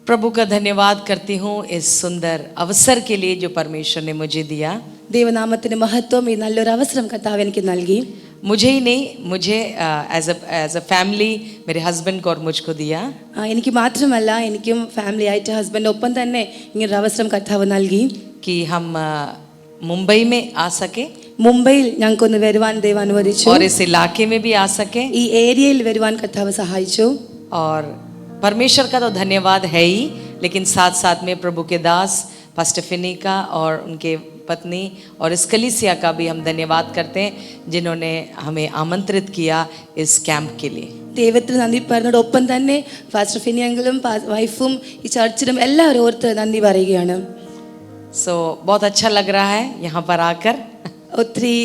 प्रभु का धन्यवाद करती हूँ इस सुंदर अवसर के लिए जो परमेश्वर ने मुझे दिया. ദൈവനാമത്തിന് മഹത്വം. ഈ നല്ലൊരു അവസരം കർത്താവ് എനിക്ക് നൽകി. मुझे ही नहीं, मुझे एज अ फैमिली मेरे हस्बैंड को और मुझको दिया. എനിക്ക് മാത്രമല്ല, എനിക്കും ഫാമിലി ആയിട്ട് ഹസ്ബൻഡ് ഒപ്പം തന്നെ ഇങ്ങനൊരു അവസരം കർത്താവ് നൽകി. कि हम मुंबई में आ सके, മുംബൈയിൽ ഞങ്ങൾക്കൊന്ന് വരുവാൻ ദൈവം അനുവദിച്ചു. और इस इलाके में भी आ सके. ഈ ഏരിയയിൽ വരുവാൻ കർത്താവ് സഹായിച്ചു. और परमेश्वर का तो धन्यवाद है ही, लेकिन साथ साथ में प्रभु के दास पास्टर फिनी का और उनके पत्नी और इस कलीसिया का भी हम धन्यवाद करते हैं जिन्होंने हमें आमंत्रित किया इस कैंप के लिए. ദൈവത്തിന് നന്ദി പറഞ്ഞതോടൊപ്പം തന്നെ പാസ്റ്റർ ഫിനിയങ്ങളും വൈഫും ഈ ചർച്ചിലും എല്ലാവരും ഓർത്ത് നന്ദി പറയുകയാണ്. सो बहुत अच्छा लग रहा है यहाँ पर आकर. ഒത്തിരി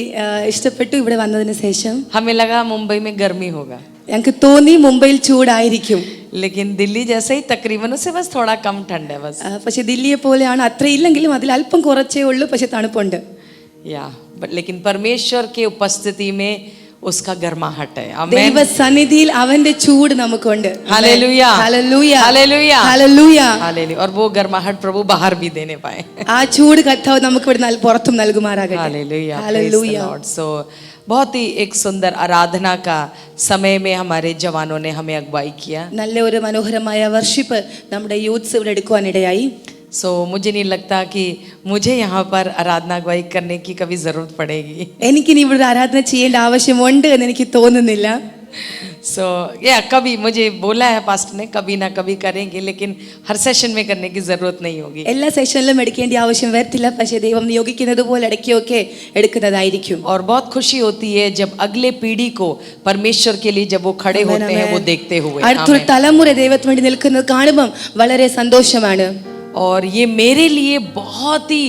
ഇഷ്ടപ്പെട്ടു ഇവിടെ വന്നതിന് ശേഷം. हमें लगा मुंबई में गर्मी होगा, ഞങ്ങൾക്ക് തോന്നി മുംബൈയിൽ ചൂടായിരിക്കും. लेकिन दिल्ली जैसे ही तकरीबन उससे बस थोड़ा कम ठंड है बस. പക്ഷെ ദില്ലിയെ പോലെയാണ്, അത്ര ഇല്ലെങ്കിലും അതിൽ അല്പം കുറച്ചേ ഉള്ളൂ, പക്ഷെ തണുപ്പുണ്ട്. या बट लेकिन परमेश्वर के उपस्थिति में उसका गर्माहट है. आमीन. ദൈവ സന്നിധിയിൽ അവന്റെ ചൂട് നമുക്കുണ്ട്. Hallelujah hallelujah hallelujah hallelujah hallelujah. और वो गर्माहट प्रभु बाहर भी देने पाए. ആ ചൂട് കർത്താവ് നമുക്ക് ഇവിടെ പുറത്തും നൽകുമാറാകട്ടെ. Hallelujah hallelujah. सो बहुत ही एक सुंदर आराधना का समय में हमारे जवानों ने हमें अगुवाई किया. നല്ല ഒരു മനോഹരമായ വർഷിപ്പ് നമ്മുടെ യൂത്ത്സ് ഇവിടെ എടുക്കുവാനിടയായി. सो मुझे नहीं लगता कि मुझे यहाँ पर आराधना अगुवाई करने की कभी जरूरत पड़ेगी. എനിക്കിനി ഇവിടെ ആരാധന ചെയ്യേണ്ട ആവശ്യമുണ്ട് എന്ന് എനിക്ക് തോന്നുന്നില്ല. सो या कभी मुझे बोला है पास्टर ने कभी ना कभी करेंगे, लेकिन हर सेशन में करने की जरूरत नहीं होगी. എല്ലാ സെഷനിലും എടുക്കേണ്ട ആവശ്യം വരത്തില്ല, പക്ഷേ ദൈവം നിയോഗിക്കുന്നത് പോലെ ഇടയ്ക്കൊക്കെ എടുക്കുന്നതായിരിക്കും. और बहुत खुशी होती है जब अगले पीढ़ी को परमेश्वर के लिए जब वो खड़े होते हैं वो देखते हुए. അടുത്തൊരു തലമുറ ദൈവത്തിന് വേണ്ടി നിൽക്കുന്നത് കാണുമ്പോൾ വളരെ സന്തോഷമാണ്. और ये मेरे लिए बहुत ही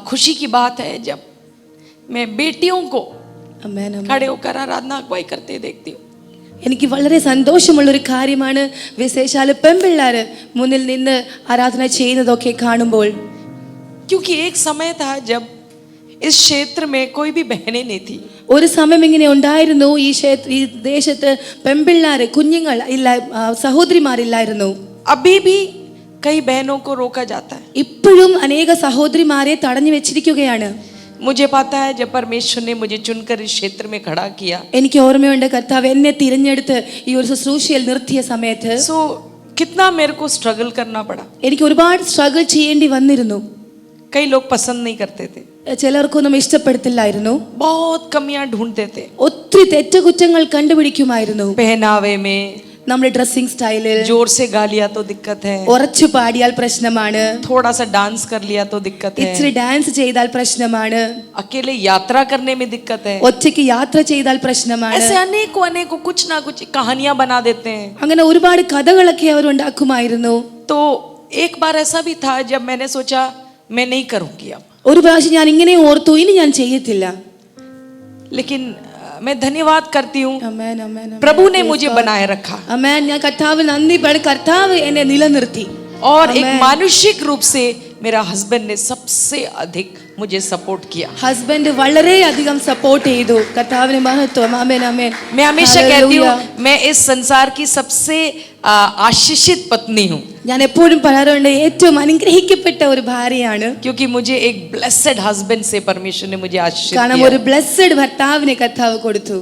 खुशी की बात है जब मैं बेटियों को खड़े होकर आराधना अगुवाई करते देखती हूँ. എനിക്ക് വളരെ സന്തോഷമുള്ളൊരു കാര്യമാണ് വിശേഷാൽ പെൺപിള്ളേർ മുന്നിൽ നിന്ന് ആരാധന ചെയ്യുന്നതൊക്കെ കാണുമ്പോൾ. क्योंकि एक समय था जब इस क्षेत्र में कोई भी बहनें नहीं थी. ഒരു സമയം ഇങ്ങനെ ഉണ്ടായിരുന്നു, ഈ ദേശത്ത് പെൺപിള്ളേർ കുഞ്ഞുങ്ങൾ ഇല്ല, സഹോദരിമാരില്ലായിരുന്നു. अभी भी कई बहनों को रोका जाता है. ഇപ്പോഴും അനേക സഹോദരിമാരെ തടഞ്ഞു വെച്ചിരിക്കുകയാണ്. मुझे पता है जब परमेश्वर ने मुझे चुनकर इस क्षेत्र में खड़ा किया, എനിക്ക് ഓർമ്മയുണ്ട് കർത്താവ് എന്നെ തിരഞ്ഞെടുത്ത് ഈ ഒരു ശുശ്രൂഷയിൽ നിർത്തിയ സമയത്ത് सो कितना मेरे को स्ट्रगल करना पड़ा. എനിക്ക് ഒരുപാട് സ്ട്രഗിൾ ചെയ്യേണ്ടി വന്നിരുന്നു. कई लोग पसंद नहीं करते थे, ചിലർക്കൊന്നും ഇഷ്ടപ്പെടത്തില്ലായിരുന്നു. बहुत कमियां ढूंढते थे. ഒത്തിരി തെറ്റുകുറ്റങ്ങൾ കണ്ടുപിടിക്കുമായിരുന്നു. पहनावे में നമ്മുടെ ഡ്രസ്സിംഗ് സ്റ്റൈലിൽ जोर से गा लिया तो दिक्कत है, ഉറച്ചു പാടിയാൽ പ്രശ്നമാണ്, थोड़ा सा डांस कर लिया तो दिक्कत ഇച്ചിരി है, ഡാൻസ് ചെയ്താൽ പ്രശ്നമാണ്, अकेले यात्रा करने में दिक्कत है. ഒറ്റയ്ക്ക് യാത്ര ചെയ്താൽ പ്രശ്നമാണ്. ऐसे अनेकों अनेकों कुछ ना कुछ कहानियां बना देते हैं. അങ്ങനെ ഒരുപാട് കഥകളൊക്കെ അവർ ഉണ്ടാക്കുമായിരുന്നു. तो एक बार ऐसा भी था जब मैंने सोचा मैं नहीं करूंगी अब, ഒരു പ്രാവശ്യം ഞാൻ ഇങ്ങനെ ഓർത്തു, ഇനി ഞാൻ ചെയ്യത്തില്ല. लेकिन मैं धन्यवाद करती हूँ ആമേൻ, ആമേൻ, ആമേൻ. प्रभु ने मुझे बनाए रखा. ആമേൻ. ഞാൻ കർത്താവ് നന്ദി പറ, കർത്താവ് എന്നെ നിലനിർത്തി. और एक मानुषिक रूप से मेरा हस्बैंड ने सबसे अधिक मुझे सपोर्ट किया. ഹസ്ബൻഡ് വളരെയധികം സപ്പോർട്ട് ചെയ്തു. കർത്താവിന് മഹത്വം. ആമേൻ, ആമേൻ. मैं हमेशा कहती हूँ मैं इस संसार की सबसे आशीषित पत्नी हूँ, ഞാൻ എപ്പോഴും പറയാറുണ്ട് ഏറ്റവും അനുഗ്രഹിക്കപ്പെട്ട ഒരു ഭാര്യയാണ്. क्योंकि मुझे एक ब्लेसेड हस्बैंड से परमेश्वर ने मुझे आशीषित കാരണം किया. ഒരു ബ്ലെസ്സഡ് ഭർത്താവിനെ കർത്താവ് കൊടുത്തു.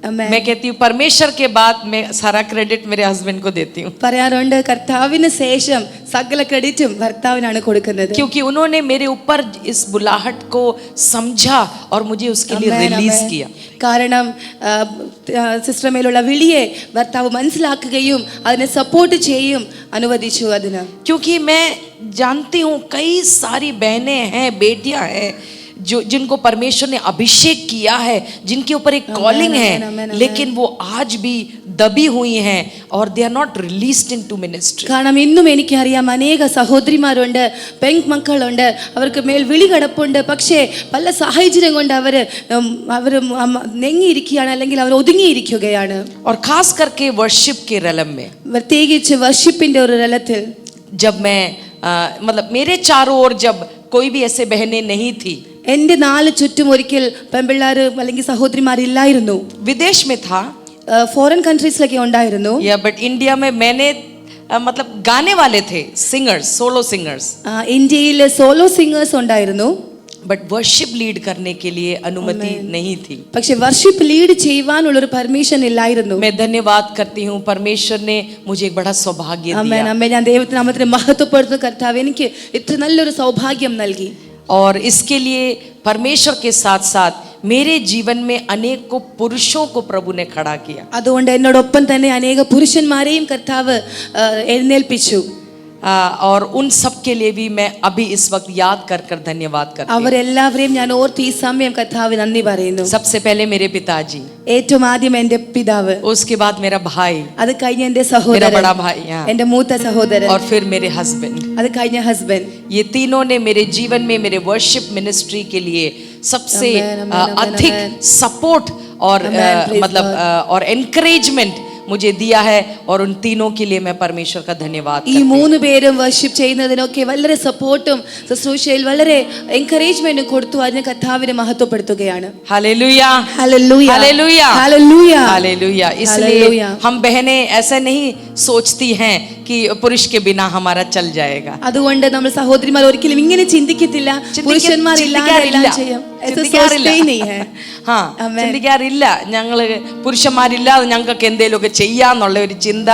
ആമേൻ. मैं कहती हूँ परमेश्वर के बाद मैं सारा क्रेडिट मेरे हस्बैंड को देती हूँ, പറയാറുണ്ട് കർത്താവിന് ശേഷം സകല ക്രെഡിറ്റും ഭർത്താവിനാണ് കൊടുക്കുന്നത്. क्योंकि उन्होंने मेरे ऊपर इस बुलाहट को समझा और मुझे उसके लिए ആമേൻ, रिलीज ആമേൻ. किया. കാരണം സിസ്റ്റർ മേലുള്ള വിളിയെ ഭർത്താവ് മനസ്സിലാക്കുകയും അതിനെ സപ്പോർട്ട് ചെയ്യും അനുവദിച്ചു അതിന്. क्योंकि मैं जानती हूँ कई सारी बहनें हैं, बेटियां हैं जो जिनको परमेश्वर ने अभिषेक किया है, जिनके ऊपर एक कॉलिंग है, लेकिन वो आज भी दबी हुई हैं और they are not released into ministry. കാരണം ഇന്നും എനിക്കറിയാം അനേക സഹോദരിമാരുണ്ട്, പെൺമക്കളുണ്ട്, അവർക്ക് മേൽ വിളി കിടപ്പുണ്ട്, പക്ഷേ പല സാഹചര്യം കൊണ്ട് അവർ നെങ്ങിയിരിക്കുകയാണ്, അല്ലെങ്കിൽ അവർ ഒതുങ്ങിയിരിക്കുകയാണ്. और खास करके वर्शिप के रलम में, പ്രത്യേകിച്ച് വർഷിപ്പിന്റെ ഒരു രലത്തിൽ जब मैं मतलब मेरे चारों ओर जब कोई भी ऐसे बहनें नहीं थी, എന്റെ നാല് ചുറ്റും ഒരിക്കൽ പെൺപിള്ളേർ അല്ലെങ്കിൽ സഹോദരിമാരില്ലായിരുന്നു. विदेश में था ഫോറിൻ കൺട്രീസിലൊക്കെ ഉണ്ടായിരുന്നു. या बट इंडिया में मैंने मतलब गाने वाले थे, सिंगर्स, सोलो सिंगर्स, ഇന്ത്യയിൽ സോളോ സിംഗേഴ്സ് ഉണ്ടായിരുന്നു. बट वर्शिप लीड करने के लिए अनुमति नहीं थी. പക്ഷെ വർഷിപ്പ് ലീഡ് ചെയ്യുവാനുള്ള ഒരു പെർമിഷൻ ഇല്ലായിരുന്നു. मैं धन्यवाद करती हूँ, परमेश्वर ने मुझे एक बड़ा सौभाग्य ആമേൻ दिया. ആമേൻ. ഞാൻ ദൈവത്തിന്റെ നാമത്തെ മഹത്വപ്പെടുത്തുന്ന കർത്താവ് എനിക്ക് ഇത്ര നല്ലൊരു സൗഭാഗ്യം നൽകി. और इसके लिए परमेश्वर के साथ साथ मेरे जीवन में अनेक को पुरुषों को प्रभु ने खड़ा किया. അതുകൊണ്ട് എന്നോടൊപ്പം തന്നെ അനേക പുരുഷന്മാരെയും കർത്താവ് എഴുന്നേൽപ്പിച്ചു. और उन सब के लिए भी मैं अभी इस वक्त याद कर कर धन्यवाद करती हूँ. അവരെല്ലാവരെയും ഞാൻ ഓർത്ത് ഈ സമയം കർത്താവ് നന്ദി പറയുന്നു. सबसे पहले मेरे पिताजी, ഏറ്റവും ആദ്യം എൻ്റെ പിതാവ്, उसके बाद मेरा भाई, അത് കഴിഞ്ഞ എൻ്റെ मेरा സഹോദരൻ, बड़ा भाई, हाँ, എൻ്റെ മൂത്ത സഹോദരൻ, और फिर मेरे हस्बैंड. അത് കഴിഞ്ഞ ഹസ്ബൻഡ്. ये तीनों ने मेरे जीवन में मेरे वर्शिप मिनिस्ट्री के लिए सबसे Amen, amen, amen, अधिक amen. सपोर्ट और Amen, praise मतलब God. और एनकरेजमेंट मुझे दिया है, और उन तीनों के लिए मैं परमेश्वर का धन्यवाद ഈ करती हूँ. മൂന്ന് പേരും വർഷിപ്പ് ചെയ്യുന്നതിനൊക്കെ വളരെ സപ്പോർട്ടും ശുശ്രൂഷയിൽ വളരെ എൻകറേജ്മെന്റും കൊടുത്തു. അതിനെ കർത്താവിനെ മഹത്വപ്പെടുത്തുകയാണ്. Hallelujah, hallelujah, hallelujah, hallelujah, hallelujah. इसलिए हालेलुया. हम बहनें ऐसा नहीं सोचती हैं कि पुरुष के बिना हमारा चल जाएगा. അതുകൊണ്ട് നമ്മൾ സഹോദരിമാർ ഒരിക്കലും ഇങ്ങനെ ചിന്തിക്കത്തില്ല, പുരുഷന്മാർ ഇല്ലാതെ എല്ലാം ചെയ്യാം. ഹാ, ചിന്തിക്കാറില്ല ഞങ്ങള് പുരുഷന്മാരില്ലാതെ ഞങ്ങൾക്ക് എന്തെങ്കിലുമൊക്കെ ചെയ്യാന്നുള്ള ഒരു ചിന്ത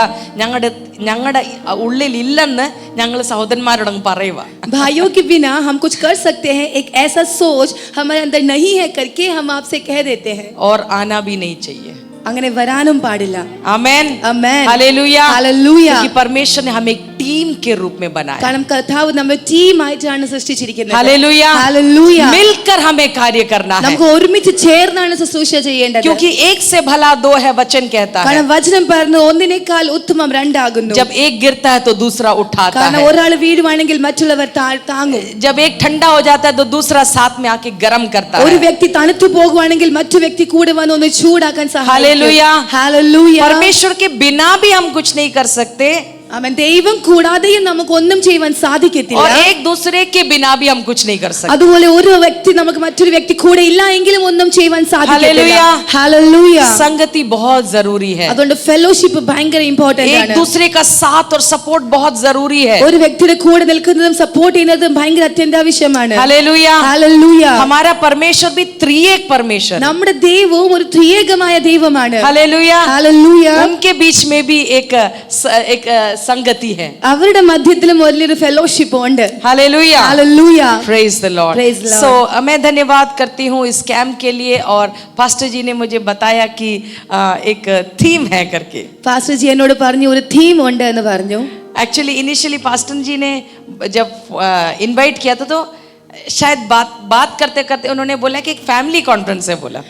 ഞങ്ങളുടെ ഉള്ളിൽ ഇല്ലെന്ന് ഞങ്ങൾ സഹോദരന്മാരോടങ്ങ് പറയുക. भाइयों के बिना हम कुछ कर सकते हैं, एक ऐसा सोच हमारे अंदर नहीं है करके हम आपसे कह देते हैं. और आना भी नहीं चाहिए. അങ്ങനെ വരാനും പാടില്ല. आमेन, ആമേൻ, हालेलुया, हालेलुया. क्योंकि परमेश्वर ने हमें एक टीम के रूप में बनाया. കാരണം കർത്താവ് നമ്മെ ടീം ആയിട്ടാണ് സൃഷ്ടിച്ചിരിക്കുന്നത്. Hallelujah, hallelujah. मिलकर हमें कार्य करना है. നമുക്ക് ഒരുമിച്ച് ചേർന്നാണ് ശുശ്രൂഷ ചെയ്യേണ്ടത്. क्योंकि एक से भला दो है, वचन कहता है. കാരണം വചനം പറഞ്ഞു ഒന്നിനേക്കാൾ ഉത്തമം രണ്ടാകുന്നു. जब एक गिरता है तो दूसरा उठाता കാരണം है. ഒരാൾ വീഴുവാണെങ്കിൽ മറ്റുള്ളവർ താങ്ങും. जब एक ठंडा हो जाता है तो दूसरा साथ में आके गरम करता ഒരു है. വ്യക്തി തണുത്തു പോകുവാണെങ്കിൽ മറ്റു വ്യക്തി കൂടെ വന്ന് ഒന്ന് ചൂടാക്കാൻ സഹായിക്കും. Hallelujah, hallelujah. परमेश्वर के बिना भी हम कुछ नहीं कर सकते, ആമേൻ. ദൈവം കൂടാതെയും നമുക്ക് ഒന്നും ചെയ്യാൻ സാധിക്കത്തില്ല. और एक दूसरे के बिना भी हम कुछ नहीं कर सकते. അതുപോലെ ഒരു വ്യക്തി നമുക്ക് മറ്റൊരു വ്യക്തി കൂടെ ഇല്ല എങ്കിലും ഒന്നും ചെയ്യാൻ സാധിക്കത്തില്ല. Hallelujah, hallelujah. संगति बहुत जरूरी है. അതുകൊണ്ട് ഫെലോഷിപ്പ് ഭയങ്കര ഇമ്പോർട്ടന്റ് एक ആണ്. दूसरे का साथ और सपोर्ट बहुत जरूरी है. ഒരു വ്യക്തിയുടെ കൂടെ നിൽക്കുന്നതും സപ്പോർട്ട് ചെയ്യുന്നതും ഭയങ്കര അത്യന്താവശ്യമാണ്. Hallelujah, hallelujah. हमारा परमेश्वर भी त्रिएक परमेश्वर. നമ്മുടെ ദൈവവും ഒരു ത്രിയേകമായ ദൈവമാണ്. Hallelujah, hallelujah. उनके बीच में भी एक संगति है. അവരുടെ മധ്യത്തിലും വലിയൊരു ഫെലോഷിപ്പ് ഉണ്ട്. Hallelujah, hallelujah. Praise the Lord. Praise the Lord. सो मैं धन्यवाद करती हूँ इस कैंप के लिए, और पास्टर जी ने मुझे बताया कि एक थीम है करके. പാസ്റ്റർ ജി എന്നോട് പറഞ്ഞു ഒരു തീം ഉണ്ട് എന്ന് പറഞ്ഞു. एक्चुअली इनिशियली पास्टर जी ने जब इनवाइट किया था तो शायद बात करते करते उन्होंने बोला कि एक फैमिली कॉन्फ्रेंस है बोला.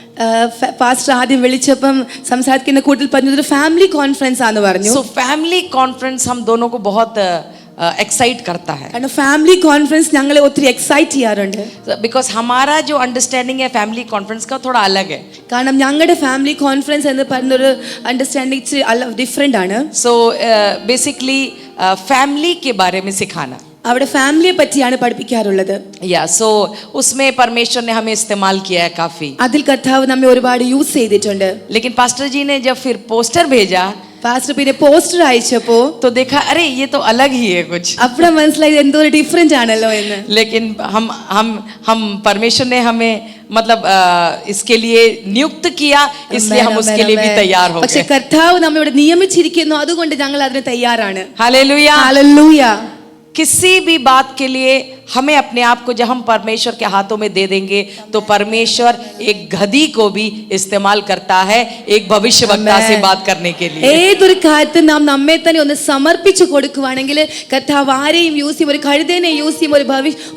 പാസ്റ്റർ ആദ്യം വിളിച്ചപ്പം സംസാരിക്കുന്ന കൂട്ടത്തിൽ പറഞ്ഞത് ഒരു ഫാമിലി കോൺഫറൻസ് ആണെന്ന് പറഞ്ഞു. सो फैमिली कॉन्फ्रेंस हम दोनों को बहुत एक्साइट करता है, കാരണം ഫാമിലി കോൺഫറൻസ് ഞങ്ങളെ ഒത്തിരി എക്സൈറ്റ് ചെയ്യാറുണ്ട്. बिकॉज हमारा जो अंडरस्टैंडिंग है फैमिली कॉन्फ्रेंस का थोड़ा अलग है. കാരണം ഞങ്ങളുടെ ഫാമിലി കോൺഫറൻസ് എന്ന് പറയുന്നൊരു അണ്ടർസ്റ്റാൻഡിങ് ഡിഫറെന്റ് ആണ്. सो बेसिकली फैमिली के बारे में सिखाना. അവിടെ ഫാമിലിയെ പറ്റിയാണ് പഠിപ്പിക്കാറുള്ളത്. या सो उसमें परमेश्वर ने हमें इस्तेमाल किया है काफी. അതിൽ കർത്താവ് നമ്മെ ഒരുപാട് യൂസ് ചെയ്തിട്ടുണ്ട്. लेकिन पास्टर जी ने जब फिर पोस्टर भेजा പാസ്റ്റർ പിന്നെ പോസ്റ്റർ അയച്ചപ്പോ तो देखा अरे ये तो अलग ही है कुछ. അപ്പഴാ മനസ്സിലായത് എന്തോ ഒരു ഡിഫറെന്റ് ആണല്ലോ എന്ന്. लेकिन हम परमेश्वर ने हमें मतलब इसके लिए नियुक्त किया, इसलिए हम उसके लिए भी तैयार हो പക്ഷെ गए. കർത്താവ് നമ്മെ ഇവിടെ നിയമിച്ചിരിക്കുന്നു, അതുകൊണ്ട് ഞങ്ങൾ അതിന് തയ്യാറാണ്. Hallelujah, hallelujah. किसी भी बात के लिए हमें अपने आप को जब हम परमेश्वर के हाथों में दे देंगे तो परमेश्वर एक गधी को भी इस्तेमाल करता है एक भविष्यवक्ता से बात करने के लिए. ഏതൊരു കാര്യത്തിൽ നാം നമ്മെ തന്നെ ഒന്ന് സമർപ്പിച്ചു കൊടുക്കുവാണെങ്കിൽ കർത്താവ് ആരെയും യൂസ് ചെയ്യും, ഒരു കഴുതനെ യൂസ് ചെയ്യും,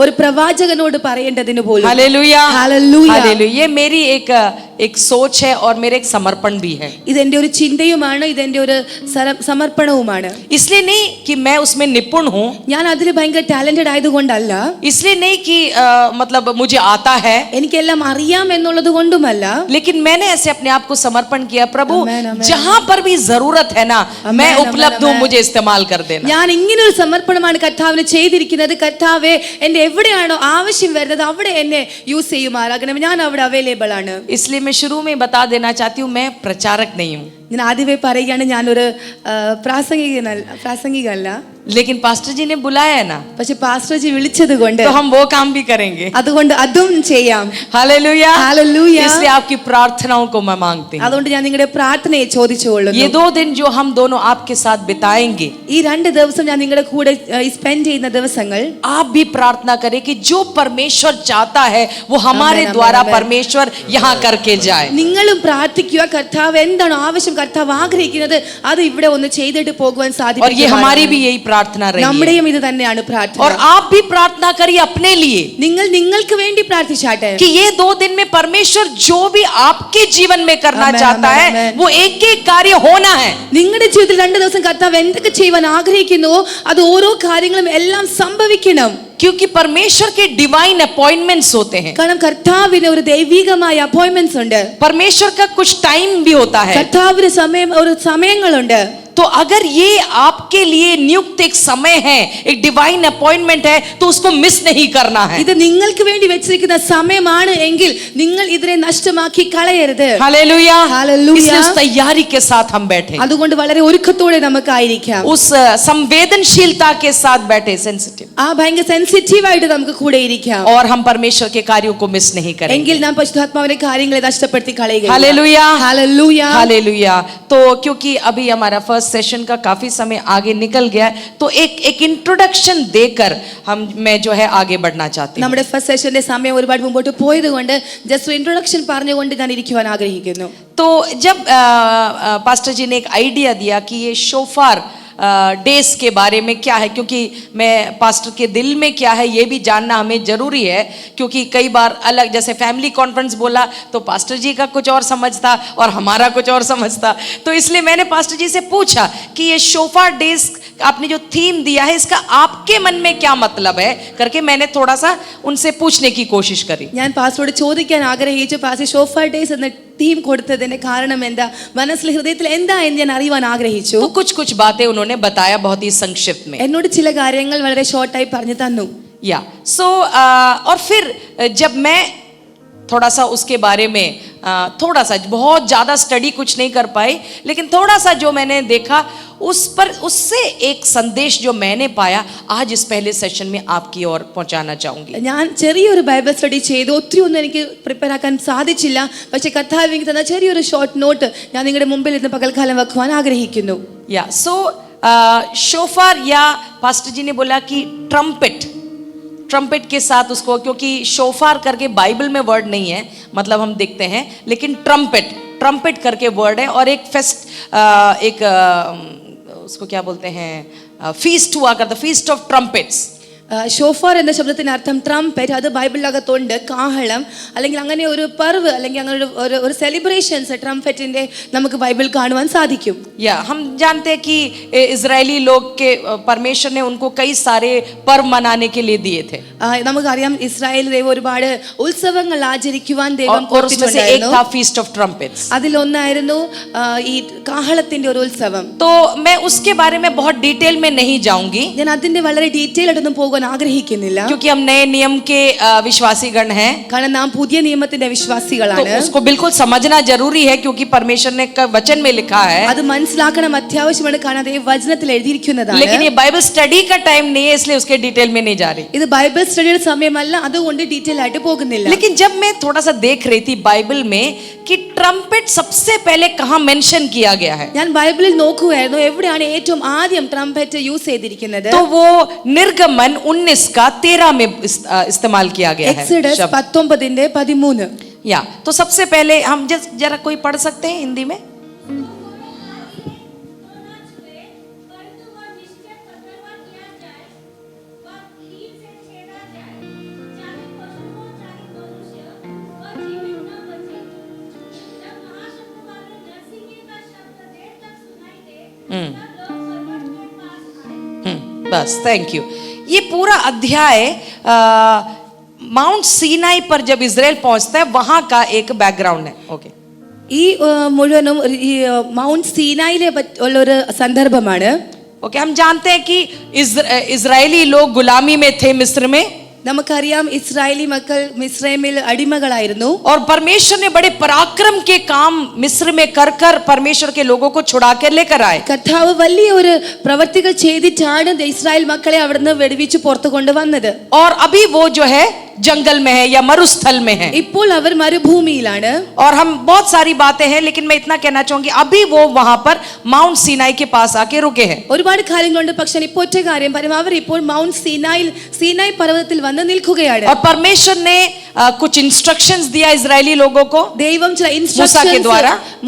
ഒരു പ്രവാചകനോട് പറയേണ്ടതിന് പോലും. Hallelujah, hallelujah. हालेलुया. ये मेरी एक सोच है और मेरे एक समर्पण भी है. ഇതെന്റെ ഒരു ചിന്തയുമാണ്, ഇതെന്റെ ഒരു സമർപ്പണവുമാണ്. इसलिए नहीं कि मैं उसमें निपुण हूँ, ഞാൻ അതിൽ ഭയങ്കര ടാലന്റഡ് ആയതുകൊണ്ടല്ല, इसलिए नहीं कि मतलब मुझे आता है, എനിക്കെല്ലാം അറിയാം എന്നുള്ളത് കൊണ്ടുമല്ല. लेकिन मैंने ऐसे अपने आप को समर्पण किया, प्रभु Amen, amen. जहां पर भी जरूरत है ना Amen, मैं amen, उपलब्ध हूँ, amen. मुझे इस्तेमाल कर देना. ഞാൻ ഇങ്ങനെ ഒരു സമർപ്പണമാണ് കർത്താവിന് ചെയ്തിരിക്കുന്നത്. കർത്താവെ എന്റെ എവിടെയാണോ ആവശ്യം വരുന്നത് അവിടെ എന്നെ യൂസ് ചെയ്യുമാറാകണം, ഞാൻ അവിടെ അവൈലബിൾ ആണ്. इसलिए मैं शुरू में बता देना चाहती हूँ मैं प्रचारक नहीं हूँ. ഞാൻ ആദ്യമേ പറയുകയാണ് ഞാനൊരു പ്രാസംഗികല്ല. लेकिन पास्टर जी ने बुलाया है ना, പക്ഷെ പാസ്റ്റർ ജി വിളിച്ചത് കൊണ്ട് तो हम वो काम भी करेंगे. അതുകൊണ്ട് അതും ചെയ്യാം. हालेलुया. हालेलुया. इसलिए आपकी प्रार्थनाओं को मैं मांगती हूँ. അതുകൊണ്ട് ഞാൻ നിങ്ങളുടെ പ്രാർത്ഥനയെ ചോദിച്ചുകൊള്ളുന്നു. ये 2 दिन जो हम दोनों आपके साथ बिताएंगे, ഈ 2 ദിവസം ഞാൻ നിങ്ങളുടെ കൂടെ സ്പെൻഡ് ചെയ്യുന്ന ദിവസങ്ങൾ आप भी प्रार्थना करें कि जो परमेश्वर चाहता है वो हमारे आमेन, द्वारा आमेन. परमेश्वर यहाँ करके जाए. നിങ്ങളും പ്രാർത്ഥിക്കുക, കർത്താവ് എന്താണോ ആവശ്യം, കർത്താവ് ആഗ്രഹിക്കുന്നത് അത് ഇവിടെ ഒന്ന് ചെയ്തിട്ട് പോകുവാൻ और ये സാധിക്കും. हमारी भी यही प्रार्थना रही है. നമ്മുടെയും ഇത് തന്നെയാണ് പ്രാർത്ഥന. और आप भी प्रार्थना करिए अपने लिए നിങ്ങൾ നിങ്ങൾക്ക് വേണ്ടി പ്രാർത്ഥിച്ചാട്ടെ. कि ये 2 दिन में परमेश्वर जो भी आपके जीवन में करना आमेन, चाहता आमेन, है आमेन. वो एक एक कार्य होना है. നിങ്ങളുടെ ജീവിതത്തിൽ 2 ദിവസം കർത്താവ് എന്തൊക്കെ ചെയ്യുവാൻ ആഗ്രഹിക്കുന്നുവോ അത് ഓരോ കാര്യങ്ങളും എല്ലാം സംഭവിക്കണം. क्योंकि परमेश्वर के डिवाइन अपॉइंटमेंट्स होते हैं. കാരണം കർത്താവിന് ഒരു ദൈവികമായ അപ്പോയിന്റ്മെന്റ്സ് ഉണ്ട്. परमेश्वर का कुछ टाइम भी होता है. കർത്താവിന് ഒരു സമയങ്ങളുണ്ട്. तो अगर ये आपके लिए नियुक्त एक समय है, एक डिवाइन अपॉइंटमेंट है, तो उसको मिस नहीं करना है. ഇത് നിങ്ങൾക്ക് വേണ്ടി വെച്ചിരിക്കുന്ന സമയമാണ് എങ്കിൽ നിങ്ങൾ ഇതിനെ നഷ്ടമാക്കി കളയരുത്. हालेलुया. हालेलुया. इसलिए उस तैयारी के साथ हम बैठे, അതുകൊണ്ട് വളരെ ഒരുക്കത്തോടെ നമുക്കായിരിക്കാം. उस संवेदनशीलता के साथ बैठे, सेंसिटिव, ആ ഭയങ്കര സെൻസിറ്റീവ് ആയിട്ട് നമുക്ക് കൂടെ ഇരിക്കാം. और हम परमेश्वर के कार्यों को मिस नहीं करेंगे. എങ്കിൽ നാം പരിശുദ്ധാത്മാവിന്റെ കാര്യങ്ങളെ നഷ്ടപ്പെടുത്തി കളയുകയില്ല. हालेलुया. हालेलुया. हालेलुया. तो क्योंकि अभी हमारा फर्स्ट सेशन का काफी समय आगे निकल गया है, तो एक इंट्रोडक्शन देकर मैं जो है आगे बढ़ना चाहती हूँ. നമ്മുടെ ഫസ്റ്റ് സെഷന്റെ സമയം ഒരുപാട് മുമ്പോട്ട് പോയതുകൊണ്ട് ജസ്റ്റ് ഇൻട്രൊഡക്ഷൻ പറഞ്ഞുകൊണ്ട് ഞാൻ ഇരിക്കുവാൻ ആഗ്രഹിക്കുന്നു. तो जब पास्टर जी ने एक आइडिया दिया कि ये शोफार डेज के बारे में क्या है, क्योंकि मैं पास्टर के दिल में क्या है ये भी जानना हमें जरूरी है, क्योंकि कई बार अलग, जैसे फैमिली कॉन्फ्रेंस बोला तो पास्टर जी का कुछ और समझता और हमारा कुछ और समझता. तो इसलिए मैंने पास्टर जी से पूछा कि ये शोफार डेज आपने जो थीम दिया है इसका आपके मन में क्या मतलब है करके मैंने थोड़ा सा उनसे पूछने की कोशिश करी. ഞാൻ പാസ്റ്ററോട് ചോദിക്കാൻ ആഗ്രഹിച്ചു, പാസ്റ്റർ ഷോഫാർ ഡേയ്സ് എന്ന തീം കൊടുത്തതിന്റെ കാരണം എന്താ, മനസ്സിൽ ഹൃദയത്തിൽ എന്താ എന്ന് ഞാൻ അറിയാൻ ആഗ്രഹിച്ചു. तो कुछ बातें उन्होंने बताया बहुत ही संक्षिप्त में. എന്നോട് ചില കാര്യങ്ങൾ വളരെ ഷോർട്ടായി പറഞ്ഞു തന്നു. या सो और फिर जब मैं थोड़ा सा उसके बारे में थोड़ा सा, बहुत ज़्यादा स्टडी कुछ नहीं कर पाई, लेकिन थोड़ा सा जो मैंने देखा उससे एक संदेश जो मैंने पाया आज इस पहले सेशन में आपकी ओर पहुंचाना चाहूंगी. ഞാൻ ചെറിയൊരു ബൈബിൾ സ്റ്റഡി ചെയ്തു, ഒത്തിരി ഒന്നും എനിക്ക് പ്രിപ്പയർ ആക്കാൻ സാധിച്ചില്ല. പക്ഷേ കർത്താവ് എനിക്ക് തന്ന ചെറിയൊരു ഷോർട്ട് നോട്ട് ഞാൻ നിങ്ങളുടെ മുമ്പിൽ ഇന്ന് പകൽക്കാലം വെക്കുവാൻ ആഗ്രഹിക്കുന്നു. या सो शोफार, या पास्टर जी ने बोला कि ट्रम्पेट के साथ उसको, क्योंकि शोफार करके बाइबल में वर्ड नहीं है, मतलब हम देखते हैं, लेकिन ट्रम्पेट करके वर्ड है. और एक उसको क्या बोलते हैं, फीस्ट हुआ करता, फीस्ट ऑफ ट्रम्पेट्स. ഷോഫാർ എന്ന ശബ്ദത്തിന് അർത്ഥം ട്രംപറ്റ്. അത് ബൈബിളിനകത്തുണ്ട്, കാഹളം അല്ലെങ്കിൽ അങ്ങനെ ഒരു പർവ് അല്ലെങ്കിൽ അങ്ങനെ ഒരു സെലിബ്രേഷൻസ് ട്രംപറ്റിന്റെ നമുക്ക് ബൈബിൾ കാണുവാൻ സാധിക്കും. या हम जानते हैं कि इजरायली लोग के परमेश्वर ने उनको कई सारे पर्व मनाने के लिए दिए थे. നമുക്കറിയാം ഇസ്രായേൽ ദൈവം ഒരുപാട് ഉത്സവങ്ങൾ ആചരിക്കുവാൻ ദൈവം और उसमें से एक था फीस्ट ऑफ ट्रम्पेट्स. അതിലൊന്നായിരുന്നു ഈ കാഹളത്തിന്റെ ഒരു ഉത്സവം. तो मैं उसके बारे में बहुत डिटेल में नहीं जाऊंगी, ഞാൻ അതിന്റെ വളരെ ഡീറ്റെയിൽ ആയിട്ടൊന്നും പോകാൻ ആഗ്രഹിക്കുന്നില്ല. क्योंकि हम नए नियम के विश्वासीगण हैं, കാരണം നാം പുതിയ നിയമത്തിന്റെ വിശ്വാസികളാണ്. तो उसको बिल्कुल समझना जरूरी है, क्योंकि परमेश्वर ने वचन में लिखा है. അത് മനസ്സിലാക്കണം, അത്യാവശ്യമാണ്, കാരണം അത് വചനത്തിൽ എഴുതിയിരിക്കുന്നതാണ്. लेकिन ये बाइबल स्टडी का टाइम नहीं है, इसलिए उसके डिटेल में नहीं जा रही. ഇത് ബൈബിൾ സ്റ്റഡിയുടെ സമയമല്ല, അതുകൊണ്ട് ഡീറ്റെയിൽ ആയിട്ട് പോകുന്നില്ല. लेकिन जब मैं थोड़ा सा देख रही थी बाइबल में कि ट्रम्पेट सबसे पहले कहाँ मेंशन किया गया है, ഞാൻ ബൈബിളിൽ നോക്കുകയായിരുന്നു എവിടെയാണ് ഏറ്റവും ആദ്യം ട്രംപറ്റ് യൂസ് ചെയ്തിരിക്കുന്നത്. तो वो निर्गमन 19 का 13 में इस्तेमाल किया गया है. എക്സോഡസ് 19:13. या तो सबसे पहले हम जरा कोई पढ़ सकते हैं हिंदी में. बस, थैंक यू. ये पूरा अध्याय माउंट सीनाई पर जब इजराइल पहुंचता है वहां का एक बैकग्राउंड है. ओके. ഈ മുഴുവനും ഈ മൗണ്ട് സീനായിലെ ഉള്ള ഒരു സന്ദർഭമാണ്. ओके. हम जानते हैं कि इजरायली लोग गुलामी में थे मिस्र में. നമുക്കറിയാം ഇസ്രായേലി മക്കൾ മിസ്രൈമിൽ അടിമകളായിരുന്നു. और परमेश्वर ने बड़े पराक्रम के काम मिस्र में कर कर परमेश्वर के लोगों को छुड़ा कर लेकर आए. കർത്താവ് വലിയ ഒരു പ്രവർത്തികൾ ചെയ്തിട്ടാണ് ഇസ്രായേൽ മക്കളെ അവിടുന്ന് വെടിവെച്ച് പുറത്തു കൊണ്ടുവന്നത്. और अभी वो जो है जंगल में है या मरुस्थल में है. ഇപ്പോൾ അവർ മരുഭൂമിയിലാണ്. और हम बहुत सारी बातें हैं लेकिन मैं इतना कहना चाहूंगी अभी वो वहां पर माउंट सीनाई के पास आके रुके हैं. ഒരുപാട് കാര്യങ്ങളുണ്ട്. പക്ഷേ ഇപ്പോൾ ഒറ്റ കാര്യം പറയും, അവർ ഇപ്പോൾ മൗണ്ട് സീനായി പർവ്വതത്തിൽ വന്ന് നിൽക്കുകയാണ്. और परमेश्वर ने कुछ इंस्ट्रक्शंस दिया इजरायली लोगों को. ദൈവം ചില ഇൻസ്ട്രക്ഷൻസ്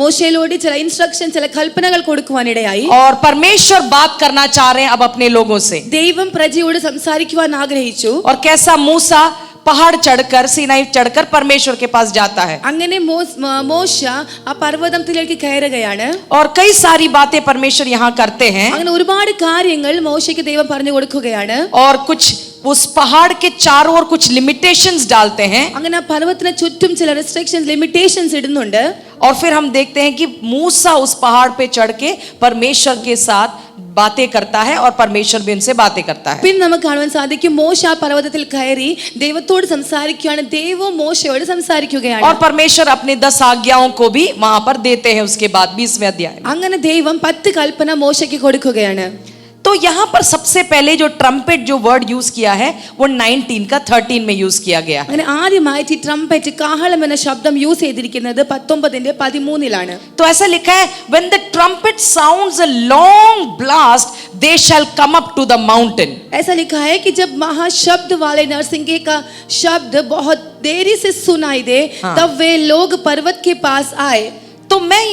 മോശയോട് ചില ഇൻസ്ട്രക്ഷൻ ചില കൽപ്പനകൾ കൊടുക്കുവാനിടയായി. और परमेश्वर बात करना चाह रहे हैं अब अपने लोगों से. ദൈവം പ്രജയോട് സംസാരിക്കുവാൻ ആഗ്രഹിച്ചു. और कैसा मूसा पहाड़ चढ़कर सीनाई चढ़कर परमेश्वर के पास जाता है. അങ്ങനെ മോശ ആ പർവ്വതത്തിലേക്ക് കയറുകയാണ്. और कई सारी बातें परमेश्वर यहाँ करते हैं. അങ്ങനെ ഒരുപാട് കാര്യങ്ങൾ മോശയ്ക്ക് ദൈവം പറഞ്ഞു കൊടുക്കുകയാണ്. और कुछ उस पहाड़ के चारों ओर कुछ लिमिटेशंस डालते हैं. അങ്ങനെ ആ പർവ്വതത്തിന് ചുറ്റും ചില റെസ്ട്രിക്ഷൻസ് ലിമിറ്റേഷൻസ് ഇടുന്നുണ്ട്. और फिर हम देखते हैं कि मूसा उस पहाड़ पे चढ़ के परमेश्वर के साथ बातें करता है और परमेश्वर भी उनसे बातें करता है. പിന്നെ നമുക്ക് കാണുവാൻ സാധിക്കും മോശ ആ പർവ്വതത്തിൽ കയറി ദൈവത്തോട് സംസാരിക്കുകയാണ്. ദൈവവും മോശയോട് സംസാരിക്കുകയാണ്. और परमेश्वर अपने 10 आज्ञाओं को भी वहां पर देते हैं उसके बाद 20वें अध्याय. അങ്ങനെ ദൈവം 10 കൽപ്പന മോശയ്ക്ക് കൊടുക്കുകയാണ്. तो यहाँ पर सबसे पहले जो ट्रम्पेट जो वर्ड यूज किया है वो 19 का 13 में यूज किया गया. അങ്ങനെ ആദ്യമായിട്ട് ഈ ട്രംപറ്റ് കാഹളം എന്ന ശബ്ദം യൂസ് ചെയ്തിരിക്കുന്നത് 19:13 तो ऐसा लिखा है when the trumpet sounds a long blast they shall come up to the mountain. ऐसा लिखा है कि जब महाशब्द वाले नरसिंगे का शब्द बहुत देरी से सुनाई दे तब वे लोग पर्वत के पास आए. तो मैं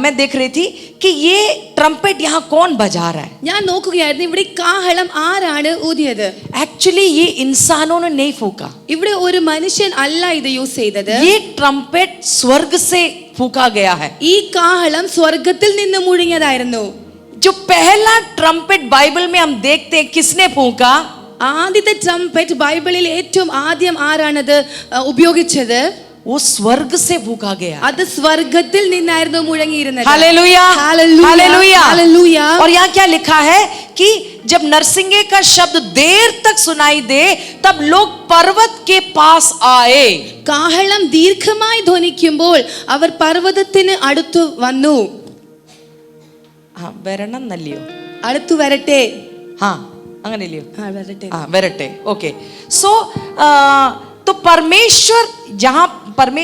मैं देख रही थी कि ये ट्रम्पेट यहाँ कौन बजा रहा है. ഞാൻ നോക്കുകയായിരുന്നു ഇവിടെ കാഹളം ആരാണ് ഊതിയത്. एक्चुअली ये इंसानों ने नहीं फूका. ഇവിടെ ഒരു മനുഷ്യൻ അല്ല ഇത് യൂസ് ചെയ്തത്. ये ट्रम्पेट स्वर्ग से फूका गया है. ഈ കാഹളം സ്വർഗ്ഗത്തിൽ നിന്ന് മുഴങ്ങിയതായിരുന്നു. जो पहला ट्रम्पेट बाइबल में हम देखते हैं किसने फूका. ആദ്യത്തെ ട്രംപറ്റ് ബൈബിളിൽ ഏറ്റവും ആദ്യം ആരാണത് ഉപയോഗിച്ചത്. वो स्वर्ग से फूका गया. അത് സ്വർഗ്ഗത്തിൽ നിന്നായിരുന്നു മുഴങ്ങിയിരുന്നത്. Hallelujah hallelujah hallelujah. और यहाँ क्या लिखा है कि जब नरसिंगे का शब्द देर तक सुनाई दे तब लोग पर्वत के पास आए. കാഹളം ദീർഘമായി ധ്വനിക്കുമ്പോൾ അവർ പർവ്വതത്തിന് അടുത്തു വന്നു. हाँ वരണം നല്ലയോ അടുത്തു വരട്ടെ. हाँ അങ്ങനെയല്ലയോ വരട്ടെ. हाँ वरटे. ओके सो तो परमेश्वर जहां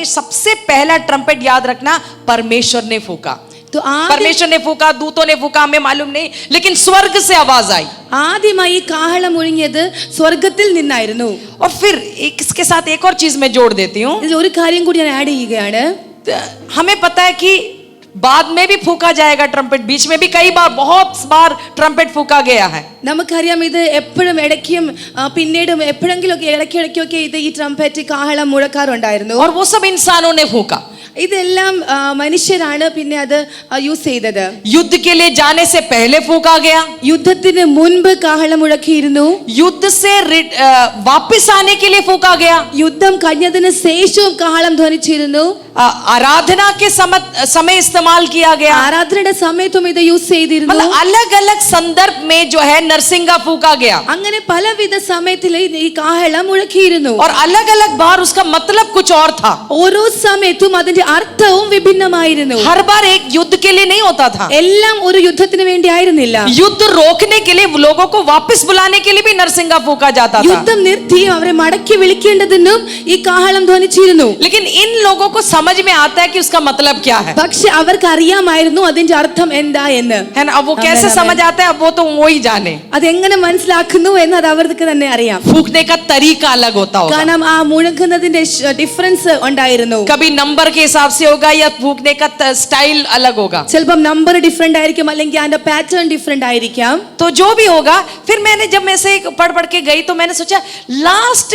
सबसे पहला ट्रम्पेट याद रखना परमेश्वर ने फूका. तो परमेश्वर ने फूका, दूतों ने फूका, हमें मालूम नहीं, लेकिन स्वर्ग से आवाज आई. ആദ്യമായി കാഹളം മുഴങ്ങിയത് സ്വർഗ്ഗത്തിൽ നിന്നായിരുന്നു. और फिर इसके साथ एक और चीज मैं जोड़ देती हूँ. ഇതിൽ ഒരു കാര്യം കൂടി ഞാൻ ആഡ് ചെയ്യുകയാണ്. हमें पता है कि बाद में भी फूका जाएगा ट्रम्पेट. बीच में भी कई बार बहुत बार ट्रम्पेट फूका गया है. നമുക്കറിയാം ഇത് എപ്പോഴും ഇടയ്ക്കും പിന്നീടും എപ്പോഴെങ്കിലും ഒക്കെ ഇടയ്ക്കിടയ്ക്കൊക്കെ ഇത് ഈ ട്രംപറ്റ് കാഹളം മുഴക്കാറുണ്ടായിരുന്നു. और वो सब इंसानों ने फूका. ഇതെല്ലാം മനുഷ്യരാണ് പിന്നെ അത് യൂസ് ചെയ്തത്. युद्ध के लिए जाने से पहले फूका गया. യുദ്ധത്തിന് മുൻപ് കാഹളം മുഴക്കിയിരുന്നു. युद्ध से वापस आने के लिए फूका गया. യുദ്ധം കഴിഞ്ഞതിന് ശേഷവും കാഹളം ധ്വനിച്ചിരുന്നു. आराधना के समय इस्तेमाल किया गया. ആരാധനയുടെ സമയത്തും ഇത് യൂസ് ചെയ്തിരുന്നു. मतलब अलग अलग संदर्भ में जो है नरसिंगा फूका गया. അങ്ങനെ പലവിധ സമയത്തിൽ ഈ കാഹളം മുഴക്കിയിരുന്നു. और अलग अलग बार उसका मतलब कुछ और था. ഓരോ സമയത്തും അതിന്റെ അർത്ഥവും വിഭിന്നമായിരുന്നു. हर बार एक युद्ध के लिए नहीं होता था. എല്ലാം ഒരു യുദ്ധത്തിന് വേണ്ടി ആയിരുന്നില്ല. युद्ध रोकने के लिए लोगों को वापस बुलाने के लिए भी नरसिंगा फूका जाता था. യുദ്ധം നിർത്തി അവരെ മടക്കി വിളിക്കേണ്ടതിനും ഈ കാഹളം ധ്വനിച്ചിരുന്നു. लेकिन इन लोगों को समझ में आता है कि उसका मतलब क्या है. പക്ഷെ അവർക്ക് അറിയാമായിരുന്നു അതിന്റെ അർത്ഥം എന്താ എന്ന്. है ना. अब वो कैसे समझ आता है अब वो तो वो ही जाने. അതെങ്ങനെ മനസ്സിലാക്കുന്നു എന്ന് അത് അവർക്ക് തന്നെ അറിയാം. फूकने का तरीका अलग होता होगा. കാരണം ആ മുഴങ്ങുന്നതിന്റെ ഡിഫറൻസ് ഉണ്ടായിരുന്നു. कभी नंबर के हिसाब से होगा या फूकने का स्टाइल अलग होगा. ചിലപ്പോൾ നമ്പർ ഡിഫറെന്റ് ആയിരിക്കും അല്ലെങ്കിൽ അതിന്റെ പാറ്റേൺ ഡിഫറെന്റ് ആയിരിക്കാം. तो जो भी होगा फिर मैंने जब मैं से पढ़ के गई तो मैंने सोचा लास्ट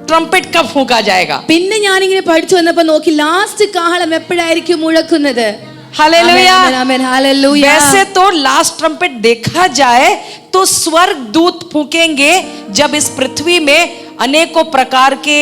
ट्रम्पेट कब फूका जाएगा. പിന്നെ ഞാൻ इങ്ങനെ പഠിച്ചു വന്നപ്പോൾ നോക്കി ലാസ്റ്റ് കാഹളം എപ്പോഴായിരിക്കും മുഴക്കുന്നത്. हालेलुया. Amen hallelujah. वैसे तो लास्ट ट्रम्पेट देखा जाए तो स्वर्ग दूत फूकेंगे जब इस पृथ्वी में अनेकों प्रकार के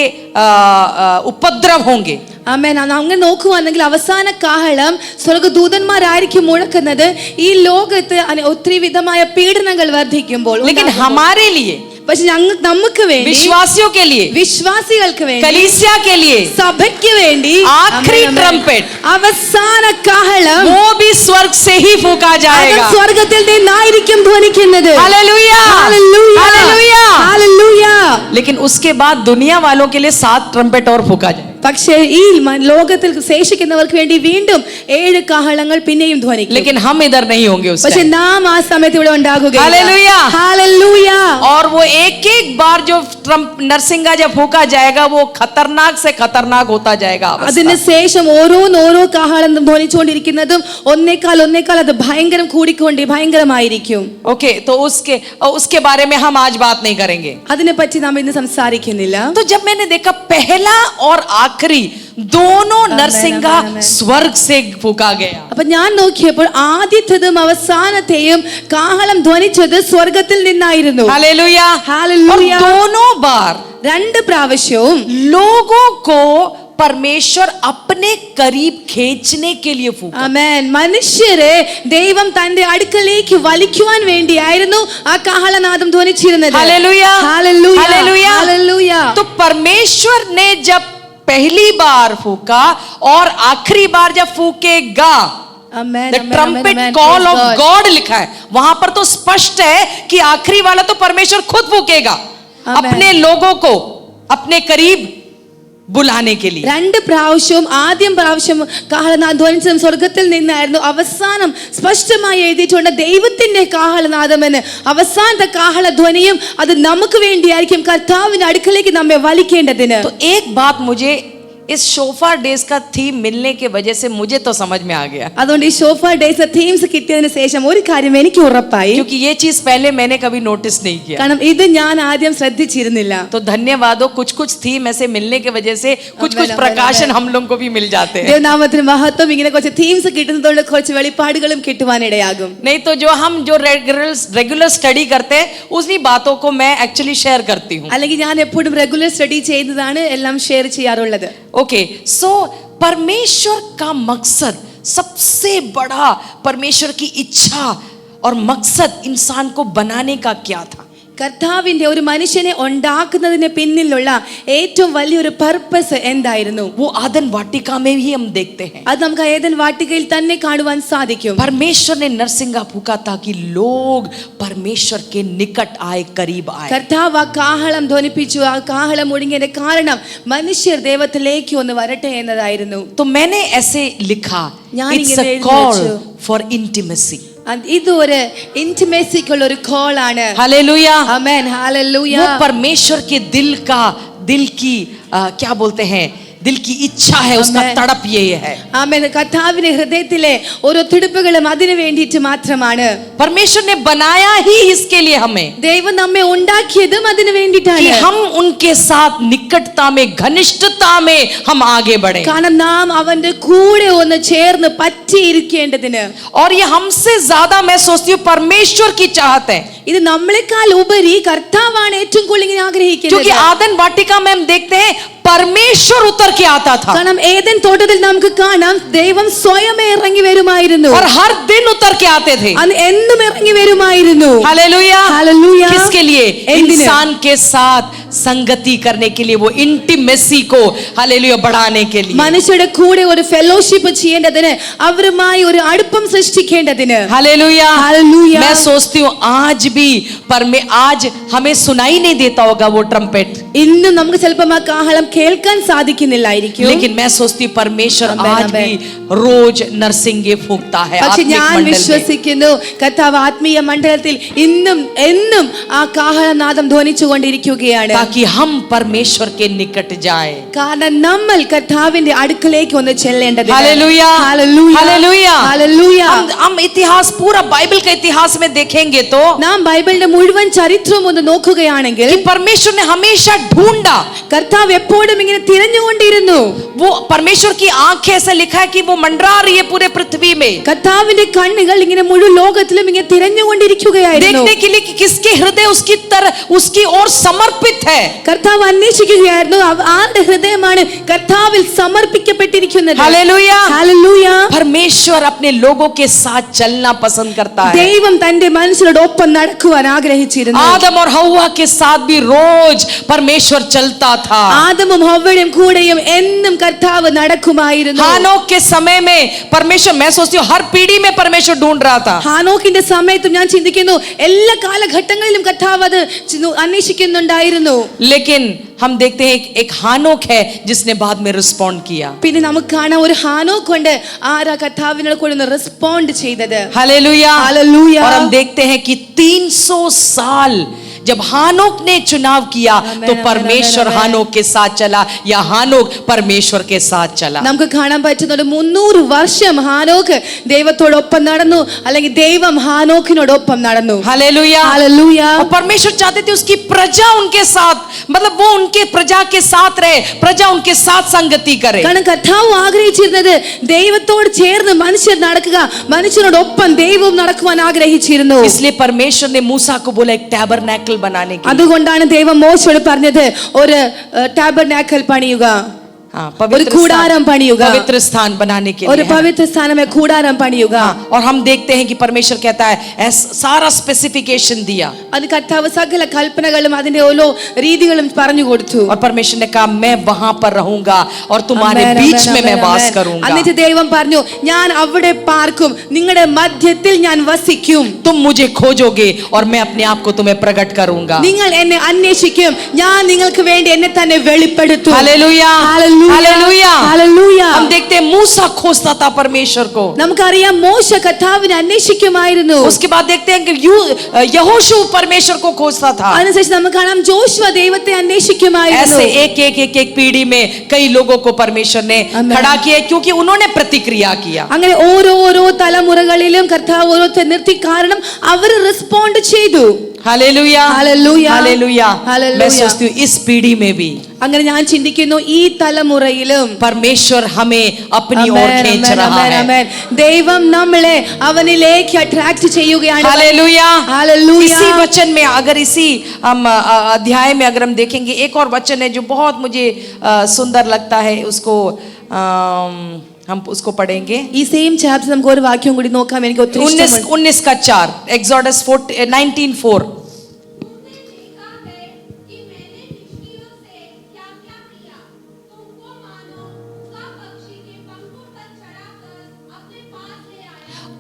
उपद्रव होंगे. ആമേൻ. അങ്ങനെ നോക്കുവാണെങ്കിൽ അവസാന കാഹളം സ്വർഗ്ഗദൂതന്മാരായിരിക്കും മുഴക്കുന്നത് ഈ ലോകത്ത് ഒത്തിരി വിധമായ പീഡനങ്ങൾ വർദ്ധിക്കുമ്പോൾ. लेकिन हमारे लिए പക്ഷെ നമുക്ക് വേണ്ടി, विश्वासियों के लिए, വിശ്വാസികൾക്ക് വേണ്ടി, कलीसिया के लिए സഭയ്ക്ക് വേണ്ടി आखिरी ट्रम्पेट, അവസാന കാഹളം वो भी स्वर्ग से ही फूका जाएगा। സ്വർഗ്ഗത്തിൽ നിന്നായിരിക്കും ധ്വനിക്കുന്നത്। Hallelujah, hallelujah, hallelujah, hallelujah. लेकिन उसके बाद दुनिया वालों के लिए 7 ट्रम्पेट और फूका जाए। പക്ഷേ ഈ ലോകത്തിൽ ശേഷിക്കുന്നവർക്ക് വേണ്ടി വീണ്ടും 7 കാഹളങ്ങൾ പിന്നെയും ധ്വനിക്കും। लेकिन हम इधर नहीं होंगे उस പക്ഷേ टाइम। നാം ആ സമയത്ത് ഇവിടെ ഉണ്ടാകുകയില്ല। Hallelujah, hallelujah. और वो एक बार जो नरसिंगा जब फूका जाएगा वो खतरनाक से खतरनाक होता जाएगा। അതിനുശേഷം ഓരോ കാഹളം ധ്വനിച്ചുകൊണ്ടിരിക്കുന്നതും ഒന്നേക്കാൾ അത് ഭയങ്കരമായിരിക്കും। ओके, तो उसके बारे में हम आज बात नहीं करेंगे। അതിനെപ്പറ്റി നാം ഇന്ന് സംസാരിക്കുന്നില്ല। तो जब मैंने देखा पहला और आखिरी दोनों नरसिंगा स्वर्ग से फूका गया। അപ്പൊ ഞാൻ നോക്കിയപ്പോൾ ആദ്യത്തേതും അവസാനത്തെയും കാഹളം ധ്വനിച്ചത് സ്വർഗ്ഗത്തിൽ നിന്നായിരുന്നു। Hallelujah, hallelujah. और दोनों बार 2 പ്രാവശ്യവും लोगों को परमेश्वर अपने करीब खींचने के लिए फूका। ആമേൻ। മനുഷ്യരെ ദൈവം തന്റെ അടുക്കലേക്ക് വലിക്കുവാൻ വേണ്ടിയായിരുന്നു ആ കാഹളനാദം ധ്വനിച്ചിരുന്നത്। Hallelujah, hallelujah, hallelujah, hallelujah. तो परमेश्वर ने जब पहली बार फूका और आखिरी बार जब फूकेगा, amen, the amen, trumpet amen, call praise of God। God लिखा है वहां पर, तो स्पष्ट है कि आखिरी वाला तो परमेश्वर खुद फूकेगा अपने लोगों को अपने करीब बुलाने के लिए। 2 പ്രാവശ്യവും ആദ്യം പ്രാവശ്യം കാഹളനാദം ധ്വനിച്ചതും സ്വർഗ്ഗത്തിൽ നിന്നായിരുന്നു। അവസാനം സ്പഷ്ടമായി എഴുതിയിട്ടുണ്ട് ദൈവത്തിന്റെ കാഹളനാദം എന്ന്। അവസാനത്തെ കാഹളധ്വനിയും അത് നമുക്ക് വേണ്ടിയായിരിക്കും, കർത്താവിന്റെ അടുക്കലേക്ക് നമ്മെ വലിക്കേണ്ടതിന്। तो एक बात मुझे इस शोफार डेज का थीम मिलने के वजह से मुझे तो समझ में आ गया, അതുകൊണ്ട് ഈ ഷോഫാർ ഡേയ്സ് തീംസ് കിട്ടിയതിന് ശേഷം ഒരു കാര്യം എനിക്ക് ഉറപ്പായി। क्योंकि ये चीज पहले मैंने कभी नोटिस नहीं किया। കാരണം ഇത് ഞാൻ ആദ്യം ശ്രദ്ധിച്ചിരുന്നില്ല। तो धन्यवाद हो, कुछ थीम ऐसे मिलने के वजह से कुछ प्रकाशन हम लोग को भी मिल जाते हैं। ദൈവനാമത്തിന് മഹത്വം। ഇങ്ങനെ കുറച്ച് തീംസ് കിട്ടുന്നതുകൊണ്ട് കുറച്ച് വെളിപ്പാടുകളും കിട്ടുവാനിടയാകും। नहीं तो जो रेगुलर स्टडी करते हैं उन्हीं बातों को मैं एक्चुअली शेयर करती हूँ। അല്ലെങ്കിൽ ഞാൻ എപ്പോഴും റെഗുലർ സ്റ്റഡി ചെയ്യുന്നതാണ് എല്ലാം ഷെയർ ചെയ്യാറുള്ളത്। ओके, सो परमेश्वर का मकसद, सबसे बड़ा परमेश्वर की इच्छा और मकसद इंसान को बनाने का क्या था? കർത്താവിന്റെ ഒരു മനുഷ്യനെ ഉണ്ടാക്കുന്നതിന് പിന്നിലുള്ള ഏറ്റവും വലിയൊരു പർപ്പസ് എന്തായിരുന്നു? वो आदन वाटिका में भी हम देखते हैं। അത് നമുക്ക് ഏദൻ വാട്ടികയിൽ തന്നെ കാണുവാൻ സാധിക്കും। परमेश्वर ने नरसिंगा फूका ताकि लोग परमेश्वर के निकट आए, करीब आए। കർത്താവ് ആ കാഹളം ധ്വനിപ്പിച്ചു। ആ കാഹളം മുഴങ്ങിയതിന്റെ കാരണം മനുഷ്യർ ദൈവത്തിലേക്ക് ഒന്ന് വരട്ടെ എന്നതായിരുന്നു। तो मैंने ऐसे लिखा, ഞാൻ it's ഇങ്ങനെ a എഴുതി call വെച്ചു। for intimacy। ഇത് ഒരു ഇന്റിമേസിക്കുള്ള ഒരു കോൾ ആണ്। हालेलुया, ആമേൻ, ഹല്ലേലൂയ। वो परमेश्वर के दिल की क्या बोलते हैं, दिल की इच्छा है, उसका तड़प ये है। ആമേൻ। കർത്താവിന്റെ ഹൃദയത്തിലെ ഓരോ തുടിപ്പുകളും അതിനു വേണ്ടിയിട്ട് മാത്രമാണ്। परमेश्वर ने बनाया ही इसके लिए हमें, ദൈവം നമ്മെ ഉണ്ടാക്കിയതും അതിനു कि വേണ്ടിയിട്ടാണ്। हम उनके साथ निकटता में, घनिष्ठता में हम आगे बढ़े। കാരണം നാം അവന്റെ കൂടെ ഒന്ന് ചേർന്ന് പറ്റിയിരിക്കേണ്ടതിന്। और ये हमसे ज्यादा मैं सोचती हूँ परमेश्वर की चाहत है, ഇത് നമ്മളെക്കാൾ ഉപരി കർത്താവാണ് ഏറ്റവും കൂടുതൽ ഇങ്ങനെ ആഗ്രഹിക്കുന്നത്। क्योंकि आदन वाटिका में हम देखते हैं परमेश्वर उतर के आता था കാരണം ഏദൻ തോട്ടത്തിൽ നമുക്ക് കാണാം ദൈവം സ്വയമേ ഇറങ്ങി വരുമായിരുന്നു। और हर दिन उतर के आते थे। അന്ന് എന്നും ഇറങ്ങി വരുമായിരുന്നു। Hallelujah, hallelujah. किसके लिए? എന്തിന്? इंसान के साथ संगति करने के लिए, वो इंटीमेसी को हालेलुया बढ़ाने के लिए। മനുഷ്യരുടെ കൂടെ ഒരു ഫെലോഷിപ്പ് ചെയ്യേണ്ടതിന്, അവരുമായി ഒരു അടുപ്പം സൃഷ്ടിക്കേണ്ടതിന്। Hallelujah, hallelujah. मैं सोचती हूँ आज भी आज हमें सुनाई नहीं देता होगा वो ट्रम्पेट, ഇന്നും നമുക്ക് ചിലപ്പോൾ ആ കാഹളം കേൾക്കാൻ സാധിക്കുന്നില്ലായിരിക്കും। लेकिन मैं सोचती हूँ परमेश्वर आमेन, आज आमेन। भी रोज नरसिंगे फूकता है പക്ഷെ आत्मिक ഞാൻ मंडल में। വിശ്വസിക്കുന്നു കർത്താവ് ആത്മീയ മണ്ഡലത്തിൽ ഇന്നും എന്നും ആ കാഹളനാദം ധ്വനിച്ചുകൊണ്ടിരിക്കുകയാണ്, ताकि हम परमेश्वर के निकट जाएं। കാരണം നമ്മൾ കർത്താവിന്റെ അടുക്കലേക്ക് ഒന്ന് ചെല്ലേണ്ടതിന്। Hallelujah, hallelujah, hallelujah, hallelujah. हम इतिहास, पूरा बाइबल का इतिहास में देखेंगे तो നാം ബൈബിളിന്റെ മുഴുവൻ ചരിത്രം ഒന്ന് നോക്കുകയാണെങ്കിൽ कि परमेश्वर ने हमेशा ढूंढा, കർത്താവ് എപ്പോഴും ഇങ്ങനെ തിരഞ്ഞുകൊണ്ടിരുന്നു। वो परमेश्वर की आंखें, ऐसा लिखा है कि वो मंडरा रही है पूरे पृथ्वी में, കർത്താവിന്റെ കണ്ണുകൾ ഇങ്ങനെ മുഴുവൻ ലോകത്തിലും ഇങ്ങനെ തിരഞ്ഞുകൊണ്ടിരിക്കുകയായിരുന്നു, देखने के लिए कि किसके हृदय उसकी ओर समर्पित है? കർത്താവ് അന്വേഷിക്കുകയായിരുന്നു ആരുടെ ഹൃദയമാണ് കർത്താവിൽ സമർപ്പിക്കപ്പെട്ടിരിക്കുന്നത്. हालेलुया। ഹല്ലേലൂയ. परमेश्वर अपने लोगों के साथ चलना पसंद करता है। ദൈവം തന്റെ മനുഷ്യരോടൊപ്പം നടക്കുവാൻ ആഗ്രഹിച്ചിരുന്നു. आदम और हव्वा के साथ भी रोज परमेश्वर चलता था। ആദമും ഹവ്വയും കൂടെയും എന്നും കർത്താവ് നടക്കുമായിരുന്നു. हानोक के समय में परमेश्वर, मैं सोचती हूँ हर पीढ़ी में परमेश्वर ढूंढ रहा था। ഹാനോക്കിന്റെ സമയത്തും ഞാൻ ചിന്തിക്കുന്നു എല്ലാ കാലഘട്ടങ്ങളിലും കർത്താവ് അത് അന്വേഷിക്കുന്നുണ്ടായിരുന്നു. लेकिन हम देखते हैं एक हानोक है जिसने बाद में रिस्पॉन्ड किया। പിന്നെ നമുക്ക് കാണാം ഒരു ഹാനോക്ക് ഉണ്ട് ആരാ കർത്താവിനോട് കൂടെ റെസ്പോണ്ട് ചെയ്തത്. हालेलुया। हालेलुया। और हम देखते हैं कि 300 साल जब हानोक ने चुनाव किया तो परमेश्वर हानोक के साथ चला या हानोक परमेश्वर के साथ चला। നമുക്ക് കാണാൻ പറ്റുന്നുണ്ട് 300 വർഷം ഹാനോക്ക് ദൈവത്തോടൊപ്പം നടന്നു, അല്ലെങ്കിൽ ദൈവം ഹാനോക്കിനോടൊപ്പം നടന്നു. हालेलुया। हालेलुया। और परमेश्वर चाहते थे उसकी प्रजा उनके साथ, मतलब वो उनके प्रजा के साथ रहे, प्रजा उनके साथ संगति करे। കാരണം കർത്താവ് ആഗ്രഹിച്ചിരുന്നത് ദൈവത്തോട് ചേർന്ന് മനുഷ്യർ നടക്കുക, മനുഷ്യനോടൊപ്പം ദൈവവും നടക്കുവാൻ ആഗ്രഹിച്ചിരുന്നു. इसलिए परमेश्वर ने मूसा को बोला एक टैबरनैकल बनाने के लिए। അതുകൊണ്ടാണ് ദൈവം മോശയോട് പറഞ്ഞത് ഒരു ടാബർനാക്കൽ പണിയുക, ഒരു കൂടാരം പണിയുക, पवित्र स्थान बनाने के ഒരു लिए। പവിത്ര സ്ഥാനമേ കൂടാരം പണിയുക. और हम देखते हैं कि परमेश्वर कहता है सारा स्पेसिफिकेशन दिया അത് കർത്താവ് സകല കൽപ്പനകളും അതിന്റെ ഓരോ രീതികളും പറഞ്ഞു കൊടുത്തു. और परमेश्वर ने कहा मैं वहां पर रहूंगा और तुम्हारे बीच में मैं वास करूंगा। എന്നിട്ട് ദൈവം പറഞ്ഞു ഞാൻ അവിടെ പാർക്കും, നിങ്ങളുടെ മധ്യത്തിൽ ഞാൻ വസിക്കും. तुम मुझे खोजोगे और मैं अपने आप को तुम्हें प्रकट करूंगा। നിങ്ങൾ എന്നെ അന്വേഷിക്കും, ഞാൻ നിങ്ങൾക്ക് വേണ്ടി എന്നെ തന്നെ വെളിപ്പെടുത്തും. हालेलुया। हालेलुया। हालेलुया। हम देखते हैं मूसा खोजता था परमेश्वर को। നമുക്കറിയാം മോശ കർത്താവിനെ അന്വേഷിക്കുമായിരുന്നു. उसके बाद देखते हैं कि यहोशू परमेश्वर को खोजता था। അതിനുശേഷം നമുക്ക് കാണാം ജോഷുവ ദൈവത്തെ അന്വേഷിക്കുമായിരുന്നു. ऐसे एक पीढ़ी में कई लोगों को परमेश्वर ने खड़ा किया क्योंकि उन्होंने प्रतिक्रिया किया। അങ്ങനെ ഓരോ തലമുറകളിലും കർത്താവ് ഓരോരുത്തരെ നിർത്തി, കാരണം അവർ റെസ്പോണ്ട് ചെയ്തു. हालेलुया। हालेलुया। हालेलुया। हालेलुया। मैं सोचती हूँ इस पीढ़ी में भी അങ്ങനെ ഞാൻ ചിന്തിക്കുന്നു ഈ തലമുറയിലും परमेश्वर हमें अपनी ओर खींच रहा है। ദൈവം നമ്മളെ അവനിലേക്ക് അട്രാക്ട് ചെയ്യുകയാണ്. हालेलुया। हालेलुया। इसी वचन में अगर इसी हम अध्याय में अगर हम देखेंगे एक और वचन है जो बहुत मुझे सुंदर लगता है, उसको हम उसको पढ़ेंगे। ഈ സെയിം ചാപ്റ്റർ നമുക്ക് ഒരു വാക്യം കൂടി നോക്കാം, എനിക്ക് ഒത്തിരി ഇഷ്ടമാണ്. 19 का 4 एक्सोडस 19:4।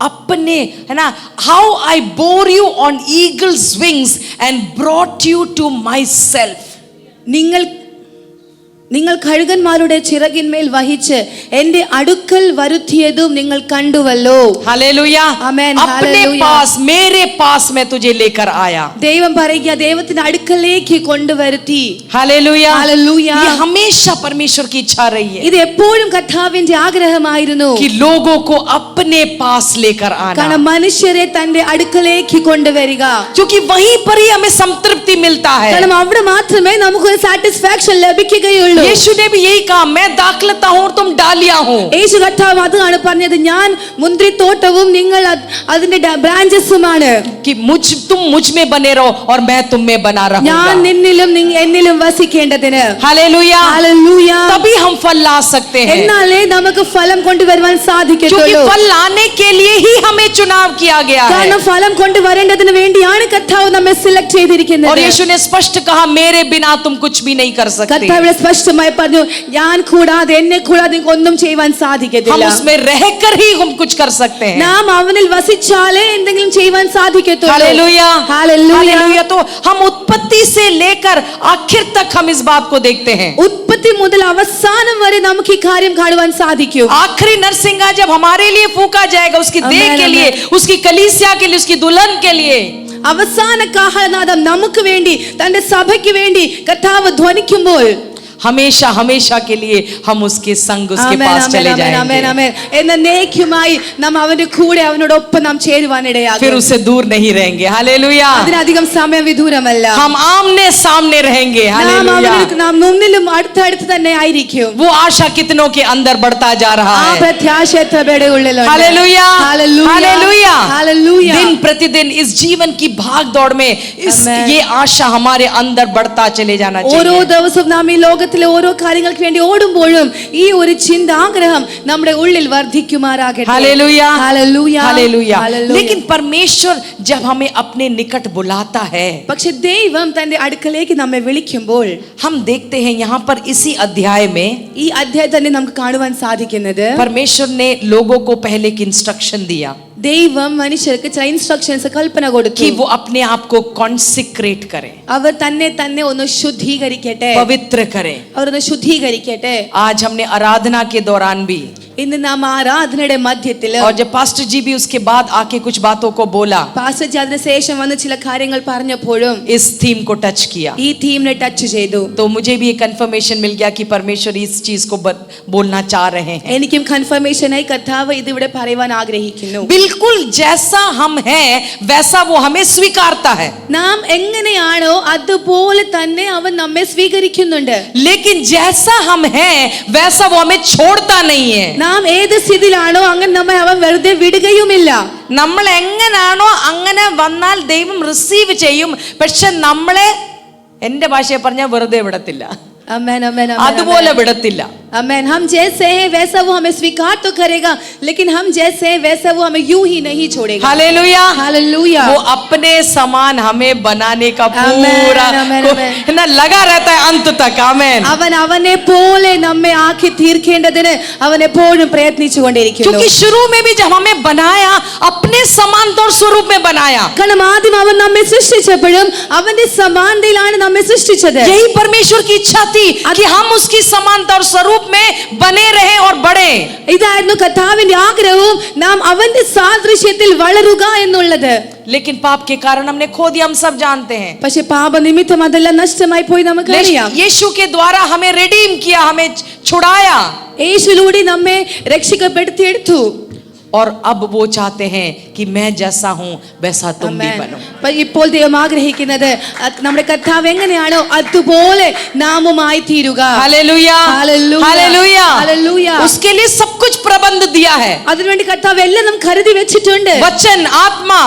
अपने, है ना, how I bore you on eagles' wings and brought you to myself. നിങ്ങൾ കഴുകന്മാരുടെ ചിറകിന്മേൽ വഹിച്ച് എന്റെ അടുക്കൽ വരുത്തിയതും നിങ്ങൾ കണ്ടുവല്ലോ. हालेलुया। ആമേൻ. अपने पास, मेरे पास मैं तुझे लेकर आया। ദൈവം പറയുക ദൈവത്തിന്റെ അടുക്കലേക്ക് കൊണ്ടുവരുത്തി. हालेलुया। हालेलुया। ये हमेशा परमेश्वर की इच्छा रही है ഇത് എപ്പോഴും കർത്താവിന്റെ ആഗ്രഹമായിരുന്നു, कि लोगों को अपने पास लेकर आना, കാരണം മനുഷ്യരെ തന്റെ അടുക്കലേക്ക് കൊണ്ടുവരിക. क्योंकि वहीं पर ही हमें संतृप्ति मिलता है। കാരണം അവിടെ മാത്രമേ നമുക്കൊരു സാറ്റിസ്ഫാക്ഷൻ ലഭിക്കുകയുള്ളൂ. यीशु ने भी यही कहा, मैं दाखलता हूं और तुम डालियां हो। യേശു കർത്താവ് അതാണ് പറഞ്ഞത്, ഞാൻ മുന്തിരിത്തോട്ടവും നിങ്ങൾ അതിന്റെ ബ്രാഞ്ചസുമാണ്. कि तुम मुझ में बने रहो और मैं तुम में बना ഞാൻ रहूंगा। നിന്നിലും എന്നിലും വസിക്കേണ്ടതിന്. हालेलुया। हालेलुया। तभी हम फल ला सकते हैं, എന്നാലേ നമുക്ക് ഫലം കൊണ്ടുവരുവാൻ क्योंकि സാധിക്കത്തുള്ളൂ. फल लाने के लिए ही हमें चुनाव किया गया है। കാരണം ഫലം കൊണ്ടുവരേണ്ടതിന് വേണ്ടിയാണ് കർത്താവ് നമ്മെ സെലക്ട് ചെയ്തിരിക്കുന്നത്. और यीशु ने स्पष्ट कहा, मेरे बिना तुम कुछ भी नहीं कर सकते। കർത്താവ് സ്പഷ്ടമായി പറഞ്ഞു, ഞാൻ കൂടാതെ എന്നെ കൂടാതെ നിങ്ങൾക്ക് ഒന്നും ചെയ്യുവാൻ हम സാധിക്കത്തില്ല. उसमें रहकर ही हम कुछ कर सकते हैं। നാം അവനിൽ വസിച്ചാലേ എന്തെങ്കിലും ചെയ്യുവാൻ സാധിക്കത്തുള്ളൂ. हालेलुया। हालेलुया। हालेलुया। तो हम उत्पत्ति से लेकर आखिर तक हम इस बात को देखते हैं। ഉത്പത്തി മുതൽ അവസാനം വരെ നമുക്ക് ഈ കാര്യം കാണുവാൻ സാധിക്കും. आखिरी नरसिंगा जब हमारे लिए फूका जाएगा, उसकी देह आमेन, के लिए, उसकी कलीसिया के लिए, उसकी दुल्हन के लिए, അവസാന കാഹളനാദം നമുക്ക് വേണ്ടി തന്റെ സഭയ്ക്ക് വേണ്ടി കർത്താവ് ധ്വനിക്കുമ്പോൾ, हमेशा हमेशा के लिए हम उसके संग उसके पास चले जाएंगे, എന്നേക്കുമായി നാം അവന്റെ കൂടെ അവനോടൊപ്പം നാം ചേരുവാനിടയാകും. फिर उससे दूर नहीं रहेंगे. हालेलुया. അതിനധികം സമയം വിദൂരമല്ല. हम आमने सामने रहेंगे. हालेलुया. നാം മുന്നിലും അടുത്തടുത്ത് തന്നെ ആയിരിക്കും. वो आशा कितनों के अंदर बढ़ता जा रहा ആ है. പ്രത്യാശ എത്രപേരുടെ ഉള്ളിലുണ്ട്. हालेलुया. हालेलुया. हालेलुया. दिन प्रतिदिन इस जीवन की भाग दौड़ में ये आशा हमारे अंदर बढ़ता चले जाना ഓരോ चाहिए. ദിവസവും നാം ഈ ലോകത്തിലെ ഓരോ കാര്യങ്ങൾക്ക് വേണ്ടി ഓടുമ്പോഴും ഈ ഒരു ചിന്ത ആഗ്രഹം നമ്മുടെ ഉള്ളിൽ വർദ്ധിക്കുമാറാകട്ടെ. हालेलुया. हालेलुया. हालेलुया. हालेलुया. लेकिन परमेश्वर जब हमें अपने निकट बुलाता है, പക്ഷെ ദൈവം തന്റെ അടുക്കലേക്ക് നമ്മെ വിളിക്കുമ്പോൾ हम देखते हैं यहाँ पर इसी अध्याय में ഈ അധ്യായം തന്നെ നമുക്ക് കാണുവാൻ സാധിക്കുന്നത് परमेश्वर ने लोगों को पहले एक इंस्ट्रक्शन दिया ദൈവം മനുഷ്യർക്ക് ചില ഇൻസ്ട്രക്ഷൻസ് കൽപ്പന കൊടുത്തു. कि वो अपने आप को कॉन्सिक्रेट करें, അവർ തന്നെ ഒന്ന് ശുദ്ധീകരിക്കട്ടെ, पवित्र करें. അവരൊന്ന് ശുദ്ധീകരിക്കട്ടെ. आज हमने आराधना के दौरान भी, ഇന്ന് നാം ആരാധനയുടെ മധ്യത്തില് और जब पास्टर जी भी उसके बाद आके कुछ बातों को बोला, പാസ്റ്റർ ജി അതിന് ശേഷം വന്ന് ചില കാര്യങ്ങൾ പറഞ്ഞപ്പോഴും इस थीम को टच किया, ഈ തീമിനെ ടച്ച് ചെയ്തു. तो मुझे भी एक कंफर्मेशन मिल गया कि परमेश्वर इस चीज को बोलना चाह रहे हैं. എനിക്കും കൺഫർമേഷനായി കർത്താവ് ഇത് ഇവിടെ പറയുവാൻ ആഗ്രഹിക്കുന്നു. बिल्कुल जैसा हम हैं वैसा वो हमें स्वीकारता है, നാം എങ്ങനെയാണോ അതുപോലെ തന്നെ അവൻ നമ്മെ സ്വീകരിക്കുന്നുണ്ട്. लेकिन जैसा हम हैं वैसा वो हमें छोड़ता नहीं है. നാം ഏത് സ്ഥിതിയിലാണോ അങ്ങനെ നമ്മെ അവൻ വെറുതെ വിടുകയുമില്ല. നമ്മൾ എങ്ങനാണോ അങ്ങനെ വന്നാൽ ദൈവം റിസീവ് ചെയ്യും, പക്ഷെ നമ്മളെ, എന്റെ ഭാഷയെ പറഞ്ഞാൽ വെറുതെ വിടത്തില്ല, ആമേൻ ആമേൻ അതുപോലെ വിടത്തില്ല. आमेन. हम जैसे हैं वैसा वो हमें स्वीकार तो करेगा, लेकिन हम जैसे हैं वैसा वो हमें यूं ही नहीं छोड़ेगा. हालेलुया. हालेलुया. वो अपने समान हमें बनाने का आमेन, पूरा आमेन, आमेन. ना लगा रहता है अंत तक. आमेन. അവൻ അവനെ പോലെ നമ്മെ ആക്കി തീർക്കേണ്ടതിന് അവൻ എപ്പോഴും പ്രയത്നിച്ചുകൊണ്ടിരിക്കുന്നു. क्योंकि शुरू में भी जब हमें बनाया अपने समान तौर स्वरूप में बनाया, കാരണം ആദ്യം അവൻ നമ്മെ സൃഷ്ടിച്ചപ്പോഴും അവന്റെ സമാനതയിലാണ് നമ്മെ സൃഷ്ടിച്ചത്. यही परमेश्वर की इच्छा थी कि हम उसकी समानता और स्वरूप में बने रहे और बढ़े. ഇതായിരുന്നു കർത്താവിന്റെ ആഗ്രഹവും, നാം അവന്റെ സാദൃശ്യത്തിൽ വളരുക എന്നുള്ളത്. लेकिन पाप के कारण हमने खो दिया, हम सब जानते हैं. പക്ഷെ പാപനിമിത്തം അതെല്ലാം നഷ്ടമായി പോയി നമുക്കറിയാം. यीशु के द्वारा हमें रिडीम किया, हमें छुड़ाया, യേശുവിലൂടെ നമ്മെ രക്ഷിക്കപ്പെടുത്തിയെടുത്തു. और अब वो चाहते हैं कि मैं जैसा हूं वैसा तुम भी बनो. ഇപ്പോൾ ദൈവം ആഗ്രഹിക്കുന്നത് നമ്മുടെ കർത്താവ് എങ്ങനെയാണോ അതുപോലെ നാമുമായി തീരുക. हालेलुया. हालेलुया. हालेलुया. उसके लिए सब कुछ प्रबंध दिया है. അതിനുവേണ്ടി കർത്താവ് എല്ലാം നമുക്ക് കരുതി വെച്ചിട്ടുണ്ട്. वचन, आत्मा,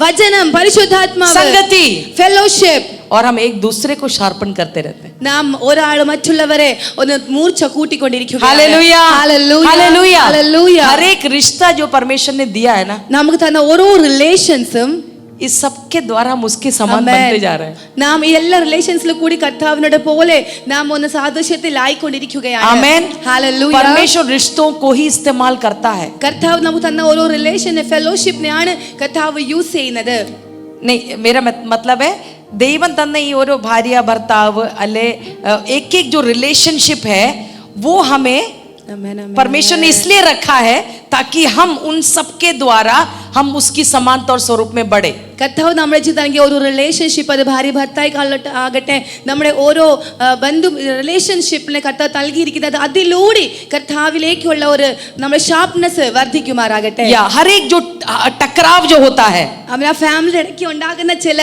വചനം, പരിശുദ്ധാത്മാവ്, संगति, ഫെലോഷിപ്പ്. और हम एक दूसरे को शार्पन करते रहते हैं. നാം ഒരാൾ മറ്റുള്ളവരെ ഒന്ന് മൂർച്ച കൂട്ടിക്കൊണ്ടിരിക്കുകയാണ്. हालेलुया. हालेलुया. हालेलुया. हालेलुया. हर एक रिश्ता जो परमेश्वर ने दिया है ना, നമുക്ക് തന്ന ഓരോ റിലേഷൻസും इस सब के द्वारा हम उसके समान बनते जा रहे हैं. നാം ഈ എല്ലാ റിലേഷൻസിലും കൂടി കർത്താവിനോട് പോലെ നാം ഒന്ന് സാദൃശ്യത്തിലായിക്കൊണ്ടിരിക്കുകയാണ്. ആമേൻ. हालेलुया. परमेश्वर रिश्तों को ही इस्तेमाल करता है. കർത്താവ് നമുക്ക് തന്ന ഓരോ റിലേഷനെ ഫെലോഷിപ്പിനെയാണ് കർത്താവ് യൂസ് ചെയ്യുന്നത്. नहीं, मेरा मतलब है ദൈവം തന്ന ഈ ഓരോ ഭാര്യ ഭർത്താവ് അല്ലെ एक एक जो रिलेशनशिप है वो हमें परमेश्वर ने इसलिए रखा है ताकि हम उन सब के द्वारा हम उसकी समानता और स्वरूप में बढ़े. കർത്താവ് നമ്മുടെ ജീവിതത്തിൽ ഒരു റിലേഷൻഷിപ്പ്, അത് ഭാര്യ ഭർത്തായി ആകട്ടെ, നമ്മുടെ ഓരോ ബന്ധു റിലേഷൻഷിപ്പിനെ കർത്താവ് നൽകിയിരിക്കുന്നത് അതിലൂടെ കർത്താവിലേക്കുള്ള ഒരു നമ്മുടെ ഷാർപ്നെസ് വർദ്ധിക്കുമാറാകട്ടെ. या हर एक जो टकराव जो होता है, നമ്മുടെ ഫാമിലി ഇടയ്ക്ക് ഉണ്ടാകുന്ന ചില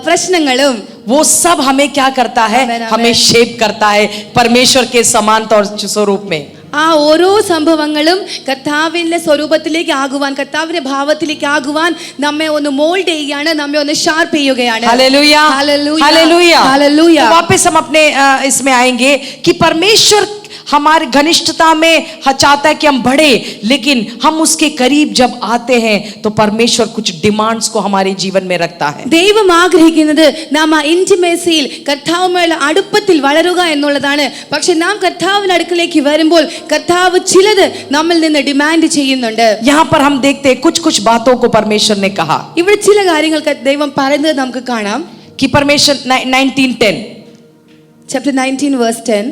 പ്രശ്നങ്ങളും वो सब हमें क्या करता है, हमें शेप करता है परमेश्वर के समानता और स्वरूप में. ആ ഓരോ സംഭവങ്ങളും കർത്താവിന്റെ സ്വരൂപത്തിലേക്ക് ആകുവാൻ, കർത്താവിന്റെ ഭാവത്തിലേക്ക് ആകുവാൻ നമ്മെ ഒന്ന് മോൾഡ് ചെയ്യുകയാണ്, നമ്മെ ഒന്ന് ഷാർപ്പ് ചെയ്യുകയാണ്. हालेलुया. हालेलुया. हालेलुया. हालेलुया. तो वापस हम अपने इसमें आएंगे कि परमेश्वर हमारी घनिष्ठता में चाहता है कि हम बढ़े, लेकिन हम उसके करीब जब आते हैं तो परमेश्वर कुछ डिमांड्स को हमारे जीवन में रखता है. ദൈവം ആഗ്രഹിക്കുന്നത് നാം ആ ഇന്റിമേസിയിൽ കർത്താവുമായുള്ള അടുപ്പത്തിൽ വളരുക എന്നുള്ളതാണ്. പക്ഷെ നാം കർത്താവിന്റെ അടുക്കലേക്ക് വരുമ്പോൾ കർത്താവ് ചിലത് നമ്മിൽ നിന്ന് ഡിമാൻഡ് ചെയ്യുന്നുണ്ട്. यहाँ पर हम देखते हैं कुछ कुछ बातों को परमेश्वर ने कहा ഇവിടെ ചില കാര്യങ്ങൾ ദൈവം പറയുന്നത് നമുക്ക് കാണാം. कि परमेश्वर 19:10 Chapter 19 verse 10.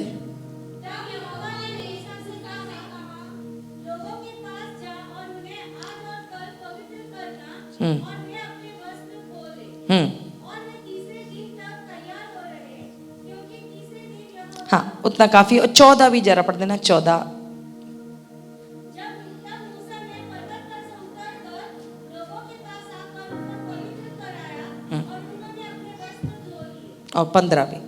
हाँ उतना काफी। और 14 भी जरा पढ़ देना, 14। और 15 भी।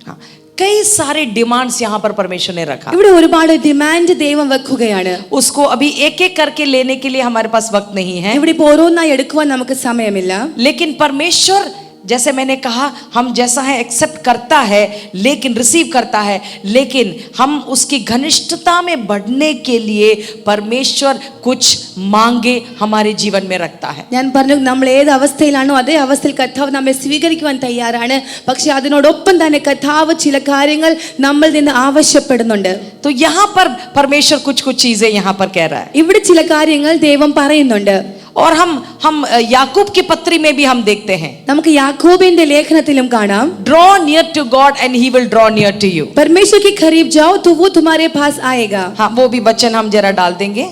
हाँ, कई सारे डिमांड्स यहाँ पर परमेश्वर ने रखा। ഇവിടെ ഒരുപാട് ഡിമാൻഡ് ദൈവം വെക്കുകയാണ്. उसको अभी एक एक करके लेने के लिए हमारे पास वक्त नहीं है, ഇവിടെ ഇപ്പോൾ ഓരോന്നായി എടുക്കുവാൻ നമുക്ക് സമയമില്ല. लेकिन परमेश्वर जैसे मैंने कहा हम जैसा है एक्सेप्ट करता है, लेकिन रिसीव करता है, लेकिन हम उसकी घनिष्ठता में बढ़ने के लिए परमेश्वर कुछ मांगे हमारे जीवन में रखता है. ഞാൻ പറഞ്ഞു നമ്മൾ ഏത് അവസ്ഥയിലാണോ അതേ അവസ്ഥയിൽ കർത്താവ് നമ്മെ സ്വീകരിക്കുവാൻ തയ്യാറാണ്. പക്ഷെ അതിനോടൊപ്പം തന്നെ കർത്താവ് ചില കാര്യങ്ങൾ നമ്മളിൽ നിന്ന് ആവശ്യപ്പെടുന്നുണ്ട്. तो यहाँ पर परमेश्वर कुछ कुछ चीजें यहाँ पर कह रहा है. ഇവിടെ ചില കാര്യങ്ങൾ ദൈവം പറയുന്നുണ്ട്. और हम याकूब की पत्री में भी हम देखते हैं, നമുക്ക് യാക്കോബിന്റെ ലേഖനത്തിലും കാണാം, draw near to God and he will draw near to you. परमेश्वर के करीब जाओ तो वो तुम्हारे पास आएगा. हाँ वो भी वचन हम जरा डाल देंगे.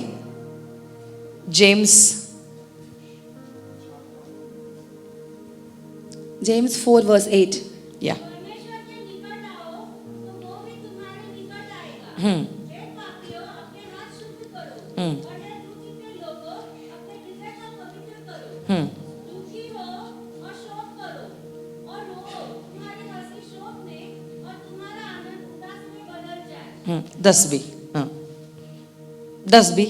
James 4 verse 8. या दस भी. हाँ 10 भी.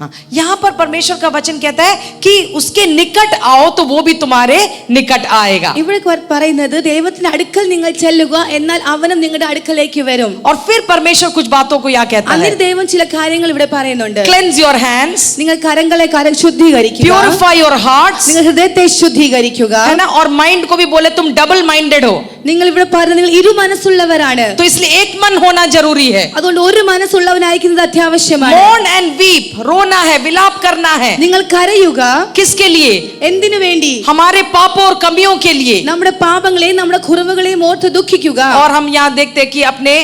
हाँ यहाँ पर परमेश्वर का वचन कहता है कि उसके निकट आओ तो वो भी तुम्हारे निकट आएगा. ഇവിടെ പറയുന്നത് ദൈവത്തിന്റെ അടുക്കൽ നിങ്ങൾ ചെല്ലുക എന്നാൽ അവനും നിങ്ങളുടെ അടുക്കലേക്ക് വരും. और फिर परमेश्वर कुछ बातों को यहाँ कहता है, അന്നിട്ട് ദൈവം ചില കാര്യങ്ങൾ ഇവിടെ പറയുന്നുണ്ട്. cleanse your hands, നിങ്ങൾ കരങ്ങളെ ശുദ്ധീകരിക്കുക, purify your hearts, നിങ്ങൾ ഹൃദയത്തെ ശുദ്ധീകരിക്കുക, है ना. और माइंड को भी बोले तुम डबल माइंडेड हो, നിങ്ങൾ ഇവിടെ പറയുന്നത് നിങ്ങൾ ഇരു മനസ്സുള്ളവരാണ്. तो इसलिए एक मन होना जरूरी है. അതുകൊണ്ട് ഒരു മനസ്സുള്ളവനായിരിക്കുന്നത് അത്യാവശ്യമാണ്. mourn and weep, रोना है, विलाप करना है. നിങ്ങൾ കരയുക. किसके लिए? എന്തിനു വേണ്ടി? हमारे पापों और कमियों के लिए. നമ്മുടെ പാപങ്ങളെയും നമ്മുടെ കുറവുകളെയും ഓർത്ത് ദുഃഖിക്കുക. और हम यहाँ देखते हैं कि अपने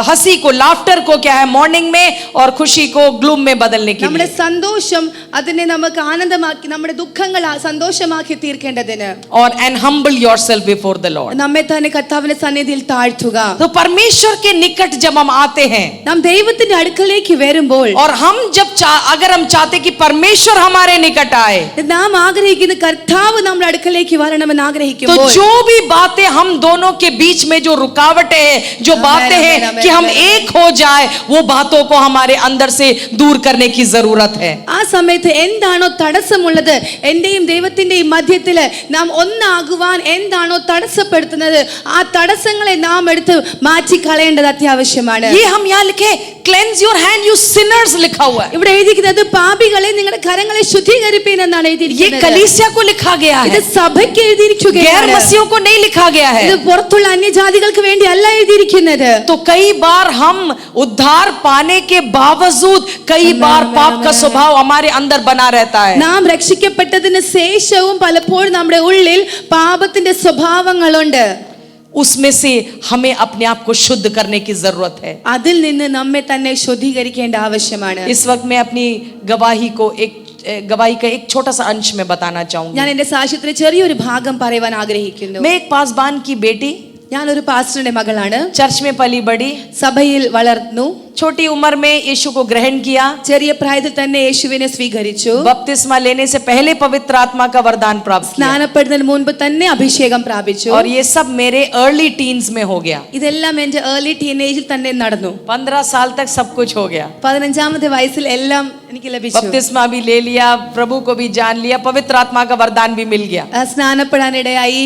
हंसी को, लाफ्टर को क्या है, मॉर्निंग में, और खुशी को ग्लूम में बदलने के നമ്മുടെ लिए. സന്തോഷം അതിനെ നമുക്ക് ആനന്ദമാക്കി നമ്മുടെ ദുഃഖങ്ങൾ സന്തോഷമാക്കി തീർക്കേണ്ടതിന്. और and humble yourself before the Lord. നമ്മെ തന്നെ കർത്താവിന്റെ സന്നിധിയിൽ താഴ്ത്തുക. तो परमेश्वर के निकट जब हम आते हैं, നാം ദൈവത്തിന്റെ അടുക്കലേക്ക് വരുമ്പോൾ, और हम जब अगर हम चाहते कि परमेश्वर हमारे निकट आए, നാം ആഗ്രഹിക്കുന്ന കർത്താവ് നമ്മുടെ അടുക്കലേക്ക് വരണമെന്ന് तो ആഗ്രഹിക്കുമ്പോൾ, जो भी बातें हम दोनों के बीच में जो रुकावटें हैं, जो बातें हैं कि हम एक हो जाए, वो बातों को हमारे अंदर से दूर करने की जरूरत है. ആ സമയത്ത് എന്താണോ തടസ്സമുള്ളത്, എന്റെയും ദൈവത്തിന്റെയും മധ്യത്തിൽ നാം ഒന്നാകുവാൻ എന്താണോ തടസ്സപ്പെടുത്തുന്നത്, ആ തടസ്സങ്ങളെ നാം എടുത്ത് മാറ്റി കളയേണ്ടത് അത്യാവശ്യമാണ്. ये हम यहाँ लिखे cleanse your hand you sinners लिखा हुआ है. ഇവിടെ എഴുതിയിരിക്കുന്നത് പാപികളെ നിങ്ങളുടെ കരങ്ങളെ ശുദ്ധീകരിപ്പീൻ എന്നാണ് ये എഴുതിയിരിക്കുന്നത്. कलीसिया को लिखा गया ഇത് है, സഭയ്ക്ക് गैर എഴുതിയിരിക്കുകയാണ്. मसीहों को नहीं लिखा गया ഇത് है. പുറത്തുള്ള അന്യജാതികൾക്ക് വേണ്ടി അല്ല എഴുതിയിരിക്കുന്നത്. तो कई बार हम उद्धार पाने के बावजूद कई बार पाप का स्वभाव हमारे अंदर बना रहता है. നാം രക്ഷിക്കപ്പെട്ടതിന് ശേഷവും പലപ്പോഴും നമ്മുടെ ഉള്ളിൽ പാപത്തിന്റെ സ്വഭാവങ്ങളുണ്ട്. उसमें से हमें अपने आप को शुद्ध करने की जरूरत है. അതിൽ നിന്ന് നമ്മെ തന്നെ ശുദ്ധീകരിക്കേണ്ട ആവശ്യമാണ്. इस वक्त मैं अपनी गवाही का एक छोटा सा अंश में बताना चाहूंगी. ഞാൻ എന്റെ സാക്ഷ്യത്തിന് ചെറിയൊരു ഭാഗം പറയുവാൻ ആഗ്രഹിക്കുന്നു. मैं एक पासबान की बेटी, ഞാനൊരു പാസ്റ്ററുടെ മകളാണ്. चर्च में पली बड़ी, സഭയിൽ വളർന്നു. छोटी उम्र में यीशु को ग्रहण किया, ചെറിയ പ്രായത്തിൽ തന്നെ യേശുവിനെ സ്വീകരിച്ചു. बपतिस्मा लेने से पहले पवित्र आत्मा का वरदान प्राप्त किया. സ്നാനപ്പെടുന്നതിന് മുൻപ് തന്നെ അഭിഷേകം പ്രാപിച്ചു. और ये सब मेरे अर्ली टीन्स में हो गया. ഇതെല്ലാം എന്റെ ഏർലി ടീനേജിൽ തന്നെ നടന്നു. 15 साल तक सब कुछ हो गया. 15ാമത്തെ വയസ്സിൽ എല്ലാം എനിക്ക് ലഭിച്ചു. बपतिस्मा भी ले लिया, प्रभु को भी जान लिया, पवित्र आत्मा का वरदान भी मिल गया, സ്നാനപ്പെടാനിടയായി,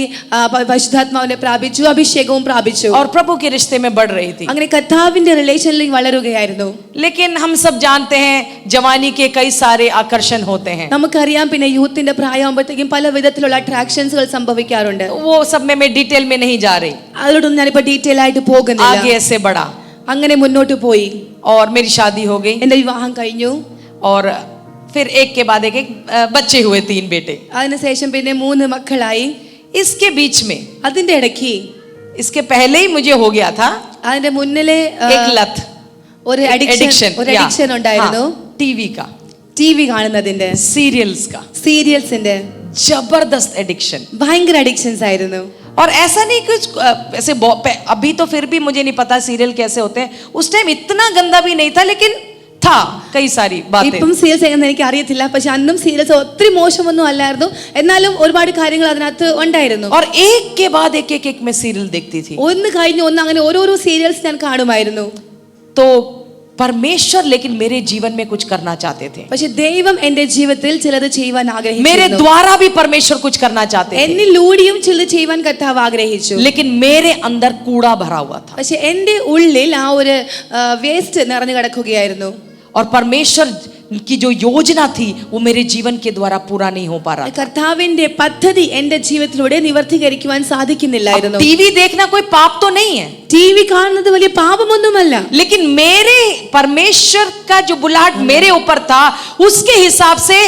പരിശുദ്ധാത്മാവിനെ പ്രാപിച്ചു, അഭിഷേകവും പ്രാപിച്ചു. और प्रभु के रिश्ते में बढ़ रही थी. അങ്ങനെ കർത്താവിന്റെ റിലേഷനിലേക്ക് വളരുകയായിരുന്നു. लेकिन हम सब जानते हैं जवानी के कई सारे आकर्षण होते हैं. നമുക്കറിയാം പിന്നെ യൂത്തിന്റെ പ്രായമാകുമ്പോഴത്തേക്കും പല വിധത്തിലുള്ള അട്രാക്ഷൻസുകൾ സംഭവിക്കാറുണ്ട്. वो सब में मैं डिटेल में नहीं जा रही. അതിലോട്ടൊന്നും ഞാനിപ്പോ ഡീറ്റെയിൽ ആയിട്ട് പോകുന്നില്ല. आगे ऐसे बढ़ा അങ്ങനെ മുന്നോട്ട് പോയി. और मेरी शादी हो गई, എന്റെ വിവാഹം കഴിഞ്ഞു. और फिर एक के बाद एक बच्चे हुए, 3 बेटे. അതിനുശേഷം പിന്നെ 3 മക്കളായി. इसके बीच में, അതിന്റെ ഇടയ്ക്ക്, इसके पहले ही मुझे हो गया था അതിന്റെ മുന്നിലെ एक लत, ഒരു അഡിക്ഷൻ ഉണ്ടായിരുന്നു. टीवी का. TV കാണുന്നതിന്റെ, सीरियल्स का സീരിയൽസിന്റെ जबरदस्त एडिक्शन। ഭയങ്കര അഡിക്ഷൻസ് ആയിരുന്നു. और ऐसा नहीं कुछ ऐसे अभी तो फिर भी मुझे नहीं पता सीरियल कैसे होते हैं, उस टाइम इतना गंदा भी नहीं था, लेकिन था कई सारी बातें। ഇപ്പം സീരിയൽസ് എങ്ങനെ എനിക്ക് അറിയത്തില്ല, പക്ഷെ അന്നും സീരിയൽസ് ഒത്തിരി മോശമൊന്നും അല്ലായിരുന്നു, എന്നാലും ഒരുപാട് കാര്യങ്ങൾ അതിനകത്ത് ഉണ്ടായിരുന്നു. और एक के बाद एक मैं सीरियल देखती थी, ഒന്ന് കഴിഞ്ഞ് ഒന്ന് അങ്ങനെ ഓരോരോ സീരിയൽസ് ഞാൻ കാണുമായിരുന്നു. तो परमेश्वर लेकिन मेरे जीवन में कुछ करना चाहते थे, പക്ഷെ ദൈവം എന്റെ ജീവിതത്തിൽ ചിലത് ചെയ്യുവാൻ मेरे ആഗ്രഹിച്ചു. द्वारा भी परमेश्वर कुछ करना चाहते थे, എന്നിലൂടെയും ചിലത് ചെയ്യുവാൻ കർത്താവ് ആഗ്രഹിച്ചു. लेकिन मेरे अंदर कूड़ा भरा हुआ था। പക്ഷെ എന്റെ ഉള്ളിൽ ആ ഒരു വേസ്റ്റ് നിറഞ്ഞു കിടക്കുകയായിരുന്നു. और परमेश्वर की जो योजना थी वो मेरे जीवन के द्वारा पूरा नहीं हो पा रहा था। കർത്താവിന്റെ പദ്ധതി എന്റെ ജീവിതത്തിലൂടെ നിവർത്തീകരിക്കുവാൻ സാധിക്കുന്നില്ലായിരുന്നു. टीवी देखना कोई पाप तो नहीं है, TV കാണുന്നത് വലിയ പാപമൊന്നുമല്ല, लेकिन मेरे परमेश्वर का जो बुलाहट मेरे ऊपर था उसके हिसाब से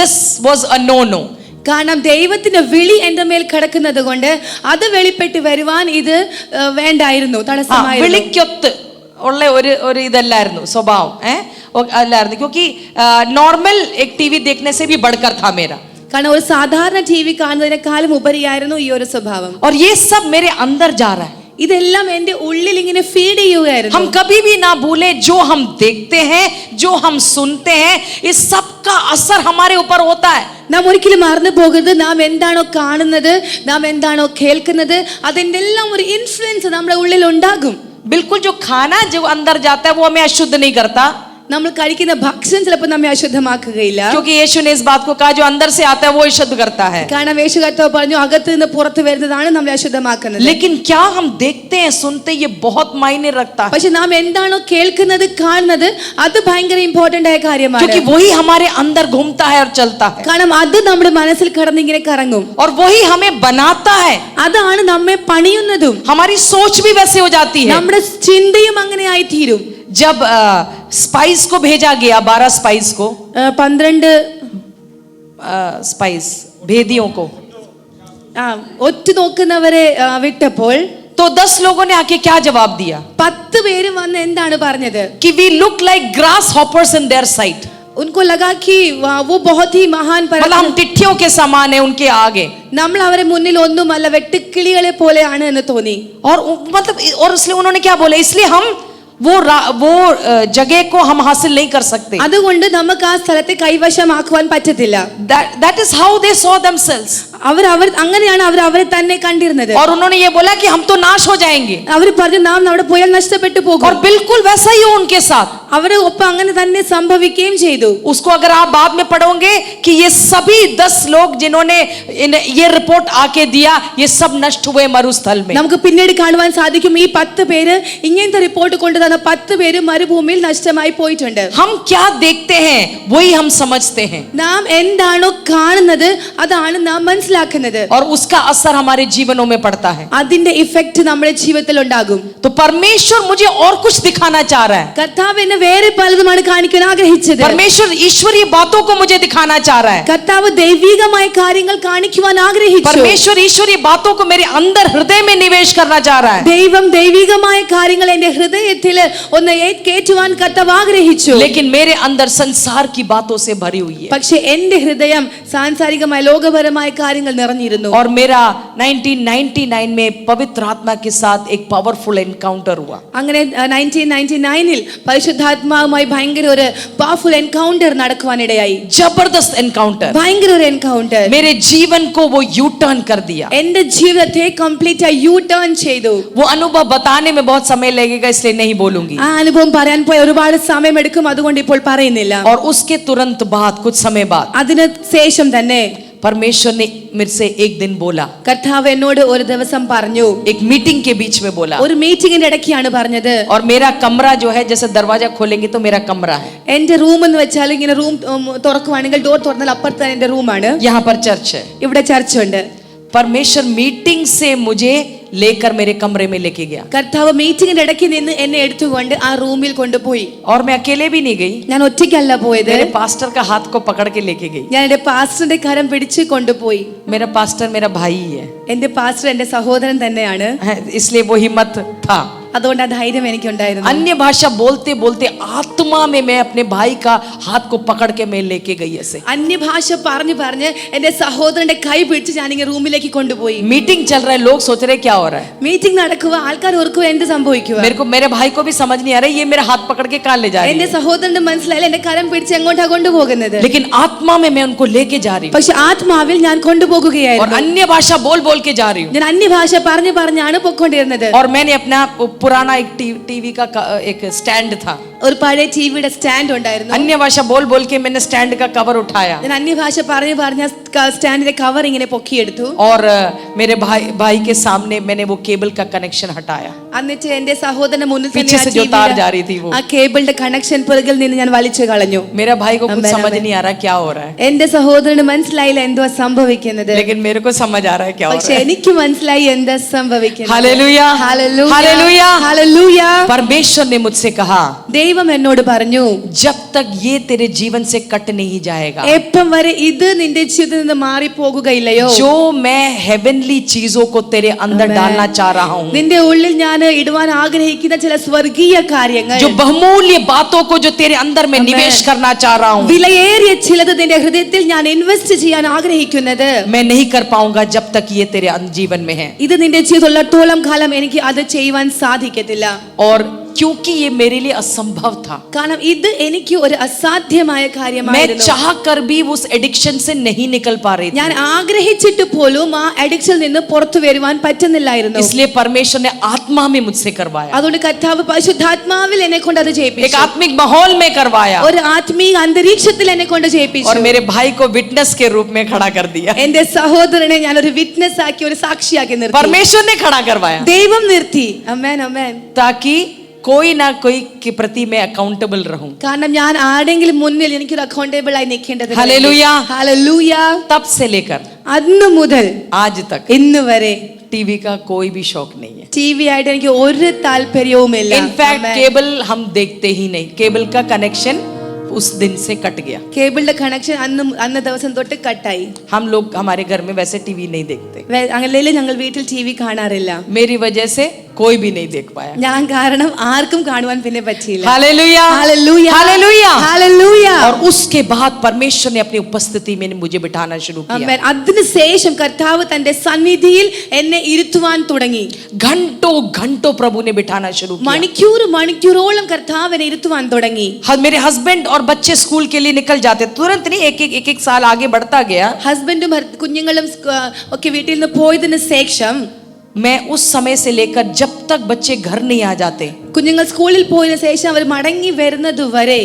this was a no no. കാരണം ദൈവത്തിന്റെ വിളി എന്റെ മേൽ കിടക്കുന്നത് കൊണ്ട് അത് വെളിപ്പെട്ട് വരുവാൻ ഇത് വേണ്ടായിരുന്നു, തടസ്സമായിരുന്നു. വിളിക്കൊത്ത് ഉള്ള ഒരു ഇതല്ലായിരുന്നു സ്വഭാവം, അല്ലായിരുന്നു, क्योंकि नॉर्मल एक टीवी देखने से भी बढ़कर था मेरा। കാരണം ഒരു സാധാരണ TV കാണുന്നതിനേക്കാളും ഉപരിയായിരുന്നു ഈ ഒരു സ്വഭാവം. और ये सब मेरे अंदर जा रहा है, ഇതെല്ലാം എന്റെ ഉള്ളിൽ ഇങ്ങനെ ഫീഡ് ചെയ്യുകയായിരുന്നു. हम कभी भी ना भूले जो हम देखते हैं, जो हम सुनते हैं, इस सब का असर हमारे ऊपर होता है। നാം ഒരിക്കലും മറന്നു പോകരുത്, നാം എന്താണോ കാണുന്നത്, നാം എന്താണോ കേൾക്കുന്നത്, അതിന്റെ എല്ലാം ഒരു ഇൻഫ്ലുവൻസ് നമ്മുടെ ഉള്ളിൽ ഉണ്ടാകും. बिल्कुल जो खाना जो अंदर जाता है वो हमें अशुद्ध नहीं करता, നമ്മൾ കഴിക്കുന്ന ഭക്ഷണം ചിലപ്പോൾ നമ്മെ അശുദ്ധമാക്കുകയില്ല. क्योंकि यीशु ने इस बात को कहा जो अंदर से आता है वो शुद्ध करता है। കാരണം യേശു കർത്താവ് പറഞ്ഞു അകത്ത് നിന്ന് പുറത്ത് വരുന്നതാണ് നമ്മളെ അശുദ്ധമാക്കുന്നത്. लेकिन क्या हम देखते हैं सुनते हैं ये बहुत मायने रखता है, പക്ഷെ നാം എന്താണോ കേൾക്കുന്നത് കാണുന്നത് അത് ഭയങ്കര ഇമ്പോർട്ടന്റ് ആയ കാര്യമാണ്. क्योंकि वही हमारे अंदर घूमता है और चलता है, കാരണം അത് നമ്മുടെ മനസ്സിൽ കടന്ന് ഇങ്ങനെ കറങ്ങും. और वही हमें बनाता है, അതാണ് നമ്മെ പണിയുന്നതും. हमारी सोच भी वैसे हो जाती है। നമ്മുടെ ചിന്തയും അങ്ങനെ ആയി തീരും. जब स्पाइस को भेजा गया, 12 स्पाइस को, 12 स्पाइस भेदियों को, ഒറ്റ നോക്കുന്നവരെ വിട്ടപ്പോൾ तो 10 लोगों ने आके क्या जवाब दिया? 10 പേര് വന്ന് എന്താണ് പറഞ്ഞത്? कि we look like grasshoppers in their sight, उनको लगा कि वो बहुत ही महान मतलब हम टिट्ठियों के समान है उनके आगे, നമ്മൾ അവരെ മുന്നിൽ ഒന്നുമല്ല, വെട്ടുക്കിളികളെ പോലെയാണ് എന്ന് തോന്നി. और मतलब और इसलिए उन्होंने क्या बोला, इसलिए हम वो जगह को हम हासिल नहीं कर सकते, അതുകൊണ്ട് നമുക്ക് ആ സ്ഥലത്തെ കൈവശമാക്കുവാൻ പറ്റത്തില്ല. that is how they saw themselves, അവർ അങ്ങനെയാണ് അവർ അവരെ തന്നെ കണ്ടിരുന്നത്. और उन्होंने ये बोला कि हम तो नाश हो जाएंगे, അവർ പറഞ്ഞു നാം അവിടെ പോയാൽ നഷ്ടപ്പെട്ടു പോകും. और बिल्कुल वैसा ही हो उनके साथ, അവരെ ഒപ്പം അങ്ങനെ തന്നെ സംഭവിക്കുകയും ചെയ്തു. उसको अगर आप बाद में पढ़ोगे कि ये सभी 10 लोग जिन्होंने ये रिपोर्ट आके दिया ये सब नष्ट हुए मरुस्थल में। നമുക്ക് പിന്നീട് കാണുവാൻ സാധിക്കും ഈ 10 പേര് ഇങ്ങനത്തെ റിപ്പോർട്ട് കൊണ്ടുതന്ന 10 പേര് മരുഭൂമിയിൽ നഷ്ടമായി പോയിട്ടുണ്ട്. हम क्या देखते हैं वही हम समझते हैं, നാം എന്താണോ കാണുന്നത് അതാണ് നാം മനസ്സിലാക്കുന്നത്, और उसका असर हमारे जीवनों में पड़ता है, അതിന്റെ ഇഫക്റ്റ് നമ്മുടെ ജീവിതത്തിൽ ഉണ്ടാകും. तो परमेश्वर मुझे और कुछ दिखाना चाह रहा है, കർത്താവ് എന്നെ വേറെ പലതുമാണ് കാണിക്കാൻ ആഗ്രഹിച്ചത്. परमेश्वर ईश्वरीय बातों को मुझे दिखाना चाह रहा है, കർത്താവ് ദൈവികമായ കാര്യങ്ങൾ കാണിക്കുവാൻ ആഗ്രഹിച്ചു. परमेश्वर ईश्वरीय बातों को मेरे अंदर हृदय में निवेश करना चाह रहा है, ദൈവം ദൈവികമായ കാര്യങ്ങൾ എന്റെ ഹൃദയത്തിൽ ഒന്ന് കേറ്റുവാൻ കർത്താവ് ആഗ്രഹിച്ചു. लेकिन मेरे अंदर संसार की बातों से भरी हुई है, പക്ഷേ എന്റെ ഹൃദയം സാംസാരികമായ ലോകപരമായ കാര്യങ്ങൾ നിറഞ്ഞിരുന്നു. और मेरा 1999 में पवित्र आत्मा के साथ एक पावरफुल एनकाउंटर हुआ। അങ്ങനെ 1999 പരിശുദ്ധാത്മാവുമായി ഭയങ്കര ഒരു പവർഫുൾ എൻകൗണ്ടർ നടക്കുവാനിടയായി. जबरदस्त एनकाउंटर, ഭയങ്കര ഒരു എൻകൗണ്ടർ मेरे जीवन को वो यू टर्न कर दिया, എന്റെ ജീവിതത്തെ കംപ്ലീറ്റ് ആയി യു ടേൺ ചെയ്തു. वो अनुभव बताने में बहुत समय लगेगा इसलिए नहीं बोलूंगी, ആ അനുഭവം പറയാൻ പോയി ഒരുപാട് സമയമെടുക്കും, അതുകൊണ്ട് ഇപ്പോൾ പറയുന്നില്ല. और उसके तुरंत बाद कुछ समय बाद അതിന് ശേഷം തന്നെ परमेश्वर ने मेरे से एक दिन बोला, കർത്താവ് എന്നോട് ഒരു ദിവസം പറഞ്ഞു, एक मीटिंग के बीच में बोला, ഒരു മീറ്റിംഗിന്റെ ഇടയ്ക്കാണ് പറഞ്ഞത്. और मेरा कमरा जो है जैसे दरवाजा खोलेंगे तो मेरा कमरा है, എന്റെ റൂം എന്ന് വെച്ചാൽ ഇങ്ങനെ റൂം തുറക്കുവാണെങ്കിൽ ഡോർ തുറന്നാൽ അപ്പുറത്ത് എന്റെ റൂമാണ്, यहाँ पर चर्च है, ഇവിടെ ചർച്ച് ഉണ്ട്. परमेश्वर मीटिंग से मुझे लेकर मेरे कमरे में लेके गया, കർത്താവ് മീറ്റിംഗിന്റെ ഇടയ്ക്ക് നിന്ന് എന്നെ എടുത്തുകൊണ്ട് ആ റൂമിൽ കൊണ്ടുപോയി. और मैं अकेले भी नहीं गई, ഞാൻ ഒറ്റയ്ക്കല്ല പോയത്, मेरे पास्टर का हाथ को पकड़ के लेके गई, ഞാൻ എന്റെ പാസ്റ്ററിന്റെ കരം പിടിച്ച് കൊണ്ടുപോയി. मेरा पास्टर मेरा भाई है, എന്റെ പാസ്റ്റർ എന്റെ സഹോദരൻ തന്നെയാണ്, इसलिए वो हिम्मत था, അതുകൊണ്ട് ആ ധൈര്യം എനിക്കുണ്ടായിരുന്നു. अन्य भाषा बोलते बोलते आत्मा में मैं अपने भाई का हाथ को पकड़ के मैं लेके गई ऐसे. അന്യഭാഷ പറഞ്ഞു പറഞ്ഞ് എന്റെ സഹോദരന്റെ കൈ പിടിച്ച് ഞാൻ ഇങ്ങനെ റൂമിലേക്ക് കൊണ്ടുപോയി. मीटिंग चल रहा है, लोग सोच रहे क्या हो रहा है. മീറ്റിംഗ് നടക്കുക, ആൾക്കാർ ഓർക്കുക എന്ത് സംഭവിക്കുക. मेरे भाई को भी समझ नहीं आ रहा है ये मेरा हाथ पकड़ के कहाँ ले जा रही എന്റെ है. സഹോദരന്റെ മനസ്സിലായില്ല എന്റെ കരം പിടിച്ച് എങ്ങോട്ടാ കൊണ്ടുപോകുന്നത്. लेकिन आत्मा में मैं उनको लेके जा रही हूँ പക്ഷെ ആത്മാവിൽ ഞാൻ और കൊണ്ടുപോകുകയായിരുന്നു. अन्य भाषा बोल बोल के जा रही हूँ. ഞാൻ അന്യഭാഷ പറഞ്ഞു പറഞ്ഞാണ് പൊക്കൊണ്ടിരുന്നത്. और मैंने अपना पुराना एक टीवी का एक स्टैंड था, ഒരു പഴയ ടിവിയുടെ സ്റ്റാൻഡ് ഉണ്ടായിരുന്നു. अन्य भाषा बोल बोल के मैंने स्टैंड का कवर उठाया ഞാൻ അന്യഭാഷ പറഞ്ഞു പറഞ്ഞ സ്റ്റാൻഡിന്റെ കവർ ഇങ്ങനെ പൊക്കിയെടുത്തു. और मेरे भाई के सामने मैंने वो केबल का कनेक्शन हटाया. എന്നിട്ട് എന്റെ സഹോദരന്റെ മുന്നിൽ पीछे से जो तार जा रही थी वो, ആ കേബിളിന്റെ കണക്ഷൻ പുറകിൽ നിന്ന് ഞാൻ വലിച്ചു കളഞ്ഞു. मेरा भाई को कुछ समझ नहीं आ रहा क्या हो रहा है, എന്റെ സഹോദരന് മനസ്സിലായില്ല എന്തോ സംഭവിക്കുന്നത്. लेकिन मेरे को समझ आ रहा है क्या हो പക്ഷെ रहा है. എനിക്ക് മനസ്സിലായി എന്താ സംഭവിക്കുന്നത്. Hallelujah, hallelujah, hallelujah. ഹല്ലേലൂയ. परमेश्वर ने मुझसे कहा ദൈവം എന്നോട് പറഞ്ഞു, जब तक ये तेरे जीवन से कट नहीं जाएगा, എപ്പം വരെ ഇത് നിന്റെ ജീവിതത്തിൽ നിന്ന് മാറി പോകുകയില്ലയോ, जो मैं हेवनली चीजों को तेरे अंदर डालना चाह रहा हूँ, നിന്റെ ഉള്ളിൽ ഞാൻ ഇടുവാൻ ആഗ്രഹിക്കുന്ന ചില സ്വർഗീയ കാര്യങ്ങൾ, जो बहुमूल्य बातों को जो तेरे अंदर में निवेश करना चाह रहा हूँ, വിലയേറിയ ചിലത് നിന്റെ ഹൃദയത്തിൽ ഞാൻ ഇൻവെസ്റ്റ് ചെയ്യാൻ ആഗ്രഹിക്കുന്നത്, मैं नहीं कर पाऊंगा जब तक ये तेरे जीवन में है. ഇത് നിന്റെ ജീവിതത്തിലുള്ളത്തോളം കാലം എനിക്ക് അത് ചെയ്യുവാൻ സാധിക്കത്തില്ല. और क्योंकि ये मेरे लिए असंभव था, കാരണം ഇത് എനിക്ക് ഒരു അസാധ്യമായ मैं കാര്യമായിരുന്നു. चाह कर भी उस एडिक्शन से नहीं निकल पा रही थी. ഞാൻ ആഗ്രഹിച്ചിട്ട് പോലും ആ അഡിക്ഷനിൽ നിന്ന് പുറത്തു വരുവാൻ പറ്റുന്നില്ലായിരുന്നു. इसलिए परमेश्वर ने आत्मा में मुझसे करवाया, അതുകൊണ്ട് കർത്താവ് പരിശുദ്ധാത്മാവിൽ എന്നെ കൊണ്ട് അത് एक ചെയ്യിപ്പിച്ചു. आत्मिक माहौल में करवाया ഒരു ആത്മീയ അന്തരീക്ഷത്തിൽ എന്നെ കൊണ്ട് और ചെയ്യിപ്പിച്ചു. मेरे भाई को विटनेस के रूप में खड़ा कर दिया. എന്റെ സഹോദരനെ ഞാൻ ഒരു വിറ്റ്നസ് ആക്കി, ഒരു സാക്ഷിയാക്കി നിർത്തി. परमेश्वर ने खड़ा करवाया ദൈവം നിർത്തി. ആമേൻ, ആമേൻ. ताकि कोई ना कोई के प्रति मैं अकाउंटेबल रहूं. കാരണം ഞാൻ ആരെങ്കിലും മുന്നിൽ എനിക്കൊരു അക്കൗണ്ടബിൾ ആയി നിൽക്കേണ്ടത്. हालेलुया. ഹല്ലേലൂയ. तब से लेकर അന്ന് മുതൽ आज तक ഇന്ന് വരെ टीवी का कोई भी शौक नहीं है. ടിവി ആയിട്ട് എനിക്ക് ഒരു താല്പര്യവുമില്ല. इनफैक्ट केबल हम देखते ही नहीं, केबल का कनेक्शन उस दिन से कट गया. കേബിളിന്റെ കണക്ഷൻ അന്ന് ദിവസം തൊട്ട് കട്ടായി. हम लोग हमारे घर में वैसे टीवी नहीं देखते. അല്ലെങ്കിൽ ഞങ്ങൾ വീട്ടിൽ ടിവി കാണാറില്ല. मेरी वजह से कोई भी नहीं देख पाया. ഞാൻ കാരണം ആർക്കും കാണുവാൻ പിന്നെ പറ്റിയില്ല. Hallelujah, hallelujah, hallelujah, hallelujah. और उसके बाद परमेश्वर ने अपनी उपस्थिति में मुझे बिठाना शुरू किया. ആമേൻ. അതിനുശേഷം കർത്താവ് തന്റെ സന്നിധിയിൽ എന്നെ ഇരുത്തുവാൻ തുടങ്ങി. घंटों घंटों प्रभु ने बिठाना शुरू किया. മണിക്കൂറോളം കർത്താവ് എന്നെ ഇരുത്തുവാൻ തുടങ്ങി. मेरे हस्बैंड और बच्चे स्कूल के लिए निकल जाते, तुरंत नहीं, एक साल आगे बढ़ता गया. ഹസ്ബൻഡും കുഞ്ഞുങ്ങളും ഒക്കെ വീട്ടിൽ നിന്ന് പോയതിനു ശേഷം मैं उस समय से लेकर जब तक बच्चे घर नहीं आ जाते, കുഞ്ഞുങ്ങൾ സ്കൂളിൽ പോയതിനു ശേഷം അവർ മടങ്ങി വരുന്നത് വരെ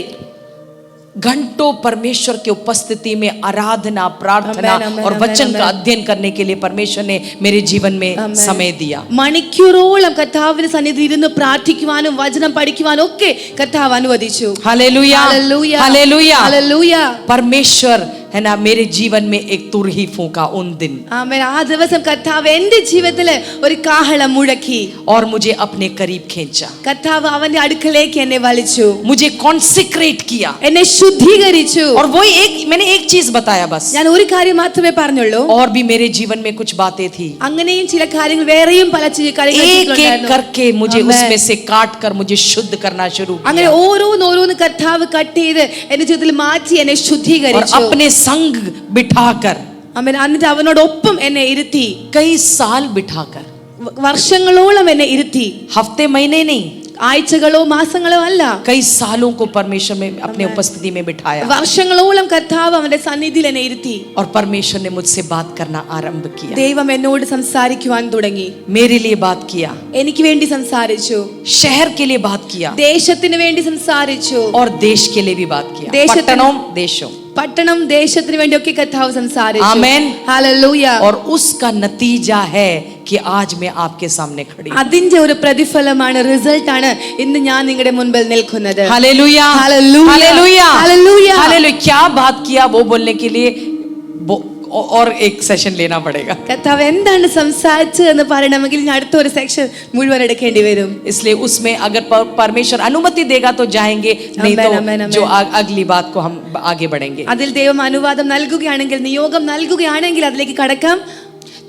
घंटों परमेश्वर की उपस्थिति में आराधना, प्रार्थना आमेन, आमेन, और आमेन, वचन का आमेन. अध्ययन करने के लिए परमेश्वर ने मेरे जीवन में आमेन. समय दिया. മണിക്കൂറോളം കർത്താവിന്റെ സന്നിധിയിൽ ഇരുന്ന് പ്രാർത്ഥിക്കുവാനും വചനം പഠിക്കുവാനും ഒക്കെ കർത്താവ് അനുവദിച്ചു. Hallelujah, hallelujah, hallelujah. हालेलुया. परमेश्वर है ना मेरे जीवन में एक तुर ही फूंका उन दिन ആമേൻ. ആ ദിവസം കർത്താവ് എന്റെ ജീവിതത്തില് ഒരു കാഹളം മുഴക്കി. और मुझे अपने करीब खींचा, കർത്താവ് അവന്റെ അടുക്കലേക്ക് എന്നെ വലിച്ചു, मुझे कॉन्सेक्रेट किया. എന്നെ ശുദ്ധീകരിച്ചു. और वही मैंने एक चीज बताया बस, ഞാൻ ഒരു കാര്യം മാത്രമേ പറഞ്ഞുള്ളൂ. और भी मेरे जीवन में कुछ बातें थी. അങ്ങനെയും ചില കാര്യങ്ങൾ വേറെയും പല കാര്യങ്ങൾ एक एक करके मुझे उसमें से काट कर मुझे शुद्ध करना शुरू അങ്ങനെ किया. ഓരോന്ന് കർത്താവ് കട്ട് ചെയ്ത് എന്റെ ജീവിതത്തിൽ മാറ്റി എന്നെ और ശുദ്ധീകരിച്ചു. अपने संग बिठाकर, ആമേൻ. എന്നിട്ട് അവനോടൊപ്പം എന്നെ ഇരുത്തി, कई साल बिठाकर, വർഷങ്ങളോളം എന്നെ ഇരുത്തി. हफ्ते महीने नहीं, ആഴ്ചകളോ മാസങ്ങളോ അല്ല, कई सालों को परमेश्वर में अपने उपस्थिति में बिठाया. വർഷങ്ങളോളം കർത്താവ് അവന്റെ സന്നിധിയിൽ എന്നെ ഇരുത്തി. और परमेश्वर ने मुझसे बात करना आरंभ किया, ദൈവം എന്നോട് സംസാരിക്കുവാൻ തുടങ്ങി. मेरे लिए बात किया, എനിക്ക് വേണ്ടി സംസാരിച്ചു, शहर के लिए बात किया, ദേശത്തിന് വേണ്ടി സംസാരിച്ചു, और देश के लिए भी बात किया. देश- पట్టणों देशों, പട്ടണം ദേശത്തിന് വേണ്ടിയൊക്കെ കർത്താവ് സംസാരിച്ചു. ആമേൻ. ഹല്ലേലൂയ. और उसका नतीजा है कि आज मैं आपके सामने खड़ी हूं. അതിന്റെ ഒരു പ്രതിഫലമാണ്, റിസൾട്ട് ആണ് ഇന്ന് ഞാൻ നിങ്ങളുടെ മുൻപിൽ നിൽക്കുന്നത്. Hallelujah, hallelujah, hallelujah, hallelujah. Hallelujah. क्या बात किया वो बोलने के लिए और एक सेशन लेना पड़ेगा. കർത്താവ് എന്താണ് സംസാരിച്ചത് എന്ന് പറയണമെങ്കിൽ ഞാൻ അടുത്ത ഒരു സെക്ഷൻ മുഴുവൻ എടുക്കേണ്ടി വരും. इसलिए उसमें अगर परमेश्वर अनुमति देगा तो जाएंगे, नहीं आमेन, तो आमेन, आमेन. जो अगली बात को हम आगे बढ़ेंगे. അതിൽ ദൈവം അനുവാദം നൽകുകയാണെങ്കിൽ, നിയോഗം നൽകുകയാണെങ്കിൽ അതിലേക്ക് കടക്കാം.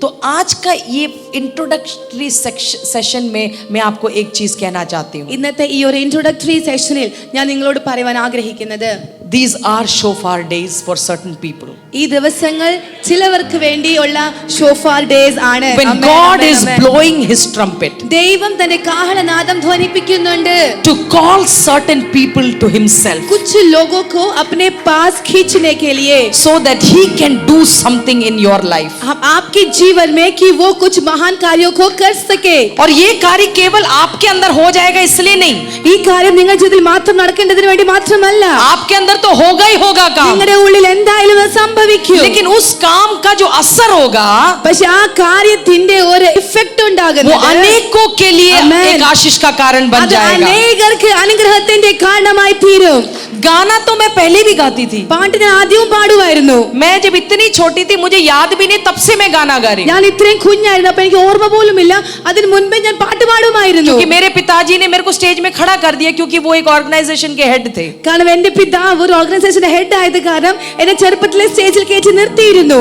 तो आज का ये इंट्रोडक्टरी सेशन में मैं आपको एक चीज कहना चाहती हूँ. ഇന്നത്തെ ഈ ഒരു ഇൻട്രോഡക്ടറി സെഷനിൽ ഞാൻ നിങ്ങളോട് പറയുവാൻ ആഗ്രഹിക്കുന്നത്, These are shofar days for certain people. ഈ ദിവസങ്ങൾ ചിലവർക്ക് വേണ്ടിയുള്ള ഷോഫാർ ഡേയ്സ് ആണ്. When God is blowing his trumpet ദൈവം തന്റെ കാഹളനാദം ധ്വനിപ്പിക്കുന്നുണ്ട്. to call certain people to himself, कुछ लोगों को अपने पास खींचने के लिए, so that he can do something in your life. हम आपके जीवन में कि वो कुछ महान कार्यों को कर सके. और ये कार्य केवल आपके अंदर हो जाएगा इसलिए नहीं, ഈ കാര്യം നിങ്ങളുടെ ജീവിതത്തിൽ മാത്രം നടക്കേണ്ടതിന് വേണ്ടി മാത്രമല്ല, आपके अंदर तो होगा ही होगा काम, നിങ്ങളുടെ ഉള്ളിൽ എന്തായാലും അത് സംഭവിക്കും. लेकिन उस काम का जो असर होगा പക്ഷെ ആ കാര്യത്തിന്റെ ഒരു ഇഫക്റ്റ് वो ഉണ്ടാകുന്നത് अनेकों के लिए Amen. एक आशीष का कारण बन അത് जाएगा. അനേകർക്ക് അനുഗ്രഹത്തിന്റെ കാരണമായി തീരും. गाना तो मैं पहले भी गाती थी. പാട്ട് ഞാൻ ആദ്യവും പാടുമായിരുന്നു. मैं जब इतनी छोटी थी मुझे याद भी नहीं, तब से मैं गाना गा रही हूँ. ഞാൻ ഇത്രയും കുഞ്ഞായിരുന്നു, അപ്പൊ എനിക്ക് ഓർമ്മ പോലും ഇല്ല. അതിന് മുൻപേ ഞാൻ പാട്ട് പാടുമായിരുന്നു. क्योंकि मेरे पिताजी ने मेरे को स्टेज में खड़ा कर दिया, क्योंकि वो एक ऑर्गेनाइजेशन के हेड थे. കാരണം എന്റെ പിതാവ് ഒരു ഓർഗനൈസേഷന്റെ ഹെഡ് ആയത് കാരണം എന്നെ ചെറുപ്പത്തിലെ സ്റ്റേജിൽ കയറ്റി നിർത്തിയിരുന്നു.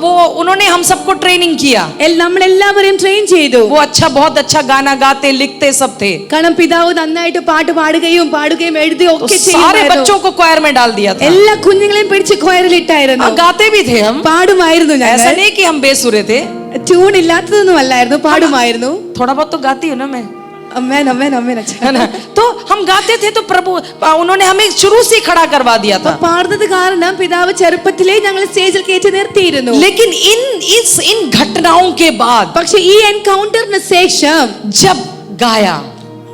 वो उन्होंने हम सबको ट्रेनिंग किया. നമ്മളെല്ലാവരെയും ട്രെയിൻ ചെയ്തു. वो बहुत अच्छा गाना गाते लिखते सब थे. കാരണം പിതാവ് നന്നായിട്ട് പാട്ട് പാടുകയും എഴുതുകയും तो ഒക്കെ सारे ചെയ്യുമായിരുന്നു. बच्चों को क्वायर में डाल दिया था. എല്ലാ കുഞ്ഞുങ്ങളെയും പിടിച്ച് കൊയറിൽ ഇട്ടായിരുന്നു. गाते भी थे हम, പാടുമായിരുന്നു. ऐसा ഞങ്ങൾ नहीं कि हम बेसुरे थे. ട്യൂൺ ഇല്ലാത്തതൊന്നും അല്ലായിരുന്നു, പാടുമായിരുന്നു. थोड़ा बहुत तो गाती हूँ ना मैं, അമ്മേൻ അമ്മേൻ അമ്മേൻ അച്ഛൻ. है ना. तो हम गाते थे तो प्रभु उन्होंने हमें शुरू से खड़ा करवा दिया था. പാടുന്നത് കാരണം പിതാവ് ചെറുപ്പത്തിലേ ഞങ്ങൾ സ്റ്റേജിൽ കയറ്റി നിർത്തിയിരുന്നു. लेकिन इन घटनाओं के बाद പക്ഷെ ഈ എൻകൗണ്ടറിന് ശേഷം जब गाया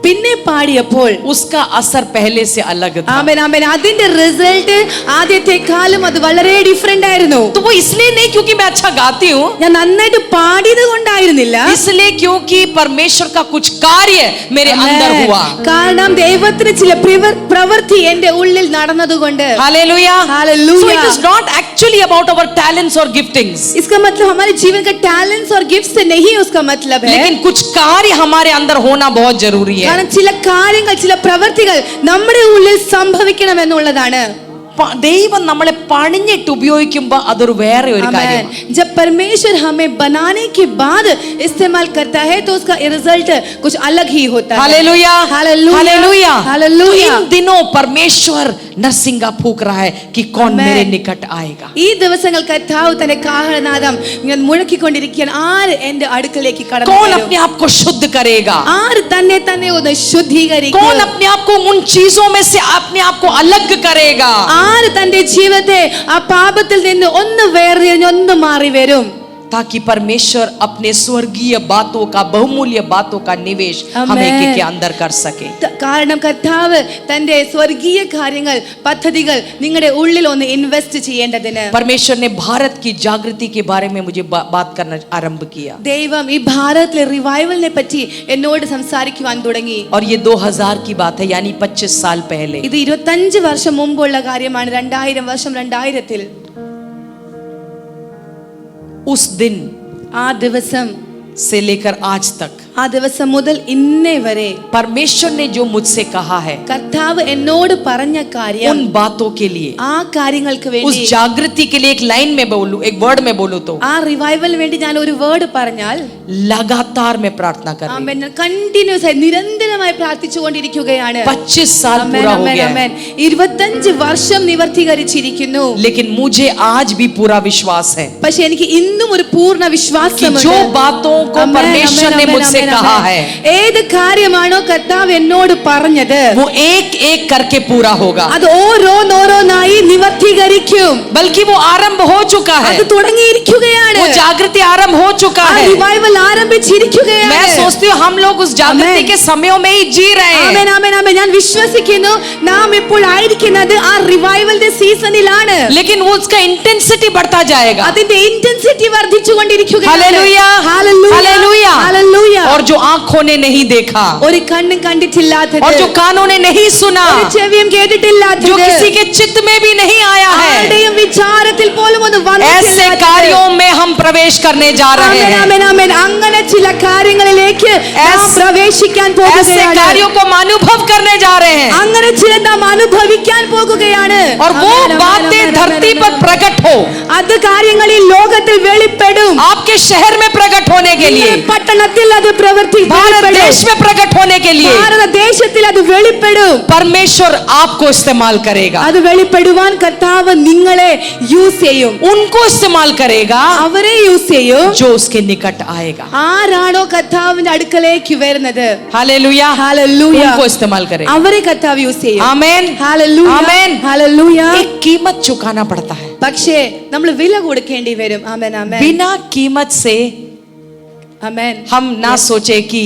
പിന്നെ പാടിയപ്പോൾ उसका असर पहले से अलग था. ആമേൻ ആമേൻ, അതിന്റെ റിസൾട്ട് ആദ്യത്തെക്കാളും അത് വളരെ ഡിഫറെന്റ് ആയിരുന്നു. तो वो इसलिए नहीं क्योंकि मैं अच्छा गाती हूँ, ഞാൻ നന്നായിട്ട് പാടിയത് കൊണ്ടായിരുന്നില്ല, इसलिए क्योंकि परमेश्वर का कुछ कार्य मेरे अंदर हुआ. കാരണം ദൈവത്തിന് ചില പ്രവൃത്തി എന്റെ ഉള്ളിൽ നടന്നതുകൊണ്ട്. Hallelujah. Hallelujah. So it is not actually about our talents or giftings, इसका मतलब हमारे जीवन का टैलेंट्स और गिफ्ट्स से नहीं उसका मतलब है, लेकिन कुछ कार्य हमारे अंदर होना बहुत जरूरी है. കാരണം ചില കാര്യങ്ങൾ ചില പ്രവൃത്തികൾ നമ്മുടെ ഉള്ളിൽ സംഭവിക്കണം എന്നുള്ളതാണ്. ദൈവം നമ്മളെ പണിഞ്ഞിട്ട് ഉപയോഗിക്കുമ്പോൾ അതൊരു വേറെ ഒരു കാര്യമാണ്. जब परमेश्वर हमें बनाने के बाद इस्तेमाल करता है तो उसका रिजल्ट कुछ अलग ही होता है. हालेलुया. हालेलुया. हालेलुया. इन दिनों परमेश्वर नरसिंगा फूक रहा है कि कौन मेरे निकट आएगा. ഈ ദിവസങ്ങൾ കർത്താവ് തന്റെ കാഹളനാദം ഇങ്ങനെ മുഴക്കിക്കൊണ്ടിരിക്കുകയാണ്. ആര് എന്റെ അടുക്കലേക്ക് കടന്നു कौन വരും? अपने आप को शुद्ध करेगा, ആര് തന്നെ ഒന്ന് ശുദ്ധീകരിക്കും? कौन अपने आप को उन चीजों में से अपने आप को अलग करेगा, ആര് തന്റെ ജീവിതത്തെ ആ പാപത്തിൽ നിന്ന് ഒന്ന് വേർതിരിഞ്ഞ് ഒന്ന് മാറി വരും, ताकि परमेश्वर अपने स्वर्गीय बातों का बहुमूल्य बातों का निवेश हम एक के अंदर कर सके. കാരണം കർത്താവ് തന്റെ സ്വർഗീയ കാര്യങ്ങൾ പദ്ധതികൾ നിങ്ങളുടെ ഉള്ളിൽ ഒന്ന് ഇൻവെസ്റ്റ് ചെയ്യേണ്ടതിന് परमेश्वर ने भारत की जागृति के बारे में मुझे बात करना आरंभ किया. ദൈവം ഈ ഭാരതത്തിലെ റിവൈവലിനെ പറ്റി എന്നോട് സംസാരിക്കുവാൻ തുടങ്ങി. और ये 2000 की बात है, यानी 25 साल पहले. ഇത് 25 വർഷം മുമ്പുള്ള കാര്യമാണ്. 2000 उस दिन ആ ദിവസം से लेकर आज तक ആ ദിവസം മുതൽ ഇന്നേ വരെ परमेश्वर ने जो मुझसे कहा है, കർത്താവ് എന്നോട് പറഞ്ഞ കാര്യം, उन बातों के लिए, ആ കാര്യങ്ങൾക്ക് उस വേണ്ടി, जागृति के लिए एक लाइन में बोलूं, एक वर्ड में बोलूं तो ആ റിവൈവലിന് വേണ്ടി ഞാൻ ഒരു വേർഡ് പറഞ്ഞാൽ लगातार मैं प्रार्थना कर रही हूं. കണ്ടിന്യൂസ് ആയി നിരന്തരമായി പ്രാർത്ഥിച്ചുകൊണ്ടിരിക്കുകയാണ്. 25 साल पूरा हो गया है, 25 വർഷം നിവർത്തീകരിച്ചിരിക്കുന്നു. लेकिन मुझे आज भी पूरा विश्वास है പക്ഷെ എനിക്ക് ഇന്നും ഒരു പൂർണ്ണ कि വിശ്വാസമുണ്ട്. जो बातों को परमेश्वर ने मुझसे कहा है, ഏത് കാര്യമാണോ കർത്താവ് എന്നോട് പറഞ്ഞത്, वो एक एक करके पूरा होगा. അത് ഓരോന്നായി നിവർത്തീകരിക്കും. बल्कि वो आरंभ हो चुका है, അത് തുടങ്ങിയിരിക്കുകയാണ്. वो जागृति आरंभ हो चुका है. റിവൈവൽ ആരംഭിച്ചിരിക്കുകയാണ്. मैं सोचती हूँ हम लोग उस जागृति के समयों में ही जी रहे हैं. ആമേൻ ആമേൻ ആമേൻ. ഞാൻ വിശ്വസിക്കുന്നു നാം ഇപ്പോൾ ആയിരിക്കുന്നത് ആ റിവൈവലിന്റെ സീസണിലാണ്. लेकिन वो उसका इंटेंसिटी बढ़ता जाएगा. അതിന്റെ ഇന്റൻസിറ്റി വർദ്ധിച്ചുകൊണ്ടിരിക്കുകയാണ്. हालेलुया. हालेलुया. हालेलुया. हालेलुया. और जो आंखों ने नहीं देखा, ഒരു കണ്ണും കണ്ടിട്ടില്ലാത്തത്, और जो कानों ने नहीं सुना, ഒരു ചെവിയും കേട്ടിട്ടില്ലാത്തത്, जो किसी के चित्त में भी नहीं आया है, ആരുടെയും വിചാരത്തിൽ പോലും ഒന്നും ऐसे വന്നിട്ടില്ലാത്തത്. कार्यों में हम प्रवेश करने जा रहे ആമേൻ, हैं। ആമേൻ, ആമേൻ. അങ്ങനെ ചില കാര്യങ്ങളിലേക്ക് നാം പ്രവേശിക്കാൻ ऐसे പോകുകയാണ്. कार्यों को हम अनुभव करने जा रहे हैं, അങ്ങനെ ചില നാം അനുഭവിക്കാൻ പോകുകയാണ്. और वो ആമേൻ, ആമേൻ, बातें ആമേൻ, धरती ആമേൻ, पर ആമേൻ. प्रकट हो, അത് കാര്യങ്ങൾ ഈ ലോകത്തിൽ വെളിപ്പെടും. आपके शहर में प्रकट होने के लिए, ഈ പട്ടണത്തിൽ അത് भारत देश में प्रकट होने के लिए ഭാരതദേശത്തിൽ അത് വെളിപ്പെടും. परमेश्वर आपको इस्तेमाल करेगा, അത് വെളിപ്പെടുവാൻ കർത്താവ് നിങ്ങളെ യൂസ് ചെയ്യും. उनको इस्तेमाल करेगा അവരെ യൂസ് ചെയ്യും. जो उसके निकट आएगा। ആരാണോ കർത്താവിന്റെ അടുക്കലേക്ക് വരുന്നത്, हालेलुया, ഹല്ലേലൂയ, उनको इस्तेमाल करेगा। അവരെ കർത്താവ് യൂസ് ചെയ്യും. आमेन, ഹല്ലേലൂയ, आमेन। ഹല്ലേലൂയ. एक कीमत चुकाना पड़ता है, പക്ഷേ നമ്മൾ വില കൊടുക്കേണ്ടി വരും. ആമേൻ, ആമേൻ, बिना कीमत से ആമേൻ. हम ना सोचे कि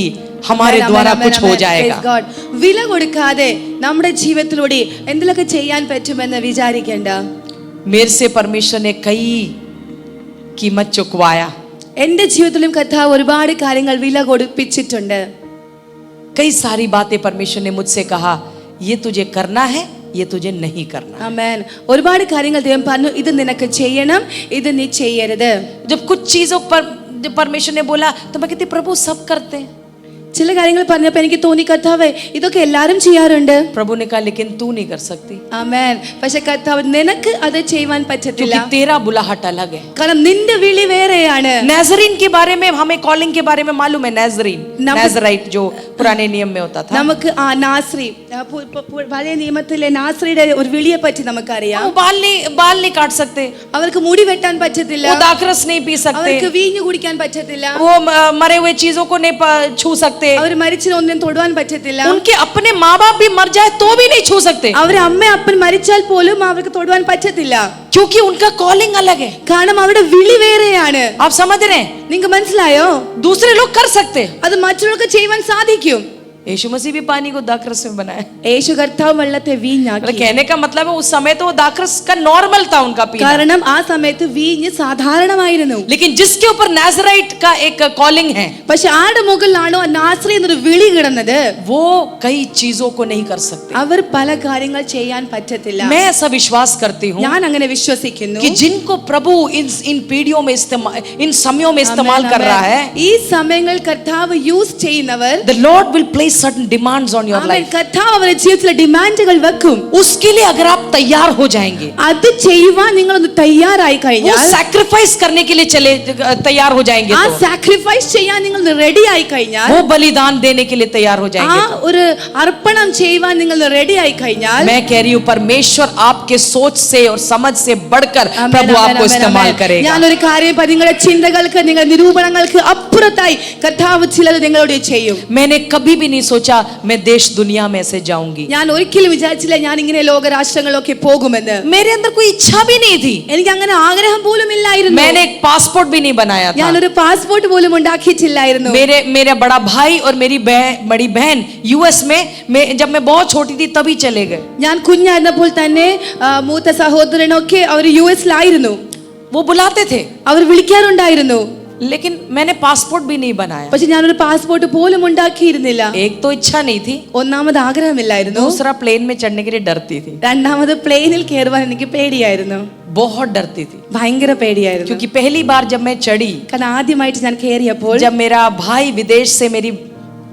हमारे ആമേൻ, द्वारा ആമേൻ, कुछ हो ആമേൻ. जाएगा। Praise God. വില കൊടുക്കാതെ നമ്മുടെ ജീവിതത്തിലൂടെ എന്തെങ്കിലുമൊക്കെ ചെയ്യാൻ പറ്റുമെന്ന് വിചാരിക്കേണ്ട. मेरे से परमेश्वर ने कई कीमत चुकवाया, എന്റെ ജീവിതത്തിലും കർത്താവ് ഒരുപാട് കാര്യങ്ങൾ വില കൊടുപ്പിച്ചിട്ടുണ്ട്. कई सारी बातें परमेश्वर ने मुझसे कहा, ये तुझे करना है, ये तुझे नहीं करना। ആമേൻ. ഒരുപാട് കാര്യങ്ങൾ ദൈവം പറഞ്ഞു, ഇത് നിനക്ക് ചെയ്യണം, ഇത് നീ ചെയ്യരുത്. जब कुछ चीजों पर जब परमेश्वर ने बोला तो मैं कहती प्रभु सब करते हैं। ചില കാര്യങ്ങൾ പറഞ്ഞപ്പോൾ എനിക്ക് തോന്നി, കർത്താവ് ഇതൊക്കെ എല്ലാരും ചെയ്യാറുണ്ട്. प्रभु ने कहा लेकिन तू नहीं कर सकती, ആമേൻ. പക്ഷെ കർത്താവ് നിനക്ക് അത് ചെയ്യുവാൻ പറ്റത്തില്ല. क्योंकि तेरा बुलाहट अलग है। കാരണം നിന്റെ വിളി വേറെയാണ്. नाजरीन के बारे में हमें कॉलिंग के बारे में मालूम है, नाजरीन नाजराइट जो पुराने नियम में होता था, നമുക്ക് നാസ്രി, പഴയ നിയമത്തിലെ നാസ്രിയുടെ ഒരു വിളിയെ പറ്റി നമുക്കറിയാം. वो बाल नहीं काट सकते, അവർക്ക് മുടി വെട്ടാൻ പറ്റത്തില്ല, वो दाखरस नहीं पी सकते, അവർക്ക് വീഞ്ഞു കുടിക്കാൻ പറ്റത്തില്ല, वो मरे हुए चीजों को नहीं छू सकते, അവർ മരിച്ചതിനെ ഒന്നും തൊടുവാൻ പറ്റത്തില്ല, उनके अपने माँ बाप भी मर जाए तो भी नहीं छू सकते, അവരുടെ അമ്മ അപ്പൻ മരിച്ചാൽ പോലും അവർക്ക് തൊടുവാൻ പറ്റത്തില്ല. क्योंकि उनका कॉलिंग अलग है। കാരണം അവരുടെ വിളി വേറെയാണ്. आप समझ रहे हैं? നിങ്ങൾക്ക് മനസ്സിലായോ? दूसरे लोग कर सकते, അത് മറ്റുള്ളവർക്ക് ചെയ്യുവാൻ സാധിക്കും. यीशु मसीह भी पानी को दाखरस में बनाया। യേശു കർത്താവ് വെള്ളത്തെ मतलब വീഞ്ഞാക്കി. कहने का मतलब है उस समय तो वो दाखरस का नॉर्मल था उनका पीना, കാരണം ആ സമയത്ത് വീഞ്ഞ് സാധാരണമായിരുന്നു. लेकिन जिसके ऊपर नाजराइट का एक कॉलिंग है, പക്ഷെ ആരുടെ മുകളിലാണോ നാസ്രി എന്നൊരു വിളി കിടന്നത്, वो कई चीजों को नहीं कर सकते। അവർ പല കാര്യങ്ങൾ ചെയ്യാൻ പറ്റത്തില്ല. मैं ऐसा विश्वास करती हूँ ഞാൻ അങ്ങനെ വിശ്വസിക്കുന്നു. कि जिनको प्रभु इन पीढ़ियों में इस्तेमाल, इन समयों में इस्तेमाल कर रहा है, ഈ സമയങ്ങളിൽ കർത്താവ് യൂസ് ചെയ്യുന്നവർ, the Lord will place certain demands on your life. കർത്താവ് അവരുടെ ജീവിതത്തിലെ ഡിമാൻഡുകൾ വെക്കും. उसके लिए अगर आप तैयार हो जाएंगे, അത് ചെയ്യുവാൻ നിങ്ങൾ ഒന്ന് തയ്യാറായി वो കഴിഞ്ഞാൽ, सैक्रिफाइस करने के लिए तैयार हो जाएंगे, ആ तो സാക്രിഫൈസ് ചെയ്യാൻ നിങ്ങൾ റെഡി ആയി കഴിഞ്ഞാൽ, वो बलिदान देने के लिए तैयार हो ആ जाएंगे, ഒരു അർപ്പണം ചെയ്യുവാൻ നിങ്ങൾ റെഡി ആയി കഴിഞ്ഞാൽ, मैं कह रही हूँ परमेश्वर आपके सोच से और समझ से बढ़कर ആമേൻ, प्रभु ആമേൻ, आपको ആമേൻ, इस्तेमाल ആമേൻ. करेगा। ഞാനൊരു കാര്യം പറയും, നിങ്ങളുടെ ചിന്തകൾക്ക്, നിങ്ങളുടെ നിരൂപണങ്ങൾക്ക് അപ്പുറത്തായി കർത്താവ് ചിലത് നിങ്ങളോട് ചെയ്യും. मैंने कभी भी नहीं सोचा मैं देश दुनिया में ऐसे जाऊंगी, ഞാൻ ഒരിക്കലും വിചാരിച്ചില്ല ഞാൻ ഇങ്ങനെ ലോകരാഷ്ട്രങ്ങളിലൊക്കെ പോകുമെന്ന്. मेरे अंदर कोई इच्छा भी नहीं थी, എനിക്ക് അങ്ങനെ ആഗ്രഹം പോലും ഇല്ലായിരുന്നു. मैंने एक पासपोर्ट भी नहीं बनाया था, ഞാനൊരു പാസ്പോർട്ട് പോലും ഉണ്ടാക്കിയിട്ടില്ലായിരുന്നു. मेरा बड़ा भाई और मेरी बड़ी बहन यूएस में जब मैं बहुत छोटी थी तभी चले गए, ഞാൻ കുഞ്ഞായിരുന്നപ്പോൾ തന്നെ മൂത്ത സഹോദരനൊക്കെ അവർ യുഎസിലായിരുന്നു. वो बुलाते थे അവർ വിളിക്കാറുണ്ടായിരുന്നു. लेकिन मैंने पासपोर्ट भी नहीं बनाया। പക്ഷെ ഞാനൊരു പാസ്പോർട്ട് പോലും ഉണ്ടാക്കിയിരുന്നില്ല. एक तो इच्छा नहीं थी, ഒന്നാമത് ആഗ്രഹമില്ലായിരുന്നു, दूसरा प्लेन में चढ़ने के लिए डरती थी, രണ്ടാമത് പ്ലെയിനിൽ കയറുവാൻ എനിക്ക് പേടിയായിരുന്നു, बहुत डरती थी, ഭയങ്കര പേടിയായിരുന്നു. क्योंकि पहली बार जब मैं चढ़ी, കാരണം ആദ്യമായിട്ട് ഞാൻ കയറിയപ്പോൾ, जब मेरा भाई विदेश से मेरी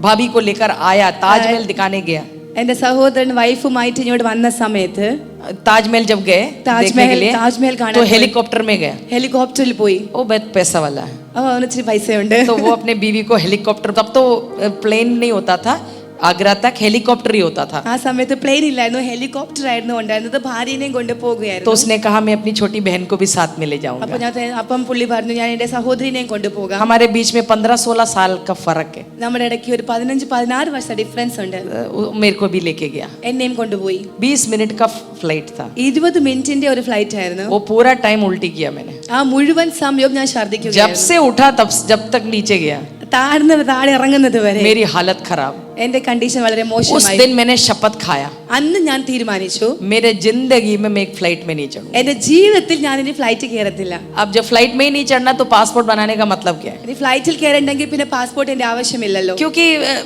भाभी को लेकर आया, ताजमहल दिखाने गया, എന്റെ സഹോദരൻ വൈഫുമായിട്ട് ഇങ്ങോട്ട് വന്ന സമയത്ത്, ताजमहल जब गए देखने के लिए, താജ്മഹൽ കാണാൻ तो हेलीकॉप्टर में गया, ഹെലികോപ്റ്ററിൽ പോയി. वो बहुत पैसा वाला है, അവന് ഇച്ചിരി പൈസയുണ്ട്. तो वो अपने बीवी को हेलीकॉप्टर, तब तो प्लेन नहीं होता था, आगरा तक हेलीकॉप्टर ही होता था, ആ സമയത്ത് പ്ലെയിൻ ഇല്ലായിരുന്നു, ഹെലികോപ്റ്റർ ആയിരുന്നു ഉണ്ടായിരുന്നത്. ഭാര്യനെയും കൊണ്ട് तो പോകുകയായിരുന്നു. उसने कहा मैं अपनी छोटी बहन को भी साथ में ले അപ്പൊ जाऊंगा। അപ്പം പുള്ളി പറഞ്ഞു, ഞാൻ എന്റെ സഹോദരിനെയും കൊണ്ടുപോകാം. हमारे बीच में 15-16 साल का फर्क है, നമ്മുടെ ഇടയ്ക്ക് ഒരു 15-16 വർഷ ഡിഫറൻസ് ഉണ്ട്. मेरे को भी लेके गया, എന്നെയും കൊണ്ടുപോയി. 20 मिनट का फ्लाइट था, 20 മിനിറ്റിന്റെ ഒരു ഫ്ലൈറ്റ് ആയിരുന്നു. वो पूरा टाइम उल्टी किया मैंने, ആ മുഴുവൻ സമയവും ഞാൻ जब ഛർദ്ദിക്കുകയായിരുന്നു. से उठा तब जब तक नीचे गया താഴെ ഇറങ്ങുന്നത് വരെ मेरी हालत खराब, എന്റെ കണ്ടീഷൻ വളരെ उस മോശമായി. दिन मैंने शपथ खाया, അന്ന് ഞാൻ തീരുമാനിച്ചു मेरे जिंदगी में मैं एक फ्लाइट में नहीं चढ़ूंगा. എന്റെ ജീവിതത്തിൽ ഞാൻ ഇനി ഫ്ലൈറ്റ് കയറത്തില്ല. अब जब फ्लाइट में ही नहीं चढ़ना तो पासपोर्ट बनाने का मतलब क्या है? ഇനി ഫ്ലൈറ്റിൽ കയറണ്ടെങ്കിൽ പിന്നെ പാസ്പോർട്ടിന്റെ ആവശ്യമില്ലല്ലോ. क्योंकि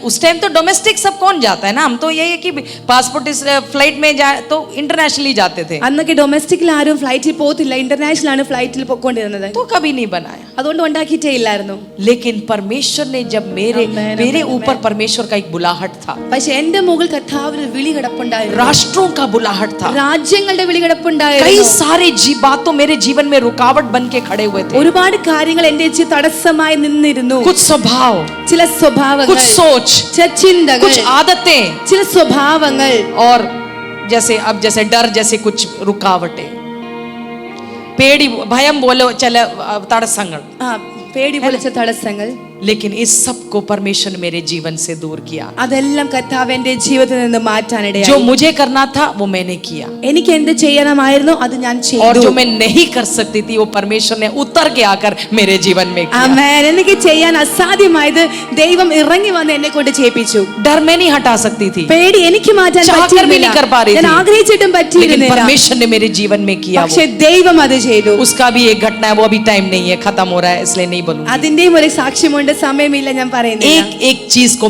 उस टाइम तो डोमेस्टिक सब कौन जाता है ना, हम तो यही है कि पासपोर्ट इस फ्लाइट में जाए तो इंटरनेशनली जाते थे, അന്നൊക്കെ ഡൊമസ്റ്റിക്കിൽ ആരും ഫ്ലൈറ്റിൽ പോകത്തില്ല, ഇന്റർനാഷണൽ ആണ് ഫ്ലൈറ്റിൽ പോയിക്കൊണ്ടിരുന്നത്. तो कभी नहीं बनाया. അതുകൊണ്ട് ഉണ്ടാക്കിയിട്ടേ ഇല്ലായിരുന്നു. लेकिन परमेश्वर ने जब मेरे ऊपर परमेश्वर का एक बुलाहट था, പക്ഷെ എന്റെ മുകളിൽ കർത്താവിന് വിളി കിടപ്പുണ്ടായിരുന്നു. राष्ट्रों का बुलाहट था, രാജ്യങ്ങളുടെ വിളി कई കിടപ്പുണ്ടായിരുന്നു. सारे बातों मेरे जीवन में रुकावट बन के खड़े हुए थे. ഒരുപാട് കാര്യങ്ങൾ എന്റെ തടസ്സമായി നിന്നിരുന്നു. कुछ स्वभाव, ചില സ്വഭാവങ്ങൾ, कुछ सोच, ചില ചിന്തകൾ, कुछ आदतें, ചില സ്വഭാവങ്ങൾ, और जैसे डर जैसे कुछ रुकावटें, പേടി, ഭയം പോലെ ചില തടസ്സങ്ങൾ. പേടി പോലെ ചില തടസ്സങ്ങൾ. लेकिन इस सब को परमेश्वर ने मेरे जीवन से दूर किया. അതെല്ലാം കർത്താവ് എന്റെ ജീവിതത്തിൽ നിന്ന് മാറ്റാനിടയായി. जो मुझे करना था वो मैंने किया, എനിക്ക് എന്ത് ചെയ്യണമായിരുന്നു അത് ഞാൻ ചെയ്തു. और जो मैं नहीं कर सकती थी वो परमेश्वर ने उतर के आकर मेरे जीवन में किया. ആമേൻ. എനിക്ക് ചെയ്യാൻ അസാധ്യമായത് ദൈവം ഇറങ്ങി വന്ന് എന്നെ കൊണ്ട് ചെയ്യിപ്പിച്ചു. डर मैं नहीं हटा सकती थी, പേടി എനിക്ക് മാറ്റാൻ चाहकर भी പറ്റിയിരുന്നില്ല. नहीं कर पा रही ഞാൻ थी, ആഗ്രഹിച്ചിട്ടും लेकिन പറ്റിയിരുന്നില്ല. परमेश्वर ने मेरे जीवन में किया. പക്ഷെ ദൈവം അത് ചെയ്തു. उसका भी एक घटना है, वो अभी टाइम नहीं है, खत्म हो रहा है, इसलिए नहीं बोलूंगी. അതിന്റെയും ഒരു സാക്ഷ്യമുണ്ട്, സമയമില്ല, ഞാൻ പറയുന്നില്ല. एक चीज को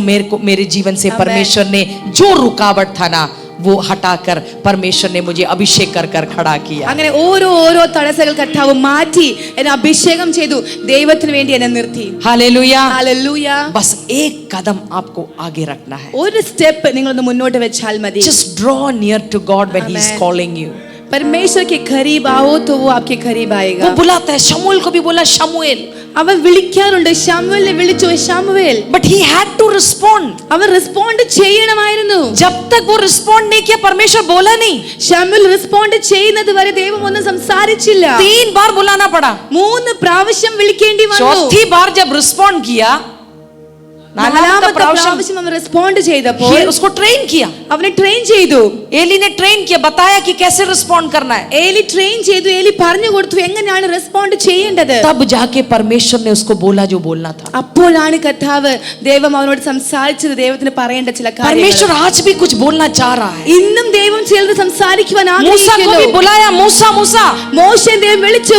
मेरे जीवन से परमेश्वर ने जो रुकावट था ना वो हटाकर परमेश्वर ने मुझे अभिषेक कर खड़ा किया. അങ്ങനെ ഓരോ തടസ്സങ്ങൾ കർത്താവ് മാറ്റി എന്നെ അഭിഷേകം ചെയ്തു. ദൈവത്തിന് വേണ്ടി എന്നെ നിർത്തി. हालेलुया. ഹല്ലേലൂയ. बस एक कदम आपको आगे रखना है. ഒരു സ്റ്റെപ്പ് നിങ്ങളൊന്ന് മുന്നോട്ട് വെച്ചാൽ മതി. Just draw near to God when He is Amen. calling you. परमेश्वर के करीब आओ तो वो आपके करीब आएगा. वो बुलाता है, शमूएल को भी बोला शमूएल, അവൻ വിളിക്കാറുണ്ട്. ശമൂവേലിനെ വിളിച്ചു, ശമൂവേൽ. but he had to respond. അവൻ റെസ്പോണ്ട് ചെയ്യണമായിരുന്നു. जब तक वो रिस्पॉन्ड नहीं किया परमेश्वर बोला नहीं. ശമൂവേൽ റെസ്പോണ്ട് ചെയ്യുന്നത് വരെ ദൈവം ഒന്നും സംസാരിച്ചില്ല. 3 बार बुलाना पड़ा. 3 പ്രാവശ്യം വിളിക്കേണ്ടി വന്നു. चौथी बार जब रिस्पॉन्ड किया, നാലാമത്തെ പ്രാവശ്യം അവൻ റെസ്പോണ്ട് ചെയ്തപ്പോൾ उसको ट्रेन किया. അവനെ ട്രെയിൻ ചെയ്തു. एली ने ट्रेन किया, बताया कि कैसे रिस्पॉन्ड करना है. ഏലി ട്രെയിൻ ചെയ്തു. ഏലി പറഞ്ഞു കൊടുത്തു എങ്ങനെയാണ് റെസ്പോണ്ട് ചെയ്യേണ്ടത്. तब जाके परमेश्वर ने उसको बोला जो बोलना था. അപ്പോഴാണ് കർത്താവ് ദൈവം അവനോട് സംസാരിച്ചത്, ദൈവത്തിന് പറയേണ്ട ചില കാര്യങ്ങൾ. परमेश्वर आज भी कुछ बोलना चाह रहा है. ഇന്നും ദൈവം ചിലത് സംസാരിക്കുവാൻ मूसा को ആഗ്രഹിക്കുന്നു. भी बुलाया, मूसा. മോശെ ദൈവം വിളിച്ചു,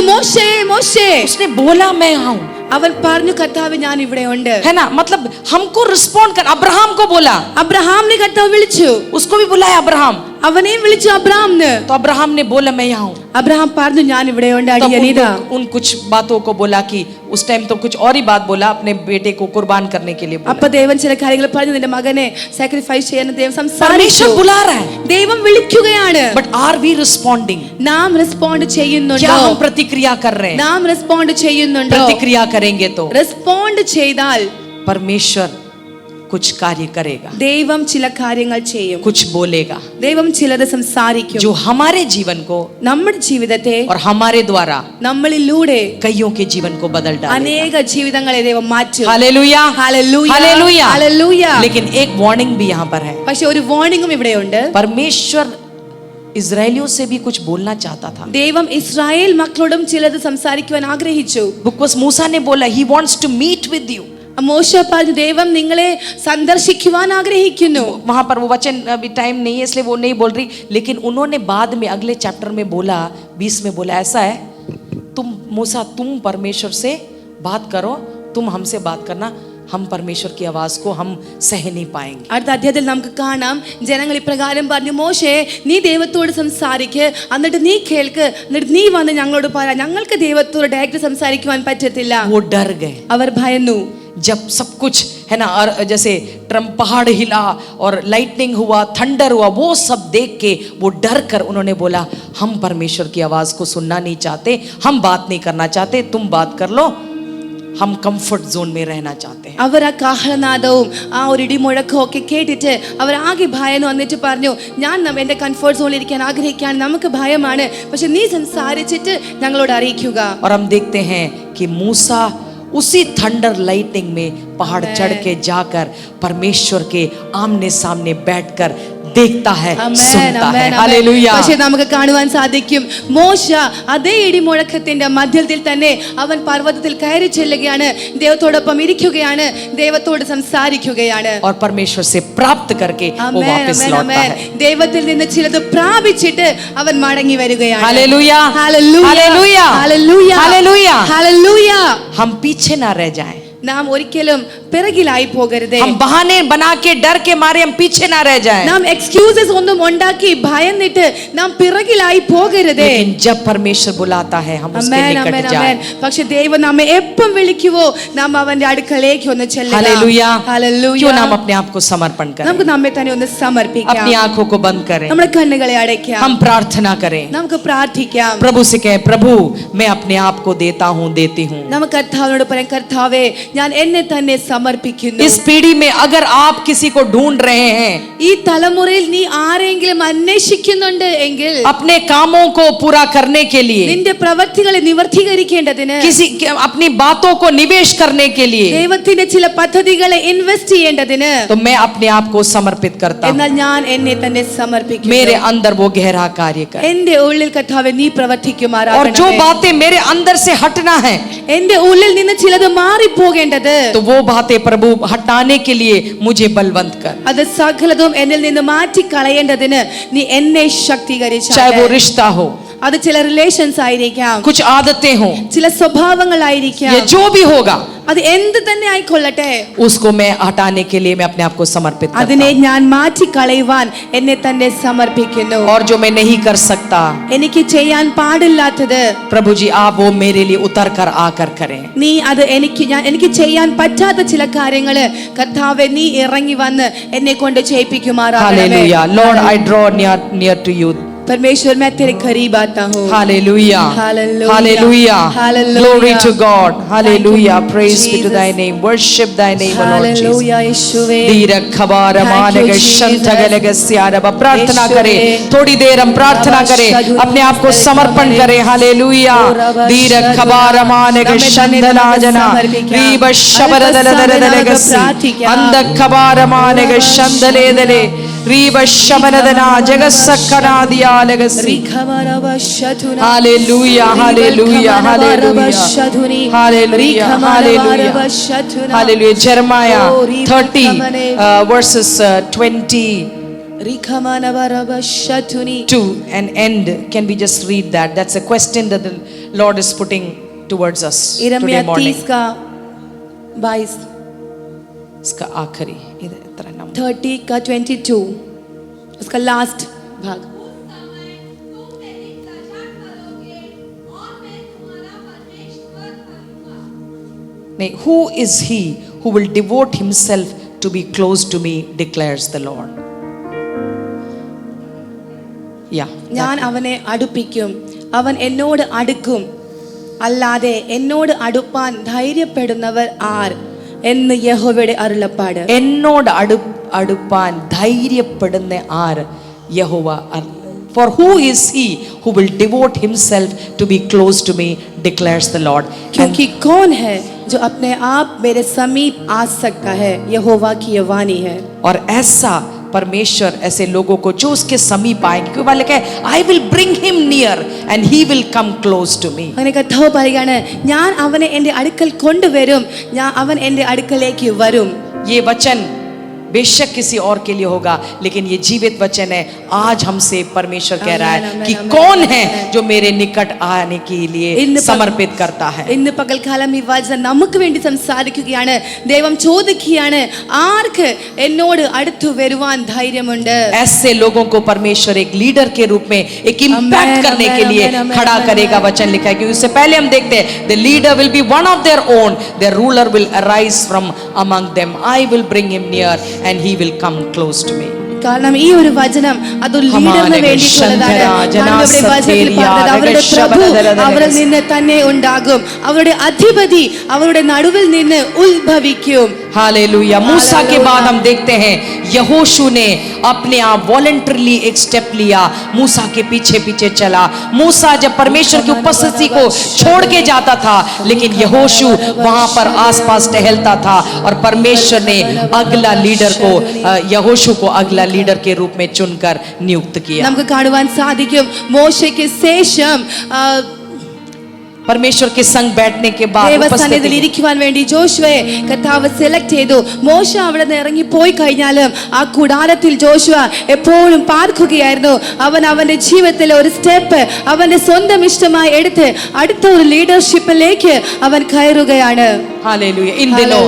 മോശെ. उसने बोला मैं हूं, അവൻ പറഞ്ഞു കർത്താവ് ഞാൻ ഇവിടെ ഉണ്ട്. है ना, मतलब हमको रिस्पॉन्ड कर. अब्राहम को बोला, അബ്രഹാമിനെ കർത്താവ് വിളിച്ചു. उसको भी बुलाया अब्राहम, അവനെയും വിളിച്ചു അബ്രഹാമിന്. तो अब्राहम ने बोला मैं यहाँ हूँ. അബ്രഹാം പറഞ്ഞു ഞാൻ ഇവിടെ ഉണ്ട്, तब അടിയനിതാ. उन कुछ बातों को बोला कि उस टाइम तो कुछ और ही बात बोला, अपने बेटे को कुर्बान करने के लिए बोला. അപ്പൊ ദൈവം ചില കാര്യങ്ങൾ പറഞ്ഞു, നിന്റെ മകനെ സാക്രിഫൈസ് ചെയ്യാൻ ദൈവം സംസാരിച്ചു. परमेश्वर बुला रहा है, ദൈവം വിളിക്കുകയാണ്. But are we responding? നാം റെസ്പോണ്ട് क्या ചെയ്യുന്നുണ്ടോ? हम प्रतिक्रिया कर रहे हैं? നാം റെസ്പോണ്ട് ചെയ്യുന്നുണ്ടോ? प्रतिक्रिया करेंगे तो റെസ്പോണ്ട് ചെയ്താൽ परमेश्वर कुछ कार्य करेगा, ദൈവം ചില കാര്യങ്ങൾ ചെയ്യും. कुछ बोलेगा ദൈവം ചിലത് സംസാരിക്കും. जो हमारे जीवन को നമ്മുടെ ജീവിതത്തെ और हमारे द्वारा നമ്മളിലൂടെ कईयों के जीवन को बदल डालेगा. അനേക ജീവിതങ്ങളെ ദൈവം മാറ്റും. Hallelujah, hallelujah, hallelujah, hallelujah. लेकिन एक वार्निंग भी यहाँ पर है. പക്ഷെ ഒരു വാർണിംഗും ഇവിടെയുണ്ട്. परमेश्वर इजरायलियों से भी कुछ बोलना चाहता था. ദൈവം ഇസ്രായേൽ മക്കളോടും ചിലത് സംസാരിക്കുവാൻ ആഗ്രഹിച്ചു. बिकॉज मूसा ने बोला he wants to meet with you. മോശ പറഞ്ഞു ദൈവം നിങ്ങളെ സന്ദർശിക്കുവാൻ ആഗ്രഹിക്കുന്നു. वहां पर वो वचन अभी टाइम नहीं है इसलिए वो नहीं बोल रही, लेकिन उन्होंने बाद में अगले चैप्टर में बोला, 20 में बोला ऐसा है, तुम मूसा तुम परमेश्वर से बात करो, तुम हमसे बात करना, हम परमेश्वर की आवाज को हम सह नहीं पाएंगे. അടുത്ത അധ്യായത്തിൽ നമുക്ക് കാണാം ജനങ്ങൾ ഇപ്രകാരം പറഞ്ഞു, മോശേ നീ ദൈവത്തോട് സംസാരിക്ക്, എന്നിട്ട് നീ കേൾക്ക്, എന്നിട്ട് നീ വന്ന് ഞങ്ങളോട് പറ, ഞങ്ങൾക്ക് ദൈവത്തോട് ഡയറക്റ്റ് സംസാരിക്കുവാൻ പറ്റത്തില്ല. वो डर गए അവർ ഭയന്നു. जब सब कुछ है ना, और जैसे ट्रम्प पहाड़ हिला और लाइटनिंग हुआ, थंडर हुआ, वो सब देख के वो डर कर उन्होंने बोला हम परमेश्वर की आवाज को सुनना नहीं चाहते, हम बात नहीं करना चाहते, तुम बात कर लो, हम कंफर्ट जोन में रहना चाहते हैं. അവർ ആ കാഹളനാദവും ആ ഒരു ഇടിമുഴക്കവും ഒക്കെ കേട്ടിട്ട് അവർ ആകെ ഭയന്നു. എന്നിട്ട് പറഞ്ഞു ഞാൻ എന്റെ കംഫർട്ട് സോണിൽ ഇരിക്കാൻ ആഗ്രഹിക്കാൻ, നമുക്ക് ഭയമാണ്, പക്ഷെ നീ സംസാരിച്ചിട്ട് ഞങ്ങളോട് അറിയിക്കുക. और हम देखते हैं कि मूसा उसी थंडर लाइटनिंग में पहाड़ चढ़ के जाकर परमेश्वर के आमने सामने बैठकर देखता है, Amen, सुनता है। amen, amen. हालेलुया। പക്ഷേ നമുക്ക് കാണുവാൻ സാധിക്കും മോശ അതേ ഇടിമുഴക്കത്തിന്റെ മധ്യത്തിൽ തന്നെ അവൻ പർവ്വതത്തിൽ കയറി ചെല്ലുകയാണ്, ദൈവത്തോടൊപ്പം ഇരിക്കുകയാണ്, ദൈവത്തോട് സംസാരിക്കുകയാണ്. और परमेश्वर से प्राप्त करके वो Amen, वापस amen, लौटता amen. है। ദൈവത്തിൽ നിന്ന് ചിലത് പ്രാപിച്ചിട്ട് അവൻ മടങ്ങി വരികയാണ്. Hallelujah, Hallelujah. Hallelujah, Hallelujah. Hallelujah. Hallelujah. हम पीछे ना रह जाएं। നാം ഒരിക്കലും പിറകിലായി പോകരുതേ. हम बहाने बना के डर के मारे हम पीछे ना रह जाएं। നാം എക്സ്ക്യൂസസ് ഒന്നും ഉണ്ടാക്കി ഭയന്നിട്ട് നാം പിറകിലായി പോകരുതേ. लेकिन जब परमेश्वर बुलाता है हम उसके Amen, निकट amen, जाएं। amen. പക്ഷേ ദൈവം നമ്മെ എപ്പം വിളിക്കുവോ നാം അവന്റെ അടുക്കലേക്ക് ഒന്ന് ചെല്ലുക. हालेलुया। Hallelujah. क्यों नाम अपने आप को समर्पण करें, നമുക്ക് നമ്മെ തന്നെ ഒന്ന് സമർപ്പിക്കാം. अपनी आंखों को बंद करें, നമ്മുടെ കണ്ണുകളെ അടയ്ക്കാം. हम प्रार्थना करें, നമുക്ക് പ്രാർത്ഥിക്കാം. प्रभु से कहें, प्रभु मैं अपने आप को देता हूँ, देती हूँ। നമുക്ക് കർത്താവിനോട് പറയാം, കർത്താവേ ഞാൻ എന്നെ തന്നെ സമർപ്പിക്കുന്നു. इस पीढ़ी में अगर आप किसी को ढूंढ रहे हैं, ഈ തലമുറയിൽ നീ ആരെങ്കിലും അന്വേഷിക്കുന്നുണ്ട് എങ്കിൽ अपने कामों को पूरा करने के लिए, നിന്റെ പ്രവൃത്തികളെ നിവർത്തീകരിക്കേണ്ടതിന്, किसी अपनी बातों को निवेश करने के लिए, ദൈവത്തിന്റെ ചില പദ്ധതികളെ ഇൻവെസ്റ്റ് ചെയ്യേണ്ടതിന് तो मैं अपने आप को समर्पित करता हूँ। എന്നാൽ ഞാൻ എന്നെ തന്നെ സമർപ്പിക്കുന്നു. मेरे अंदर वो गहरा कार्य कर, എന്റെ ഉള്ളിൽ കർത്താവേ നീ और പ്രവർത്തിക്കുമാറാകണമേ. जो बातें मेरे अंदर से हटना है, എന്റെ ഉള്ളിൽ നിന്ന് ചിലത് മാറിപ്പോകേണ്ടത്, तो वो बातें प्रभु हटाने के लिए मुझे बलवंत कर। അത് സകലതും എന്നിൽ നിന്ന് മാറ്റി കളയേണ്ടതിന് നീ എന്നെ चाहे वो ശക്തീകരിച്ചാൽ, रिश्ता हो, അത് ചില റിലേഷൻസ് ആയിരിക്കാം, कुछ आदतें हो, ചില സ്വഭാവങ്ങളായിരിക്കാം, ये जो भी होगा അത് എന്ത് തന്നെ ആയിക്കൊള്ളട്ടെ, उसको मैं हटाने के लिए मैं अपने आप को समर्पित करता അതിനെ हूं। ഞാൻ മാറ്റി കളയുവാൻ എന്നെ തന്നെ സമർപ്പിക്കുന്നു. और जो मैं नहीं कर सकता, എനിക്ക് ചെയ്യാൻ പാടില്ലാത്തത് प्रभु जी आप वो मेरे लिए उतर कर आकर करें। നീ അത് എനിക്ക് ചെയ്യാൻ പറ്റാത്ത ചില കാര്യങ്ങള് കർത്താവേ നീ ഇറങ്ങി വന്ന് എന്നെ കൊണ്ട് ചെയ്യിപ്പിക്കുമാറാകണമേ. Hallelujah. Lord I draw near to you. परमेश्वर मैं तेरे करीब आता हूँ. Hallelujah, Hallelujah. Hallelujah, Hallelujah. glory to God, hallelujah, Thank you, praise be to Jesus. thy name, worship thy name, O Lord Jesus। Hallelujah यीशुवे. प्रार्थना करें, थोड़ी देर हम प्रार्थना करें, अपने आप को समर्पण करें। हालेलुया। दीरक खबार माने गशंदना जना रीब शबरदलदलदलगसी अंधक खबार माने गशंदले दले रीब शबरदना जगसकना दिया लगसी। Hallelujah, hallelujah, hallelujah, hallelujah, hallelujah, hallelujah. Jeremiah 30 verses 22 and end. Can we just read that? That's a question that the Lord is putting towards us today morning. 30 इसका आखिरी इतना नाम 30 का 22 उसका लास्ट भाग. नहीं, who is he who will devote himself to be close to me, declares the Lord. Yeah. ഞാൻ അവനെ അടുപ്പിക്കും, അവൻ എന്നോട് അടുക്കും, അല്ലാതെ എന്നോട് അടുപ്പാൻ ധൈര്യപ്പെടുന്നവർ ആർ എന്ന് യഹോവയുടെ അരുളപ്പാട്. എന്നോട് അടുപ്പാൻ ധൈര്യപ്പെടുന്ന ആർ യഹോവ. For who is he who will devote himself to be close to me, declares the Lord. क्योंकि कौन है जो अपने आप मेरे समीप आ सकता है, यहोवा की ये वाणी है. और ऐसा परमेश्वर ऐसे लोगों को जो उसके समीप आएंगे, क्योंकि वाले कहे I will bring him near and he will come close to me. അങ്ങനെ കർത്താവ് പറയുകയാണ്, ഞാൻ അവനെ എൻ്റെ അടുക്കൽ കൊണ്ടുവരും, അവൻ എൻ്റെ അടുക്കലേക്ക് വരും. ये वचन बेशक किसी और के लिए होगा, लेकिन ये जीवित वचन है। आज हमसे परमेश्वर कह रहा है कि कौन है जो मेरे निकट आने के लिए समर्पित करता है. ഇന്ന് പകൽക്കാലം ഈ വചനം നമുക്ക് വേണ്ടി സംസാരിക്കുകയാണ്. ദൈവം ചോദിക്കുകയാണ്, ആർക്ക് എന്നോട് അടുത്തു വരുവാൻ ധൈര്യമുണ്ട്? ऐसे लोगों को परमेश्वर एक लीडर के रूप में एक इम्पैक्ट करने के लिए खड़ा करेगा। वचन लिखा है, क्योंकि उससे पहले हम देखते हैं the leader will be one of their own, their ruler will arise from among them. I will bring him near and he will come close to me. കാരണം ഈ ഒരു വചനം അത് ലീഡറിന് വേണ്ടിയിട്ടുള്ളതാണ്. അവരുടെ പ്രഭു അവരിൽ നിന്ന് തന്നെ ഉണ്ടാകും, അവരുടെ അധിപതി അവരുടെ നടുവിൽ നിന്ന് ഉത്ഭവിക്കും. हालेलुया। मूसा के बाद हम देखते हैं यहोशू ने अपने आप वॉलंटरली एक स्टेप लिया, मूसा के पीछे पीछे चला। मूसा जब परमेश्वर की उपस्थिति को छोड़ के जाता था, लेकिन यहोशू वहां पर आसपास टहलता था और परमेश्वर ने अगला लीडर को यहोशू को अगला लीडर के रूप में चुनकर नियुक्त किया। നമുക്ക് കാണുവാൻ സാധിക്കും മോശയ്ക്ക് ശേഷം परमेश्वर के संग बैठने के बाद ദേവസന്നിധിയിൽ ഇരിക്കുവാൻ വേണ്ടി ജോഷുവയെ കർത്താവ് സെലക്ട് ചെയ്തു. മോശ അവിടെ നിന്ന് ഇറങ്ങി പോയി കഴിഞ്ഞാലും ആ കൂടാരത്തിൽ ജോഷുവ എപ്പോഴും പാർക്കുകയായിരുന്നു. അവൻ അവന്റെ ജീവിതത്തിലെ ഒരു സ്റ്റെപ്പ് അവന്റെ സ്വന്തം ഇഷ്ടമായി എടുത്ത് അടുത്ത ഒരു ലീഡർഷിപ്പിലേക്ക് അവൻ കയറുകയാണ്. हालेलुया। इन दिनों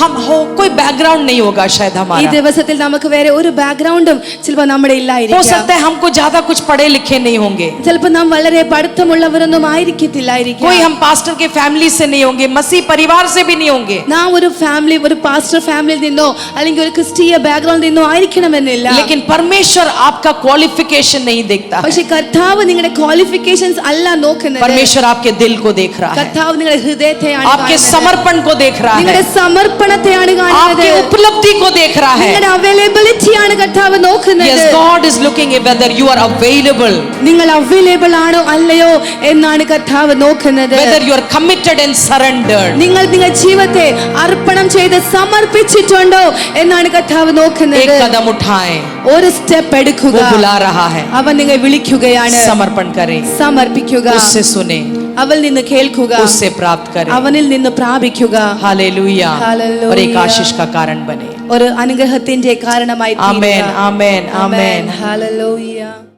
हम कोई बैकग्राउंड नहीं होगा शायद हमारा। ഈ ദിവസത്തിൽ നമുക്ക് വേറെ ഒരു ബാക്ക്ഗ്രൗണ്ടും ചിലപ്പോൾ നമ്മുടെ हो ഇല്ലായിരിക്കാം. सकता है हमको ज्यादा कुछ पढ़े लिखे नहीं होंगे, ചിലപ്പോൾ നാം വളരെ പഠിത്തമുള്ളവരൊന്നും ആയിരിക്കത്തില്ലായിരിക്കാം. कोई हम पास्टर के फैमिली से नहीं होंगे, मसीह परिवार से भी नहीं होंगे, നാം ഒരു ഫാമിലി ഒരു പാസ്റ്റർ ഫാമിലിയിൽ നിന്നോ അല്ലെങ്കിൽ ഒരു ക്രിസ്തീയ ബാക്ക്ഗ്രൗണ്ടിൽ നിന്നോ ആയിരിക്കണമെന്നില്ല. लेकिन परमेश्वर आपका क्वालिफिकेशन नहीं देखता है। പക്ഷേ കർത്താവ് നിങ്ങളുടെ ക്വാളിഫിക്കേഷൻസ് അല്ല നോക്കുന്നത്. परमेश्वर आपके दिल को देख रहा है, കർത്താവ് നിങ്ങളുടെ ഹൃദയത്തെയാണ് आपके കാണുന്നത്. समर्पण को देख रहा है, നിങ്ങളുടെ സമർപ്പണത്തെയാണ് കാണുന്നത്. आपकी उपलब्धि को देख रहा है। നിങ്ങളുടെ അവൈലബിലിറ്റിയാണ് കർത്താവ് നോക്കുന്നത്. Yes, God is looking at whether you are available, നിങ്ങൾ അവൈലബിൾ ആണോ അല്ലയോ എന്നാണ് കർത്താവ് നോക്കുന്നത്. whether you are committed and surrendered. നിങ്ങൾ നിങ്ങളുടെ ജീവിതത്തെ അർപ്പണം ചെയ്ത് സമർപ്പിച്ചിട്ടുണ്ടോ എന്നാണ് കർത്താവ് നോക്കുന്നത്. एक कदम उठाएं, ഒരു സ്റ്റെപ്പ് എടുക്കുക. वो बुला रहा है, അവൻ നിങ്ങളെ വിളിക്കുകയാണ്. समर्पण करें, സമർപ്പിക്കുക. उससे सुने, അവൽ നിന്ന് കേൾക്കുക. उससे प्राप्त करें। അവനിൽ നിന്ന് പ്രാപിക്കുക. हालेलुया। हालेलुया। और एक आशीष का कारण बने। ഒരു അനുഗ്രഹത്തിന്റെ കാരണമായി തീരുക. आमेन, आमेन, आमेन। ഹല്ലേലൂയ.